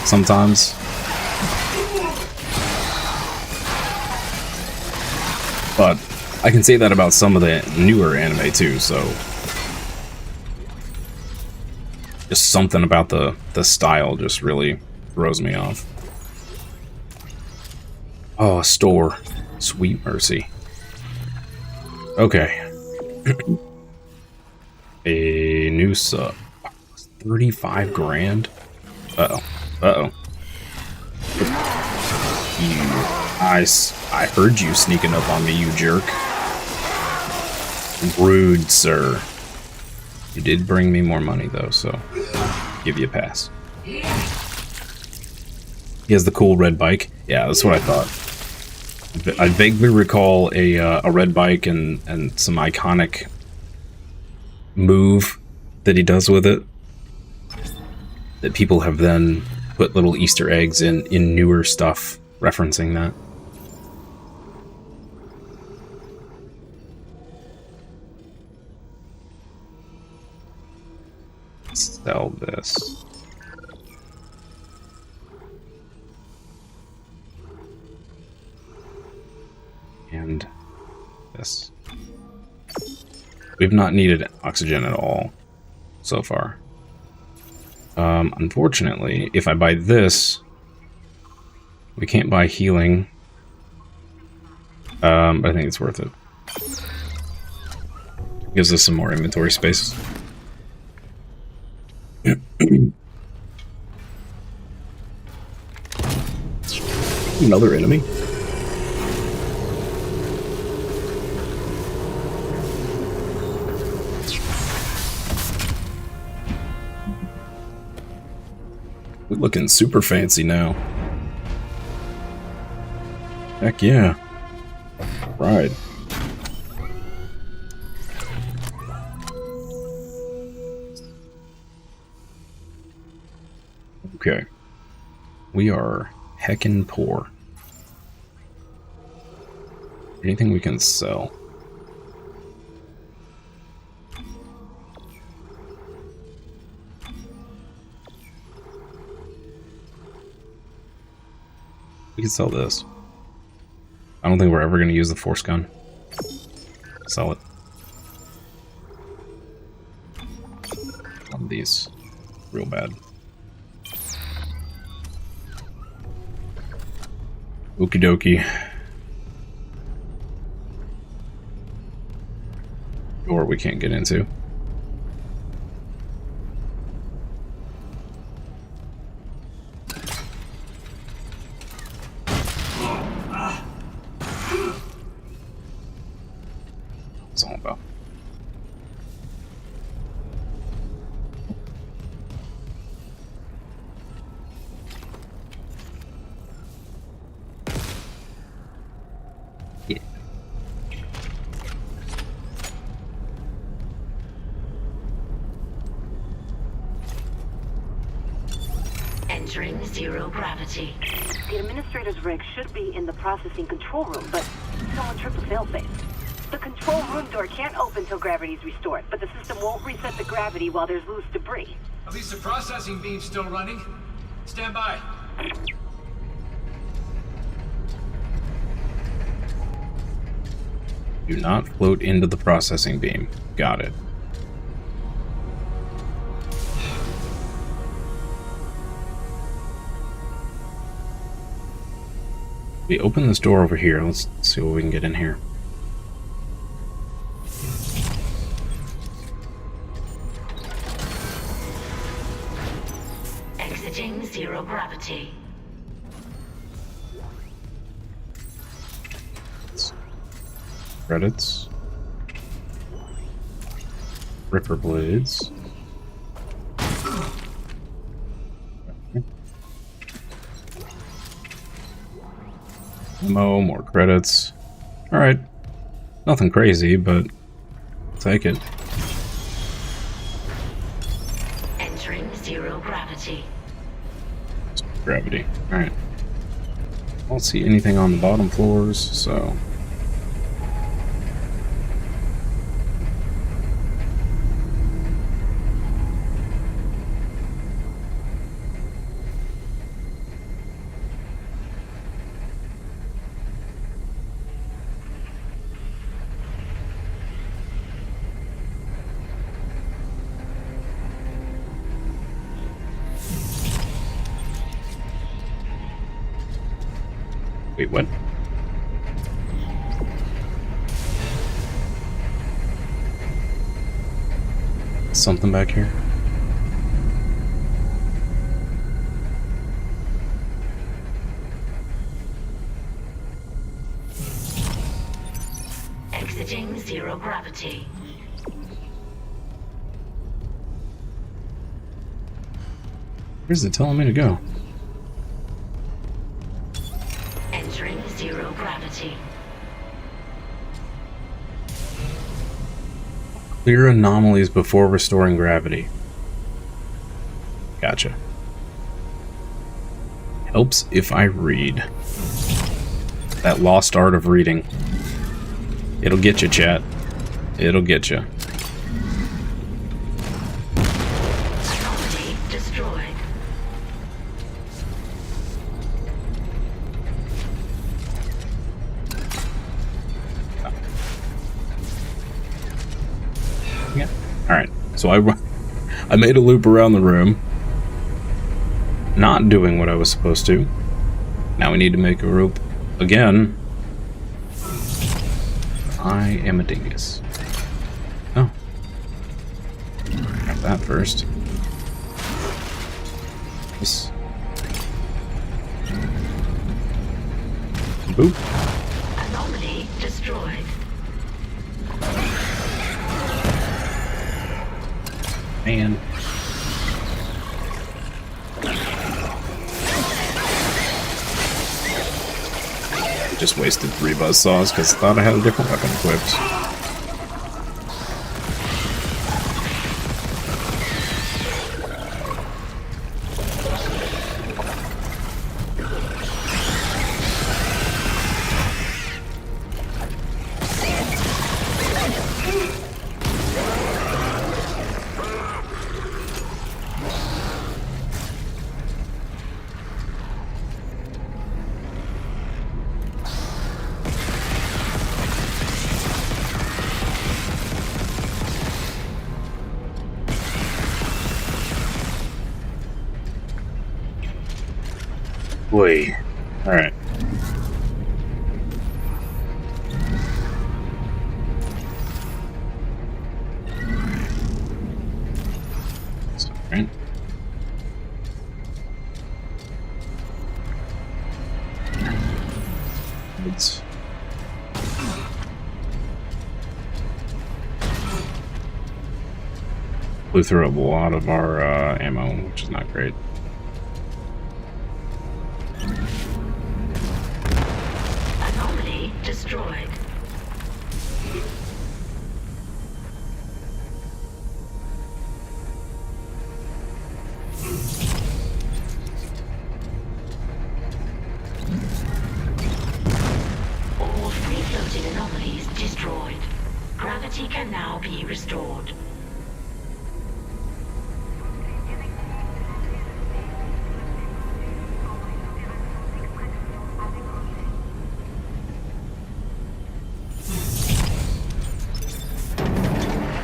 sometimes. But I can say that about some of the newer anime too, so just something about the style just really throws me off. Oh, a store. Sweet mercy. Okay. A new sub. 35 grand? Uh-oh. Uh-oh. I heard you sneaking up on me, you jerk. Rude, sir. You did bring me more money though, so give you a pass. He has the cool red bike. Yeah, that's what I thought. I vaguely recall a red bike and some iconic move that he does with it that people have then put little Easter eggs in newer stuff referencing that. Sell this. And this. We've not needed oxygen at all so far. Unfortunately, if I buy this, we can't buy healing. But I think it's worth it. Gives us some more inventory space. Another enemy? We're looking super fancy now. Heck yeah. Right. Okay. We are heckin' poor. Anything we can sell? We can sell this. I don't think we're ever going to use the force gun. Sell it. One of these. Real bad. Okie dokie. Door we can't get into. What's all about? Yeah. Entering zero gravity. The administrator's rig should be in the processing control room, but someone tripped the failsafe. The control room door can't open till gravity's restored, but the system won't reset the gravity while there's loose debris. At least the processing beam's still running. Stand by. Do not float into the processing beam. Got it. We open this door over here. Let's see what we can get in here. Exiting zero gravity. Credits. Ripper blades. Ammo, more credits. Alright. Nothing crazy, but I'll take it. Entering zero gravity. Gravity. Alright. I don't see anything on the bottom floors, so... Wait, what? Something back here? Exiting zero gravity. Where's it telling me to go? Entering zero gravity. Clear anomalies before restoring gravity. Gotcha. Helps if I read. That lost art of reading. It'll get you, chat. It'll get you. Anomaly destroyed. Yeah. Alright. So I made a loop around the room. Not doing what I was supposed to. Now we need to make a loop again. I am a dingus. Oh. Got that first. This. Boop. Anomaly destroyed. Man. Just wasted 3 buzzsaws because I thought I had a different weapon equipped. Boy. Alright. Alright. Let's blew through a lot of our ammo, which is not great. Anomaly destroyed. All free-floating anomalies destroyed. Gravity can now be restored.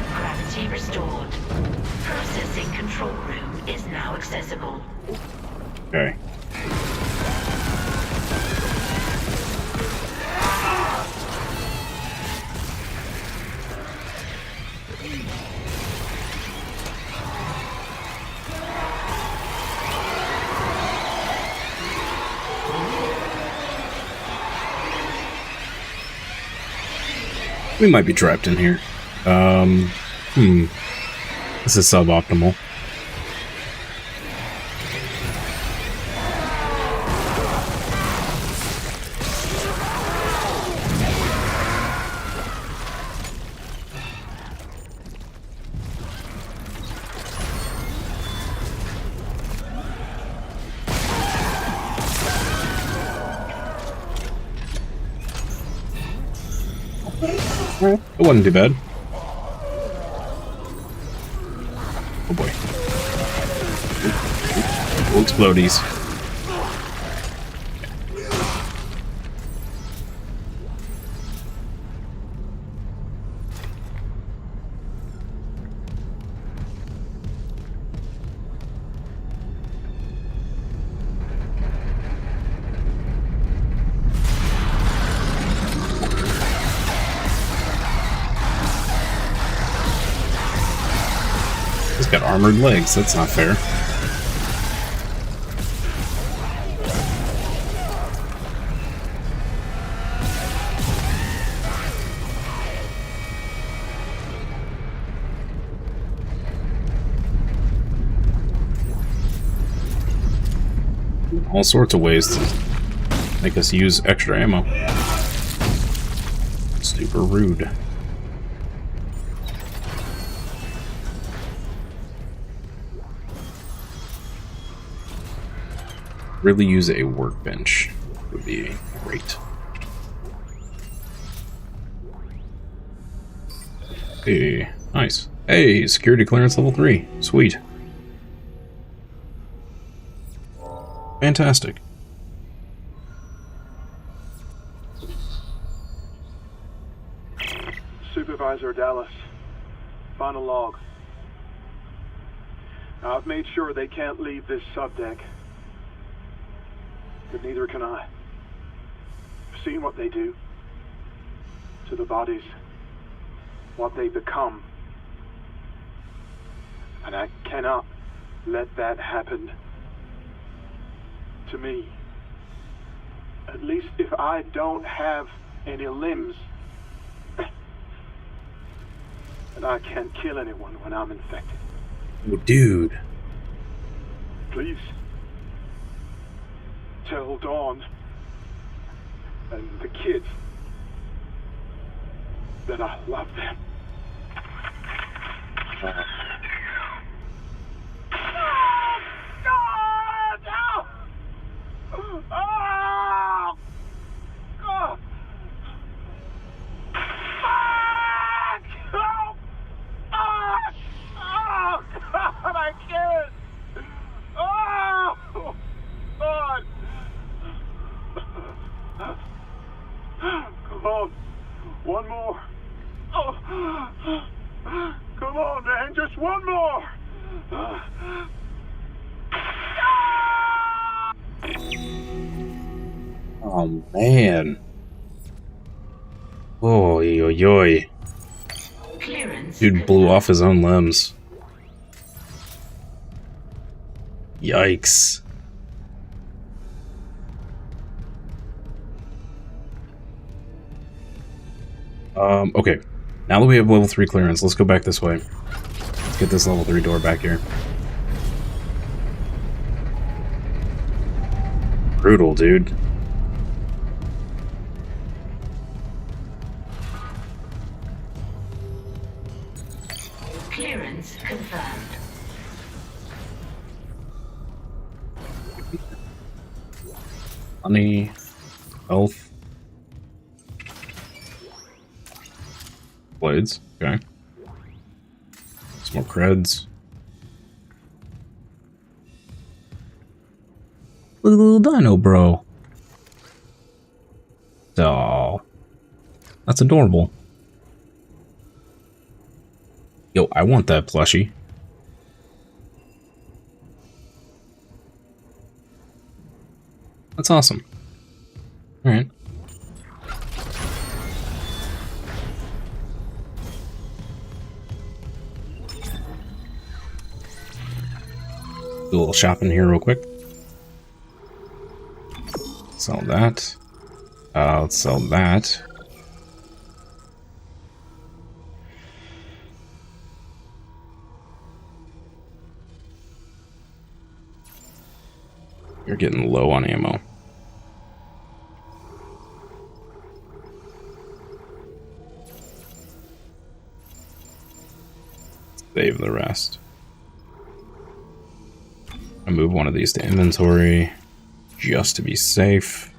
Gravity restored. Processing control room is now accessible. Okay. We might be trapped in here. This is suboptimal. It wasn't too bad. Oh boy. We'll explodies. He's got armored legs, that's not fair. all sorts of ways to make us use extra ammo. Super rude. Really use a workbench would be great. Hey, nice. Hey, security clearance level 3. Sweet. Fantastic. Supervisor Dallas, final log. Now, I've made sure they can't leave this subdeck. But neither can I. I've seen what they do to the bodies, what they become. And I cannot let that happen to me. At least if I don't have any limbs, and I can't kill anyone when I'm infected. Oh, dude. Please. Tell Dawn and the kids that I love them. Come on, one more. Oh, come on, man, just one more. Oh, man. Oh, yoy. Dude blew off his own limbs. Yikes. Okay. Now that we have level 3 clearance, let's go back this way. Let's get this level 3 door back here. Brutal, dude. Clearance confirmed. Money. Health. Blades. Okay. Some more creds. Look at the little dino, bro. Oh. That's adorable. Yo, I want that plushie. That's awesome. Alright. Do a little shopping here real quick. Sell that. Let's sell that. You're getting low on ammo. Save the rest. I move one of these to inventory just to be safe.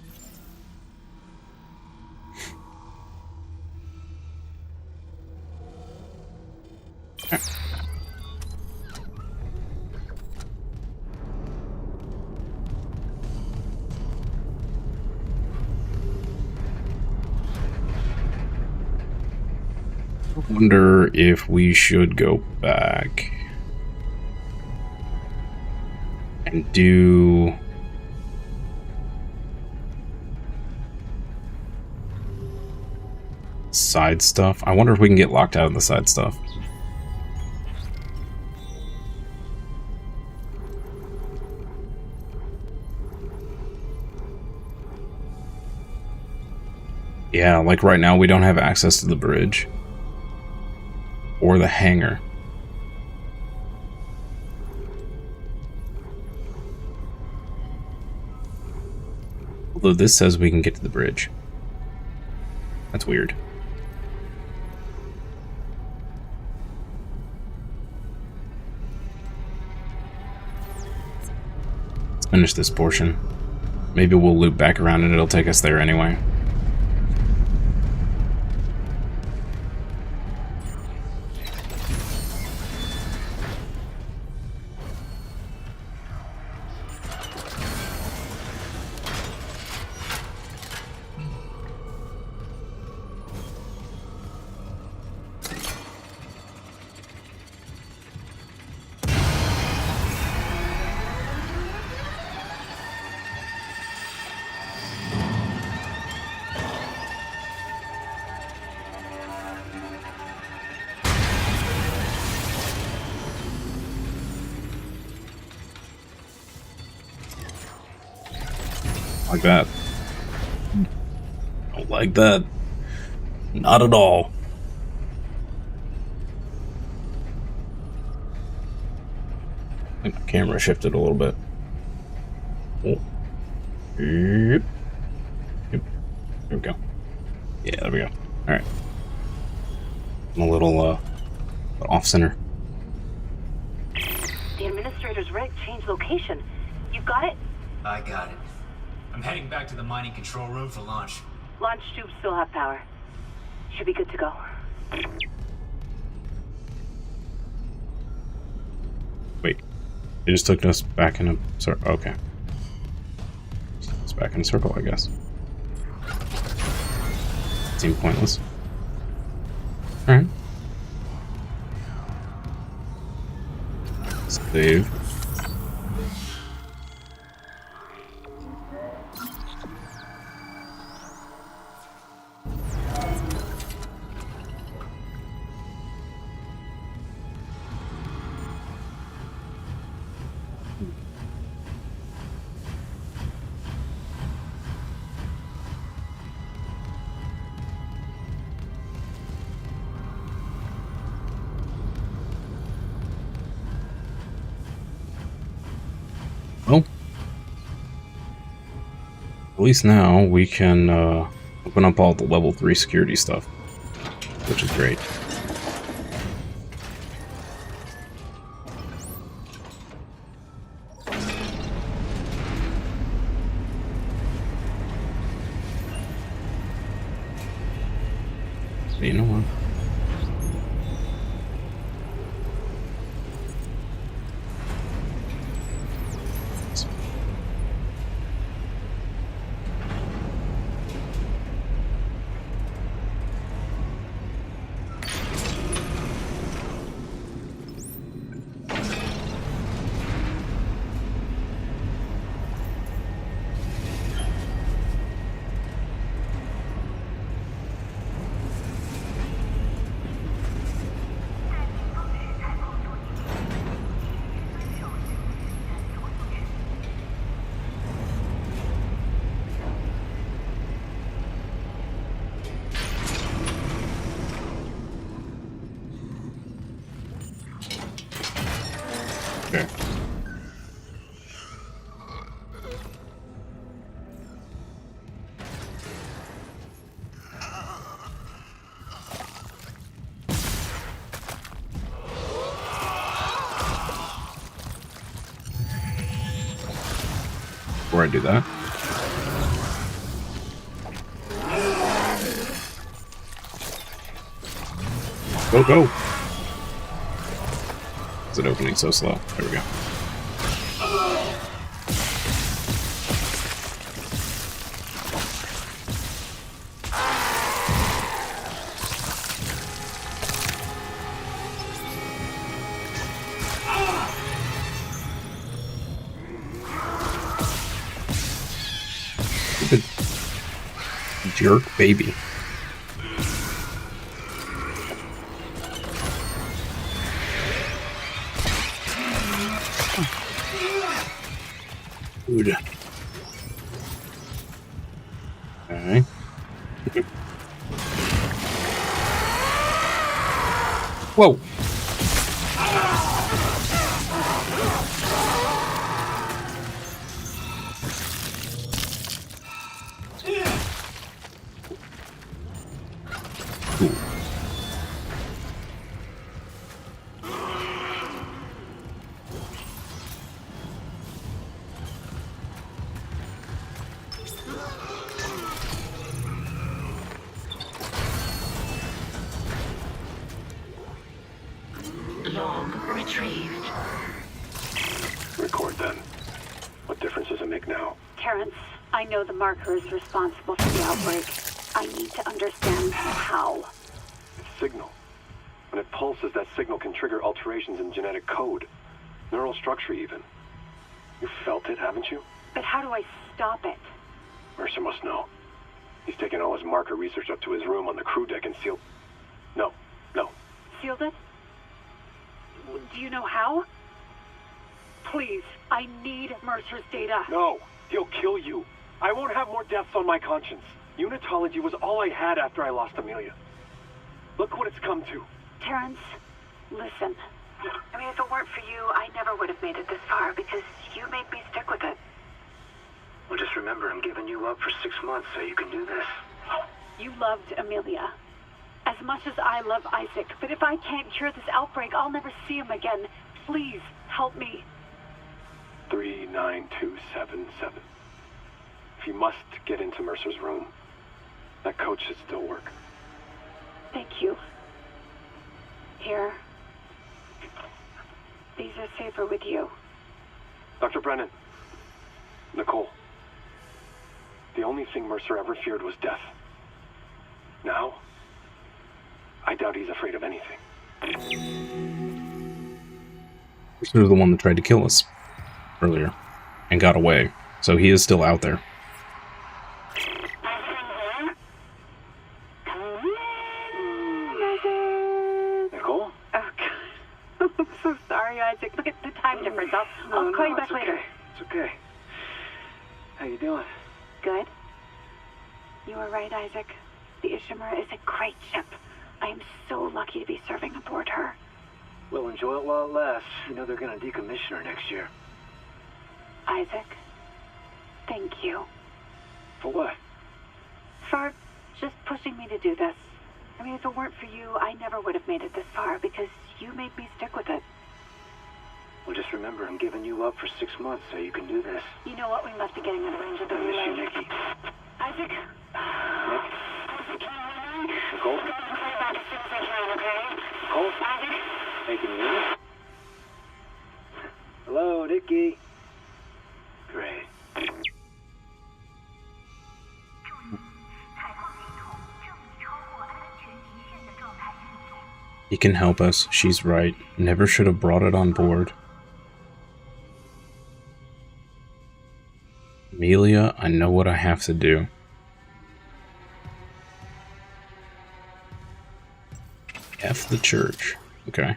Okay. I wonder if we should go back and do side stuff. I wonder if we can get locked out of the side stuff. Yeah, like right now we don't have access to the bridge or the hangar. Although this says we can get to the bridge. That's weird. Let's finish this portion. Maybe we'll loop back around and it'll take us there anyway. Like that. Don't like that. Not at all. I think my camera shifted a little bit. Oh. Yep. Yep. There we go. Yeah, there we go. Alright. I'm a little off center. The administrator's rig changed location. You got it? I got it. I'm heading back to the mining control room for launch. Launch tubes still have power. Should be good to go. Wait. It just took us back in a circle. Okay. It's back in a circle, I guess. Seemed pointless. Alright. Save. Well, at least now we can open up all the level 3 security stuff, which is great. So you know what? Okay. Before I do that, go, go! Is it opening so slow? There we go. Stupid jerk baby. Dude. Alright. Whoa. Cool. Log retrieved. Record then. What difference does it make now? Terrence, I know the marker is responsible for the outbreak. I need to understand how. It's signal. When it pulses, that signal can trigger alterations in genetic code. Neural structure, even. You felt it, haven't you? But how do I stop it? Mercer must know. He's taken all his marker research up to his room on the crew deck and sealed... No. Sealed it? Do you know how? Please, I need Mercer's data. No, he'll kill you. I won't have more deaths on my conscience. Unitology was all I had after I lost Amelia. Look what it's come to. Terrence, listen. I mean, if it weren't for you, I never would have made it this far because you made me stick with it. Well, just remember, I'm giving you up for 6 months so you can do this. You loved Amelia as much as I love Isaac, but if I can't cure this outbreak, I'll never see him again. Please, help me. 39277. If you must get into Mercer's room, that code should still work. Thank you. Here. These are safer with you. Dr. Brennan. Nicole. The only thing Mercer ever feared was death. Now, I doubt he's afraid of anything. Mercer's the one that tried to kill us earlier and got away, so he is still out there. Nicole? Oh, God. I'm so sorry, Isaac. Look at the time difference. I'll call you back later. It's okay. How you doing? Good. You were right, Isaac. The Ishimura is a great ship. I am so lucky to be serving aboard her. We'll enjoy it while it lasts. You know they're going to decommission her next year. Isaac, thank you. For what? For just pushing me to do this. I mean, if it weren't for you, I never would have made it this far because you made me stick with it. Well, just remember, I'm giving you up for 6 months so you can do this. You know what? We must be getting out of range of the I miss relay. you, Nikki. Isaac? Nick? Nicole? Nicole? Hey, can you hear me? Hello, Nikki. Great. He can help us, she's right. Never should have brought it on board. Amelia, I know what I have to do. F the church. Okay.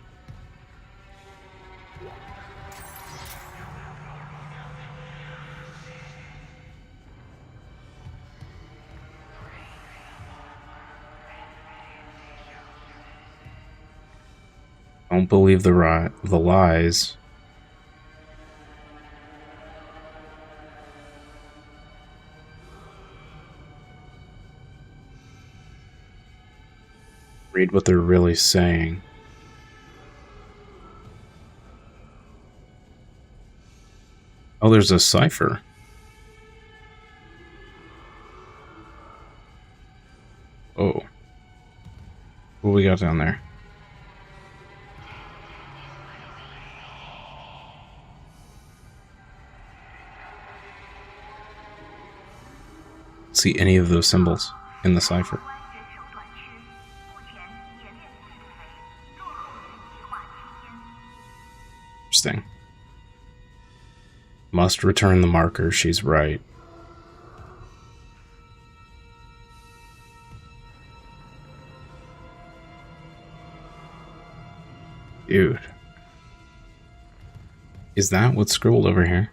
Don't believe the lies. Read what they're really saying. Oh, there's a cipher. Oh. What we got down there? See any of those symbols in the cipher. Interesting. Must return the marker, she's right. Dude. Is that what's scribbled over here?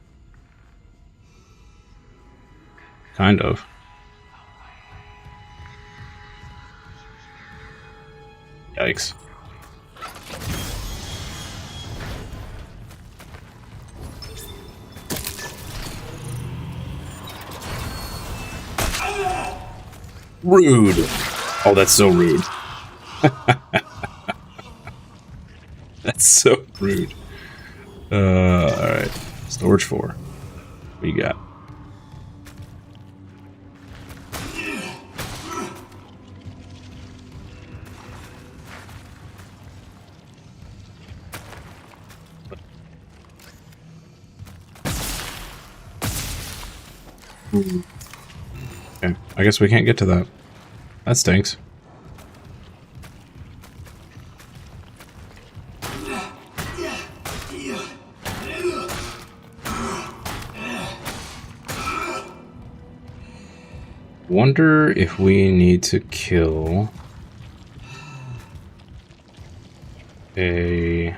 Kind of. Yikes. Rude. Oh, that's so rude. That's so rude. Alright. Storage 4. What you got? Okay, I guess we can't get to that. That stinks. Wonder if we need to kill a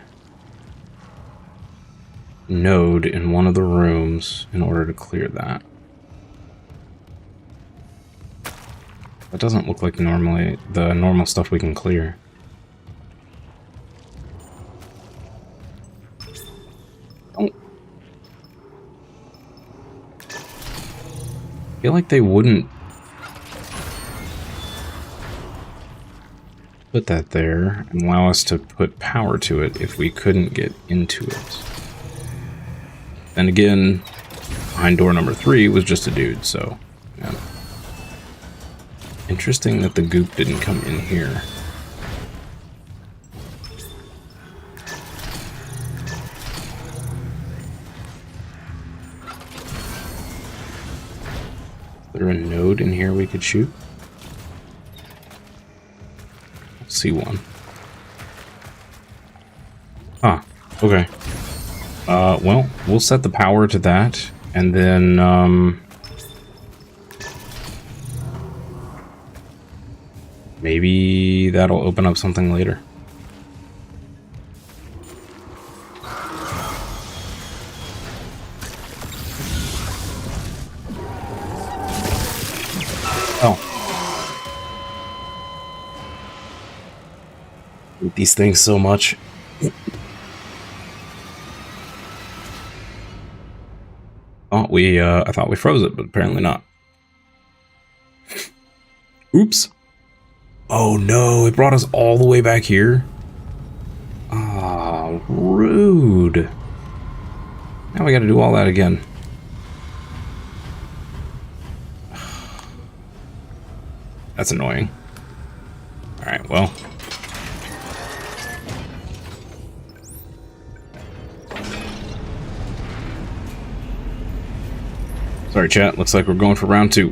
node in one of the rooms in order to clear that. That doesn't look like normally the normal stuff we can clear. Don't. I feel like they wouldn't put that there and allow us to put power to it if we couldn't get into it. Then again, behind door number 3 was just a dude, so yeah. Interesting that the goop didn't come in here. Is there a node in here we could shoot? See one. Ah, okay. Well, we'll set the power to that, and then, maybe that'll open up something later. Oh. I hate these things so much. I thought we froze it, but apparently not. Oops. Oh no, it brought us all the way back here? Ah, rude. Now we gotta do all that again. That's annoying. Alright, well. Sorry, chat. Looks like we're going for round 2.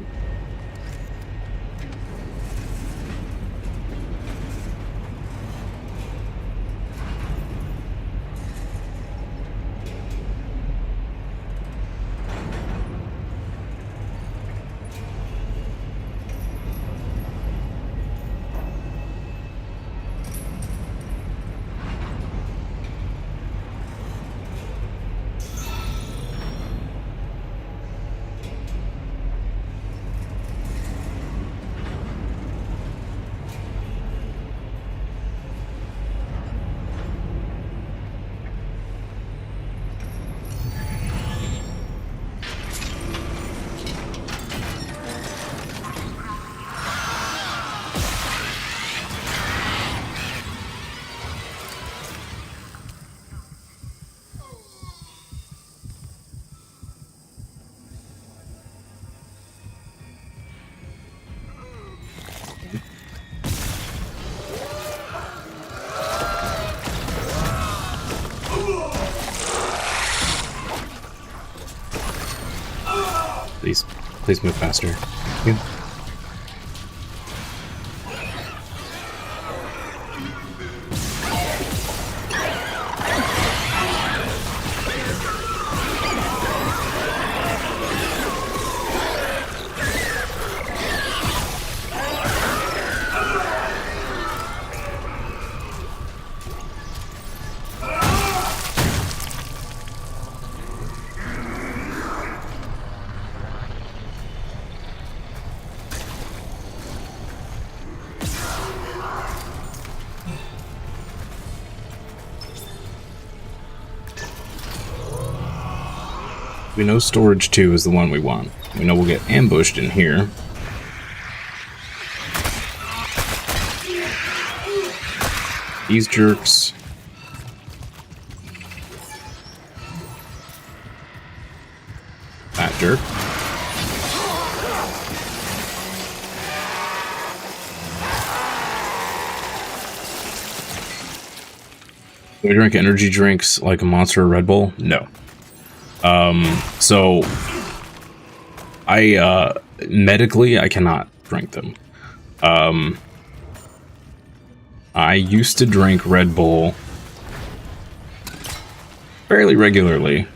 Please move faster. Yeah. We know storage 2 is the one we want. We know we'll get ambushed in here. These jerks. That jerk. Do I drink energy drinks like a Monster or Red Bull? No. So I medically I cannot drink them. I used to drink Red Bull fairly regularly.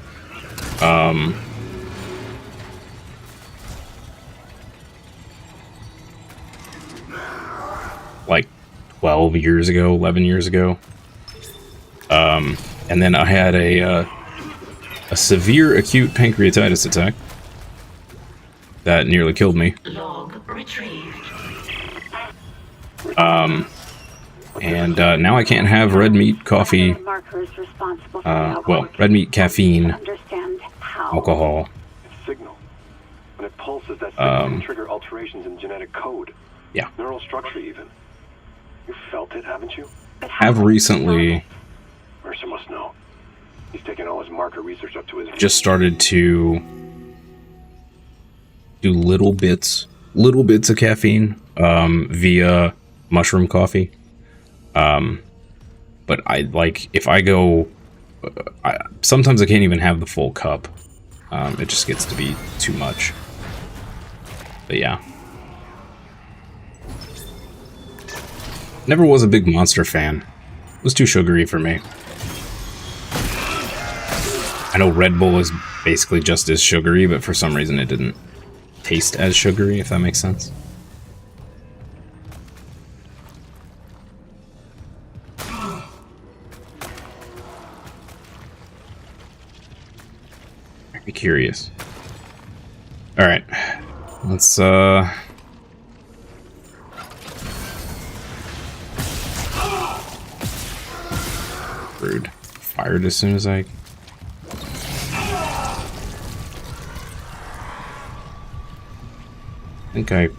Like 12 years ago, 11 years ago. And then I had a severe acute pancreatitis attack that nearly killed me. Log retrieved. And now I can't have red meat, coffee, well, red meat, caffeine, alcohol. It's signal. When it pulses, that signal can trigger alterations in genetic code. Yeah. Neural structure even. You felt it, haven't you? Have recently Mercer must know. He's taking all his marker research up to his... just started to do little bits of caffeine via mushroom coffee. But I like, if I go, sometimes I can't even have the full cup. It just gets to be too much. But yeah. Never was a big Monster fan. It was too sugary for me. I know Red Bull is basically just as sugary, but for some reason it didn't taste as sugary, if that makes sense. I'd be curious. Alright. Let's, rude. Fired as soon as I... I think I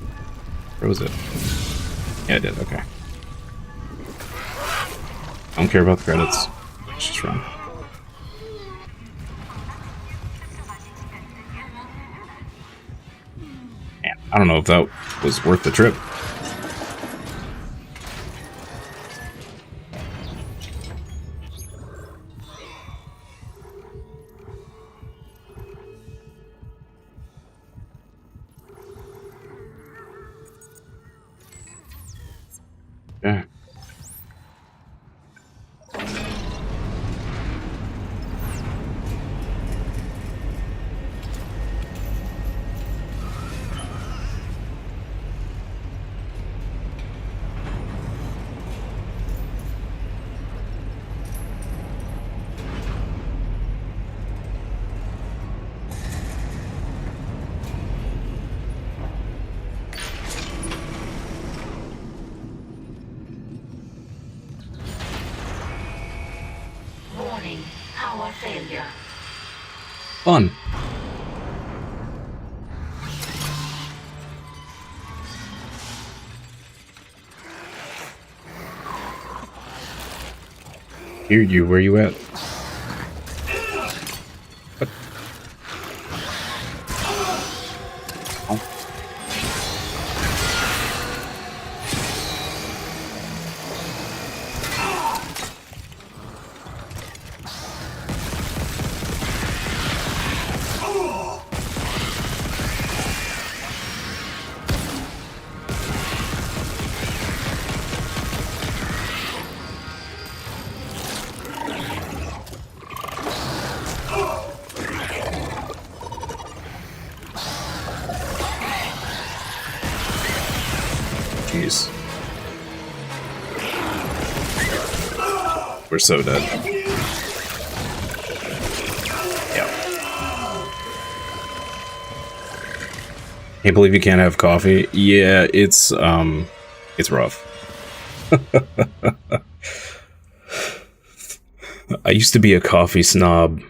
froze it. Yeah, I did. Okay. I don't care about the credits. Let's just run. Man, I don't know if that was worth the trip. Yeah. Warning, power failure. Fun. Hear you, where you at? What? Oh. Jeez. We're so dead. Yeah. Can't believe you can't have coffee. Yeah, it's rough. I used to be a coffee snob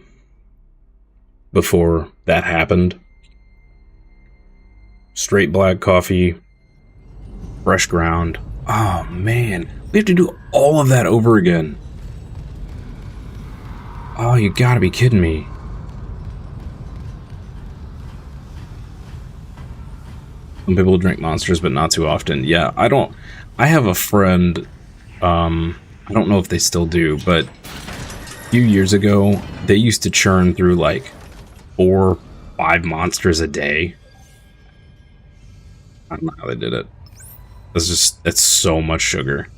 before that happened. Straight black coffee, fresh ground, Oh man, we have to do all of that over again. Oh, you gotta be kidding me. Some people drink monsters, but not too often. Yeah, I have a friend, I don't know if they still do, but a few years ago, they used to churn through like 4 or 5 monsters a day. I don't know how they did it. It's so much sugar.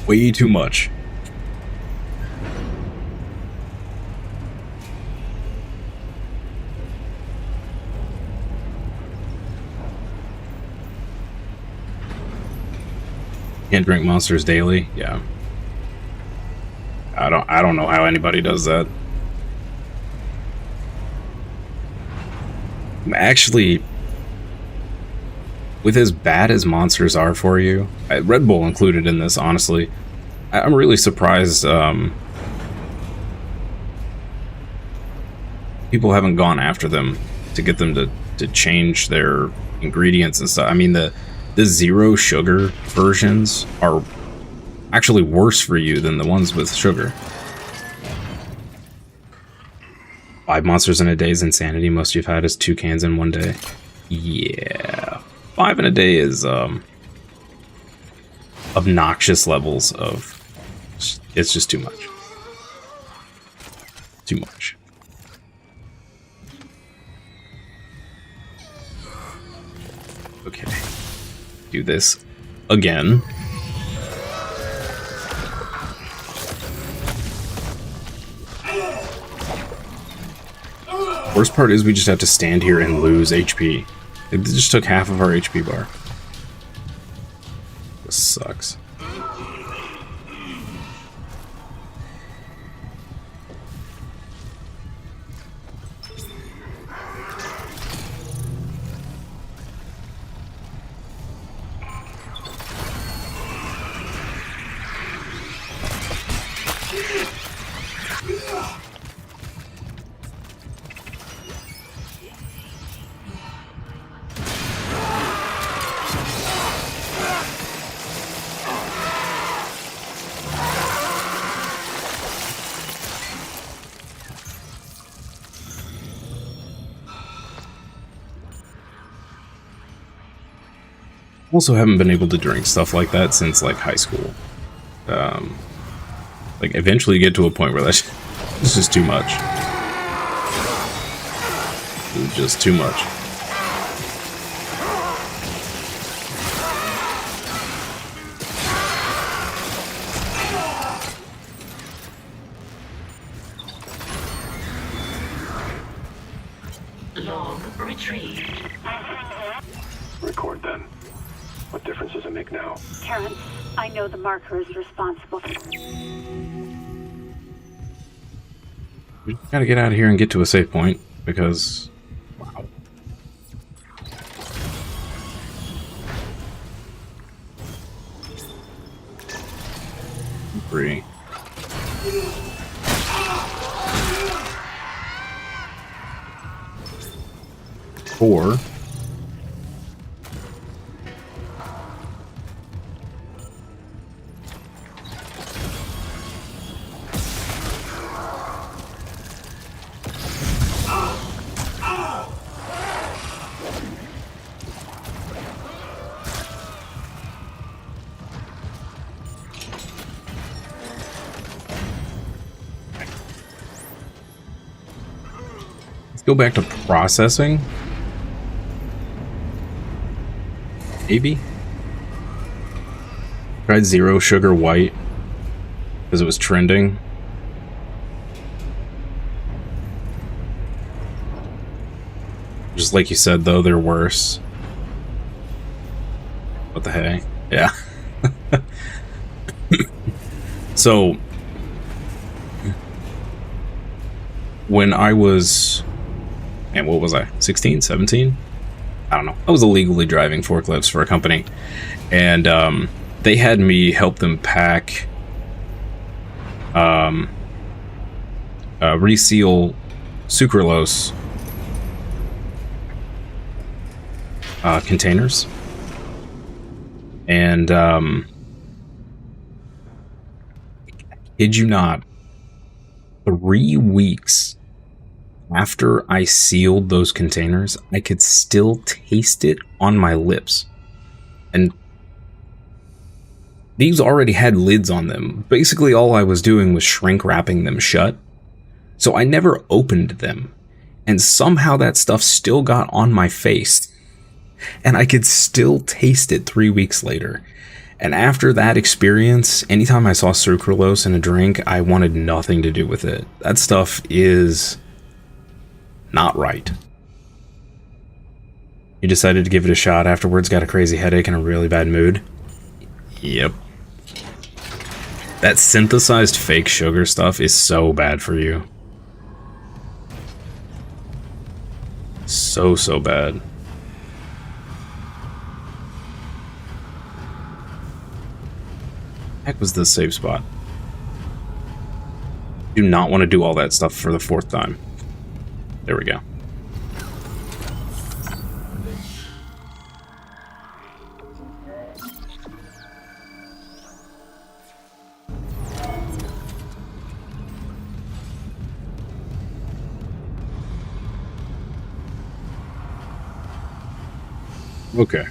Way too much. Can't drink monsters daily. Yeah. I don't know how anybody does that. Actually, with as bad as monsters are for you, Red Bull included in this, honestly, I'm really surprised people haven't gone after them to get them to change their ingredients and stuff. I mean, the zero sugar versions are actually worse for you than the ones with sugar. 5 monsters in a day is insanity. Most you've had is 2 cans in one day. Yeah. 5 in a day is obnoxious levels of... It's just too much. Too much. Okay. Do this again. Worst part is we just have to stand here and lose HP. It just took half of our HP bar. This sucks. Also haven't been able to drink stuff like that since like high school. Like eventually you get to a point where that's just too much. It's just too much. Log retrieved. Record then. What difference does it make now? Terrence, I know the marker is responsible for... We gotta get out of here and get to a safe point, because... Wow. Three. Four. Go back to processing. Maybe. Tried zero sugar white because it was trending. Just like you said, though, they're worse. What the heck? Yeah. So when I was... And what was I? 16, 17? I don't know. I was illegally driving forklifts for a company. And they had me help them pack, reseal sucralose containers. And, kid you not, 3 weeks after I sealed those containers, I could still taste it on my lips. And these already had lids on them. Basically, all I was doing was shrink wrapping them shut. So I never opened them. And somehow that stuff still got on my face. And I could still taste it 3 weeks later. And after that experience, anytime I saw sucralose in a drink, I wanted nothing to do with it. That stuff is not right. You decided to give it a shot afterwards, got a crazy headache and a really bad mood? Yep. That synthesized fake sugar stuff is so bad for you. So bad. Heck was this save spot? Do not want to do all that stuff for the 4th time. There we go. Okay.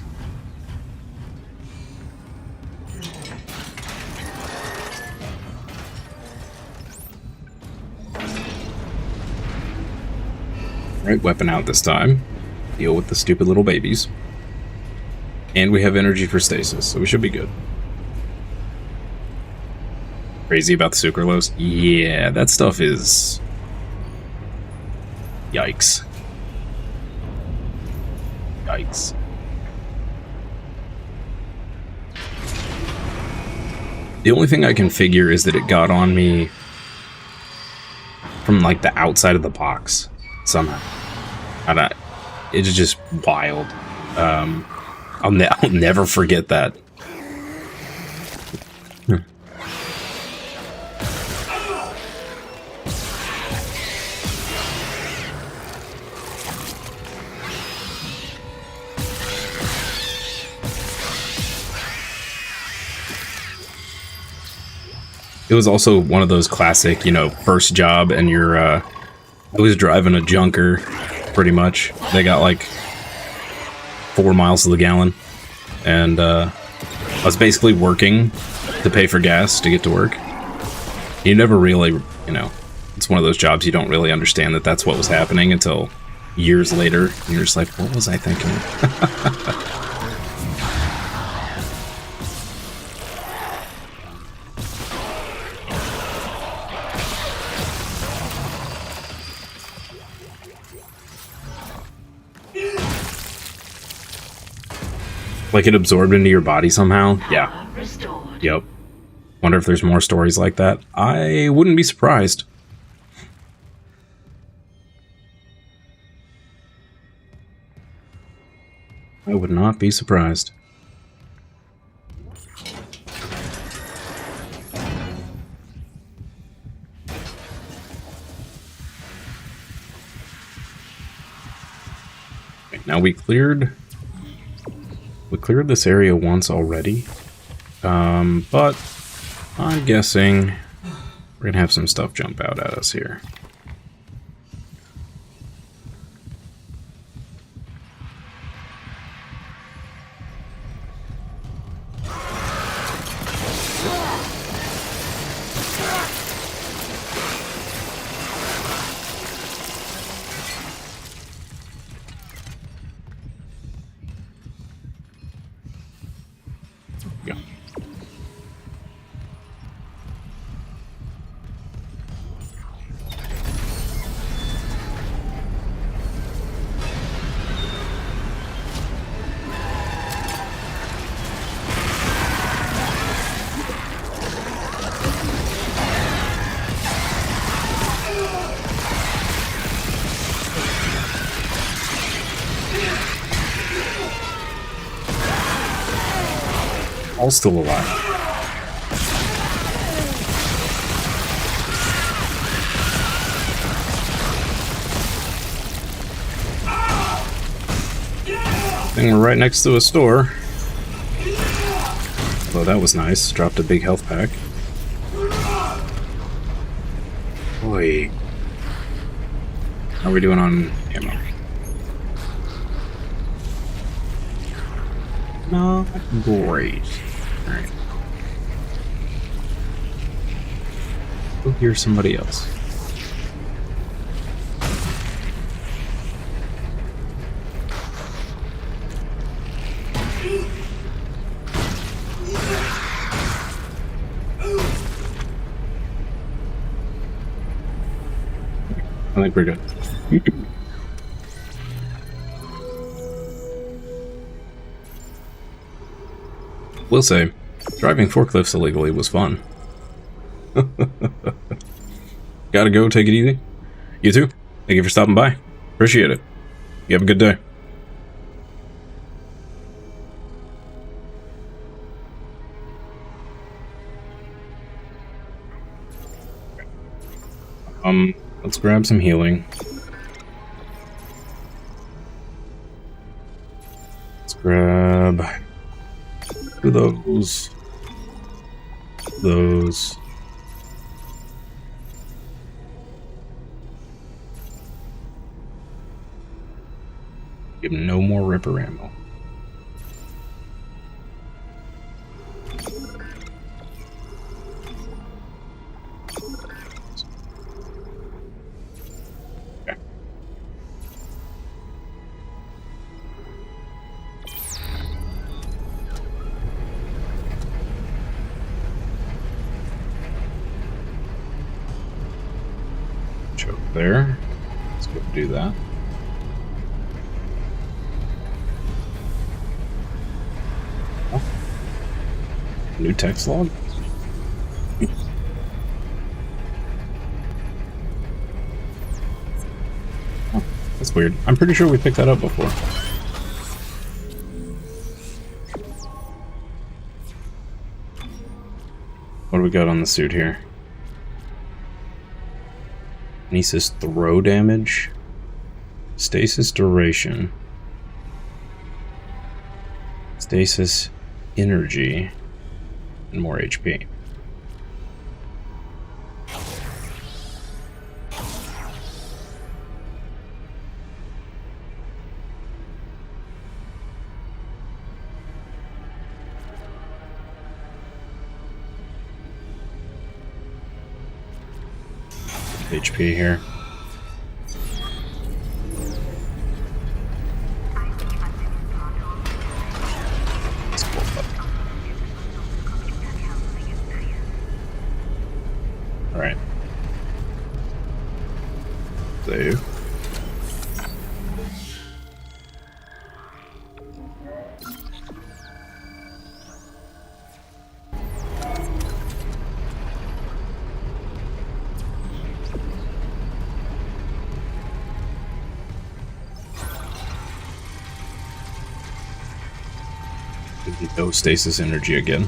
Right, weapon out this time. Deal with the stupid little babies. And we have energy for stasis, so we should be good. Crazy about the sucralose? Yeah, that stuff is... Yikes. Yikes. The only thing I can figure is that it got on me from, like, the outside of the box, somehow. It's just wild. I'll never forget that. It was also one of those classic, you know, first job and you're, I was driving a junker, pretty much. They got like 4 miles to the gallon. And, I was basically working to pay for gas to get to work. You never really, you know, it's one of those jobs you don't really understand that that's what was happening until years later. And you're just like, what was I thinking? Like it absorbed into your body somehow? Yeah. Yep. Wonder if there's more stories like that. I wouldn't be surprised. I would not be surprised. Okay, now we cleared this area once already, but I'm guessing we're gonna have some stuff jump out at us here. All still alive. And we're right next to a store. Although that was nice. Dropped a big health pack. Boy. How are we doing on ammo? Not great. Alright. Go hear somebody else. I think we're good. Will say, driving forklifts illegally was fun. Gotta go, take it easy. You too. Thank you for stopping by. Appreciate it. You have a good day. Let's grab some healing. Let's grab those. Give him no more Ripper ammo. There. Let's go do that. Oh. New text log? Oh, that's weird. I'm pretty sure we picked that up before. What do we got on the suit here? Kinesis throw damage, stasis duration, stasis energy, and more HP. HP here. All right. Save. No stasis energy again.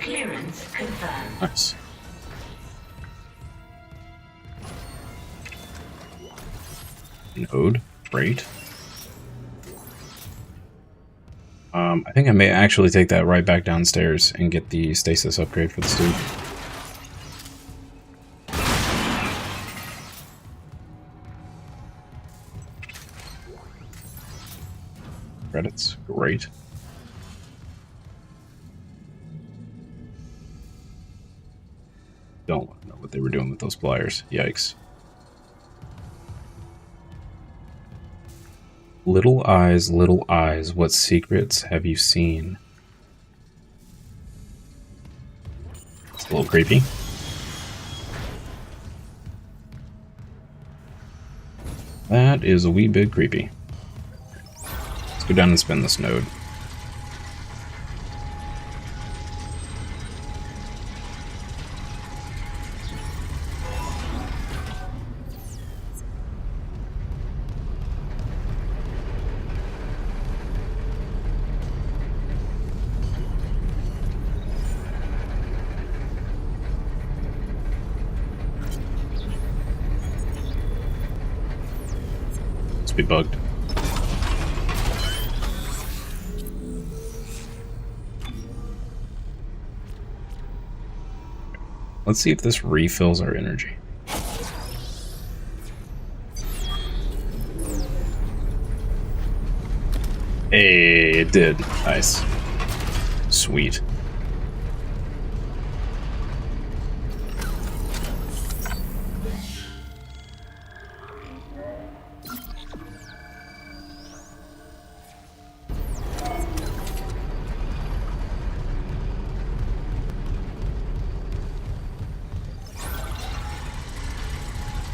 Clearance confirmed. Nice. Node, great. I think I may actually take that right back downstairs and get the stasis upgrade for the suit. Credits, great. Don't want to know what they were doing with those pliers. Yikes. Little eyes, what secrets have you seen? It's a little creepy. That is a wee bit creepy. Let's go down and spin this node. Must be bugged. Let's see if this refills our energy. Hey, it did. Nice. Sweet.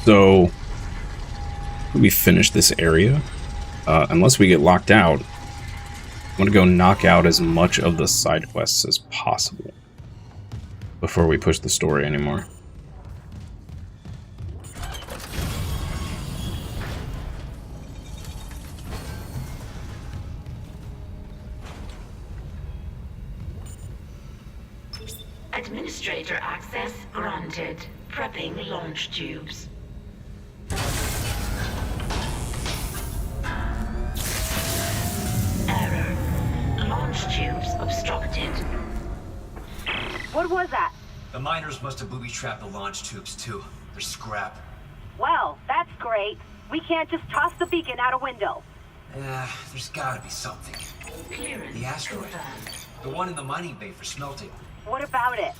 So, we finish this area. Unless we get locked out, I'm gonna go knock out as much of the side quests as possible before we push the story anymore. Administrator access granted. Prepping launch tubes. Error. Launch tubes obstructed. What was that? The miners must have booby-trapped the launch tubes, too. They're scrap. Well, that's great. We can't just toss the beacon out a window. There's gotta be something. Clearance The asteroid. confirmed. The one in the mining bay for smelting. What about it?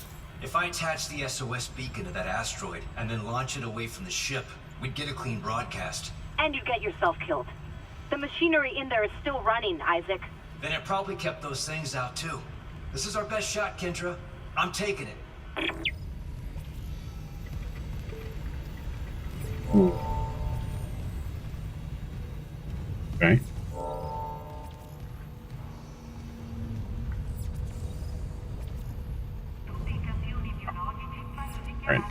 If I attach the SOS beacon to that asteroid and then launch it away from the ship, we'd get a clean broadcast. And you get yourself killed. The machinery in there is still running, Isaac. Then it probably kept those things out, too. This is our best shot, Kendra. I'm taking it. Okay. Right.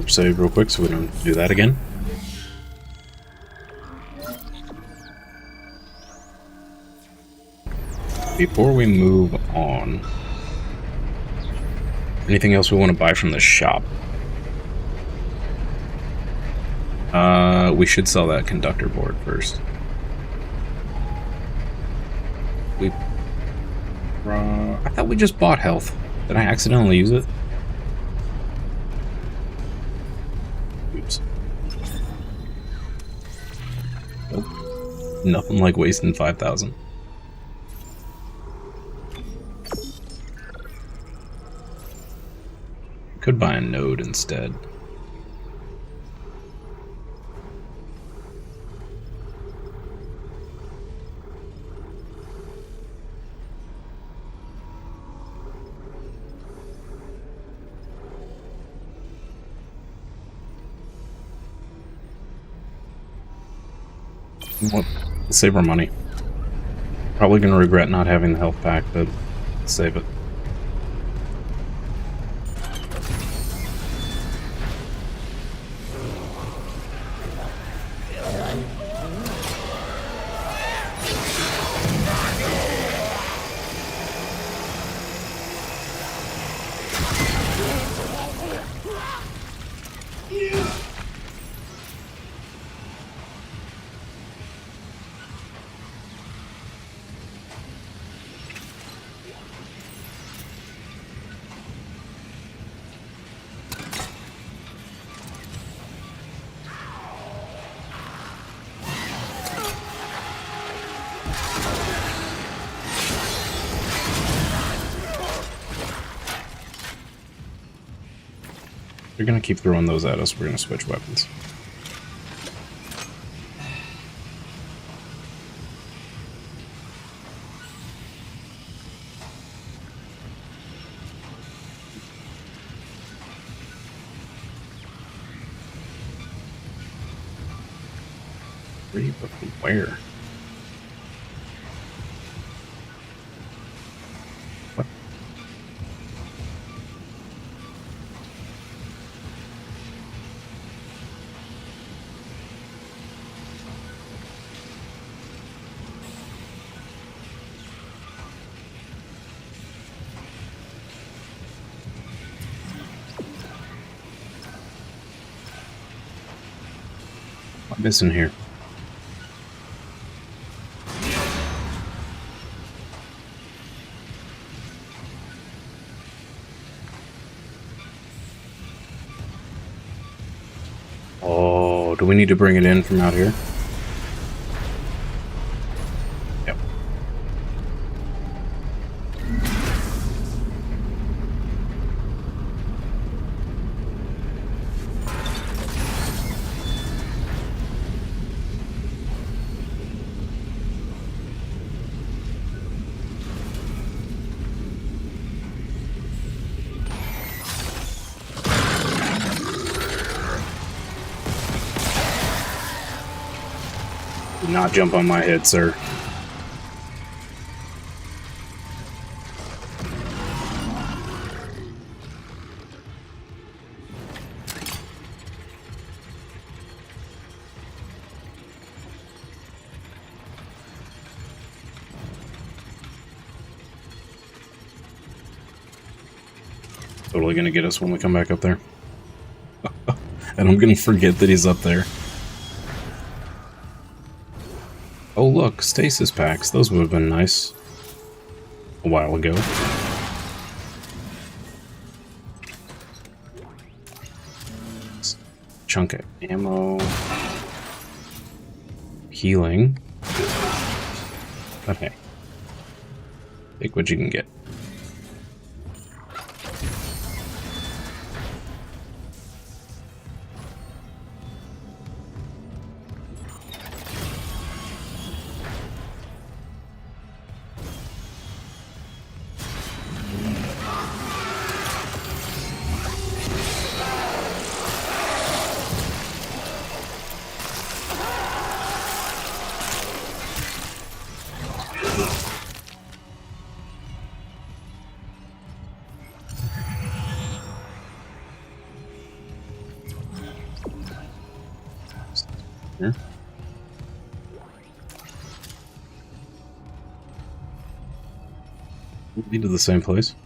Save real quick so we don't do that again. Before we move on, anything else we want to buy from the shop? We should sell that conductor board first. I thought we just bought health. Did I accidentally use it? Oops. Nope. Nothing like wasting 5,000. Could buy a node instead. What? Save our money. Probably gonna regret not having the health pack, but save it. They're gonna keep throwing those at us. We're gonna switch weapons. Where? I'm missing here. Oh, do we need to bring it in from out here? Yep. Do not jump on my head, sir. Totally gonna get us when we come back up there. And I'm gonna forget that he's up there. Oh look, stasis packs. Those would have been nice a while ago. Chunk of ammo. Healing. Okay. Take what you can get. Here. Lead to the same place.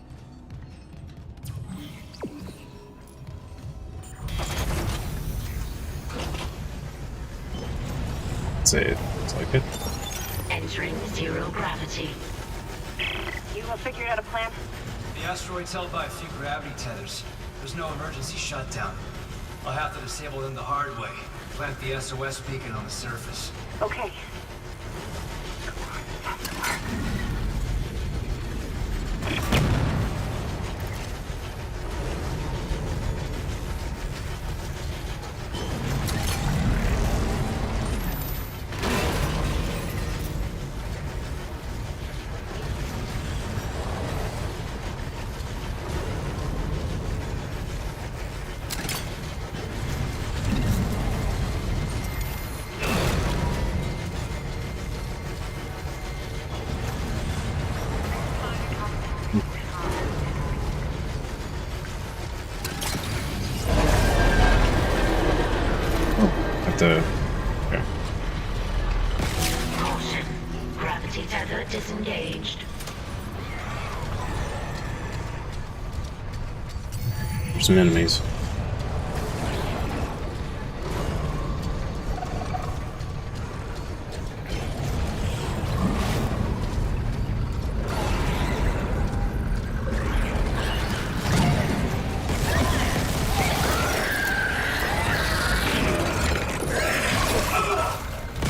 Let's say it. Looks like it. Entering zero gravity. You have figured out a plan? The asteroid's held by a few gravity tethers. There's no emergency shutdown. I'll have to disable them the hard way. Plant the SOS beacon on the surface. Okay. Okay. Caution. Gravity tether disengaged. There's some enemies.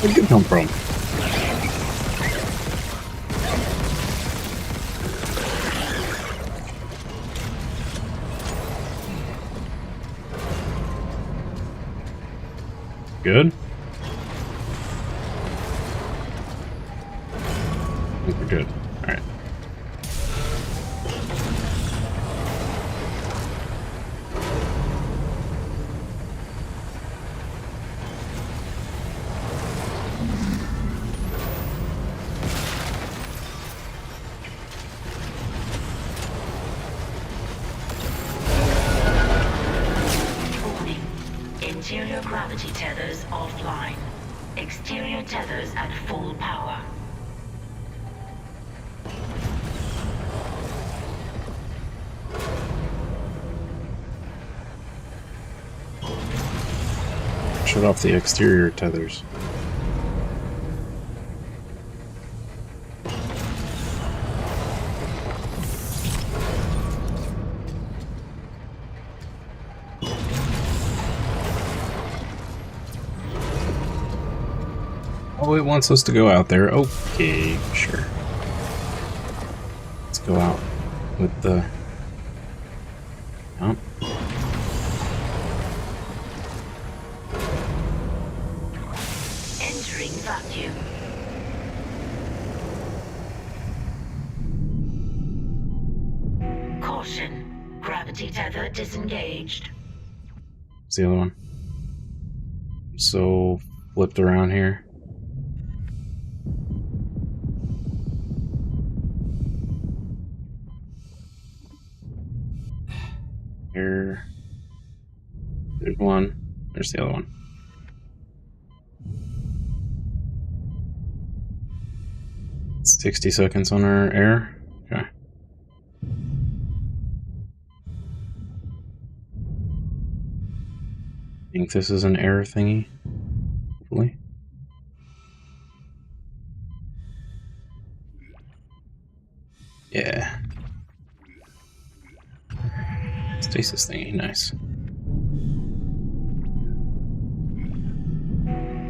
Where'd it come from? Good? I think we're good. Alright. Warning. Interior gravity tethers offline. Exterior tethers at full power. Shut off the exterior tethers. Oh, it wants us to go out there. Okay, sure. Let's go out with the... Oh. Entering vacuum. Caution. Gravity tether disengaged. What's the other one? So flipped around here. Here. There's one. There's the other one. It's 60 seconds on our air. Okay. I think this is an air thingy. Hopefully. Yeah. Stasis thingy, nice.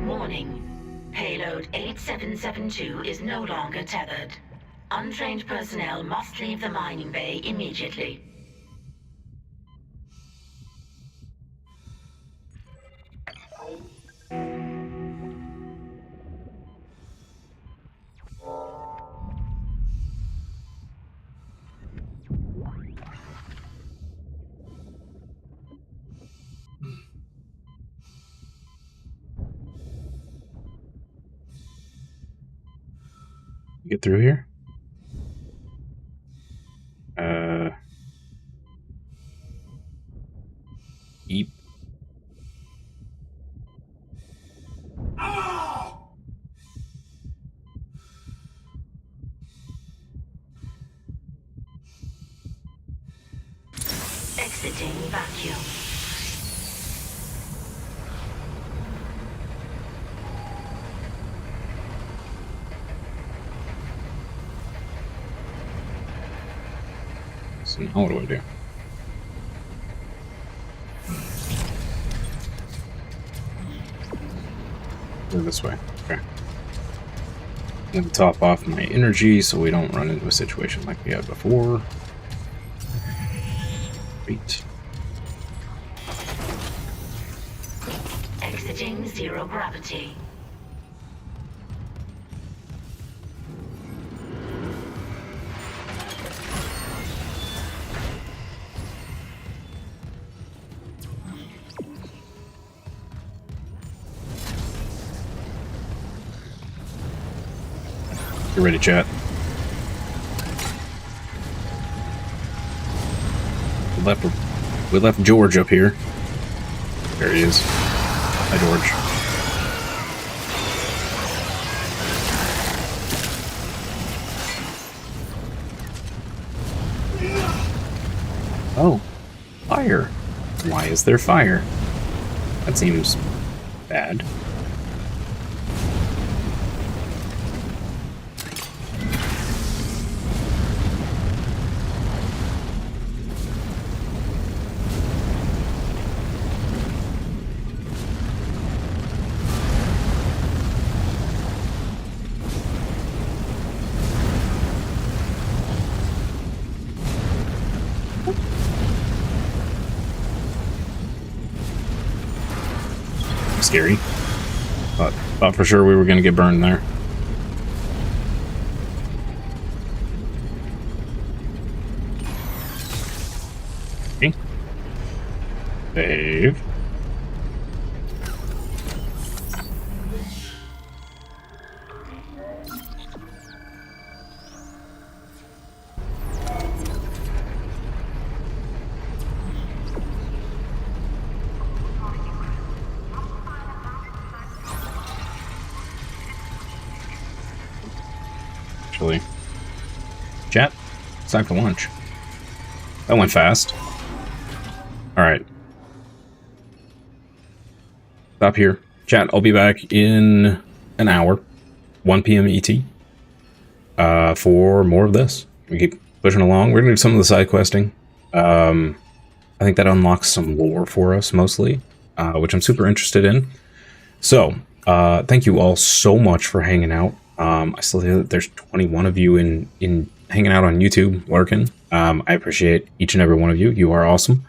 Warning. Payload 8772 is no longer tethered. Untrained personnel must leave the mining bay immediately. Get through here? Eep. Exiting vacuum. So now what do I do? Go this way. Okay. I'm going to top off my energy so we don't run into a situation like we had before. Great. Exiting zero gravity. Get ready, chat. We left George up here. There he is. Hi, George. Oh, fire. Why is there fire? That seems bad. Scary. Thought for sure we were going to get burned there. Okay. Save. Chat, it's time for lunch. That went fast. Alright. stop here. Chat, I'll be back in an hour, 1 p.m. ET, for more of this. We keep pushing along. We're going to do some of the side questing. I think that unlocks some lore for us, mostly, which I'm super interested in. So, thank you all so much for hanging out. I still hear that there's 21 of you in hanging out on YouTube, lurking. I appreciate each and every one of you. You are awesome.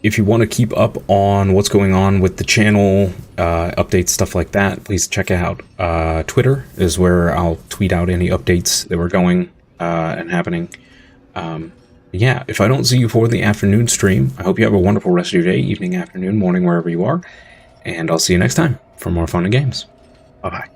If you want to keep up on what's going on with the channel, updates, stuff like that, please check out Twitter is where I'll tweet out any updates that were going and happening. Yeah, if I don't see you for the afternoon stream, I hope you have a wonderful rest of your day, evening, afternoon, morning, wherever you are. And I'll see you next time for more fun and games. Bye-bye.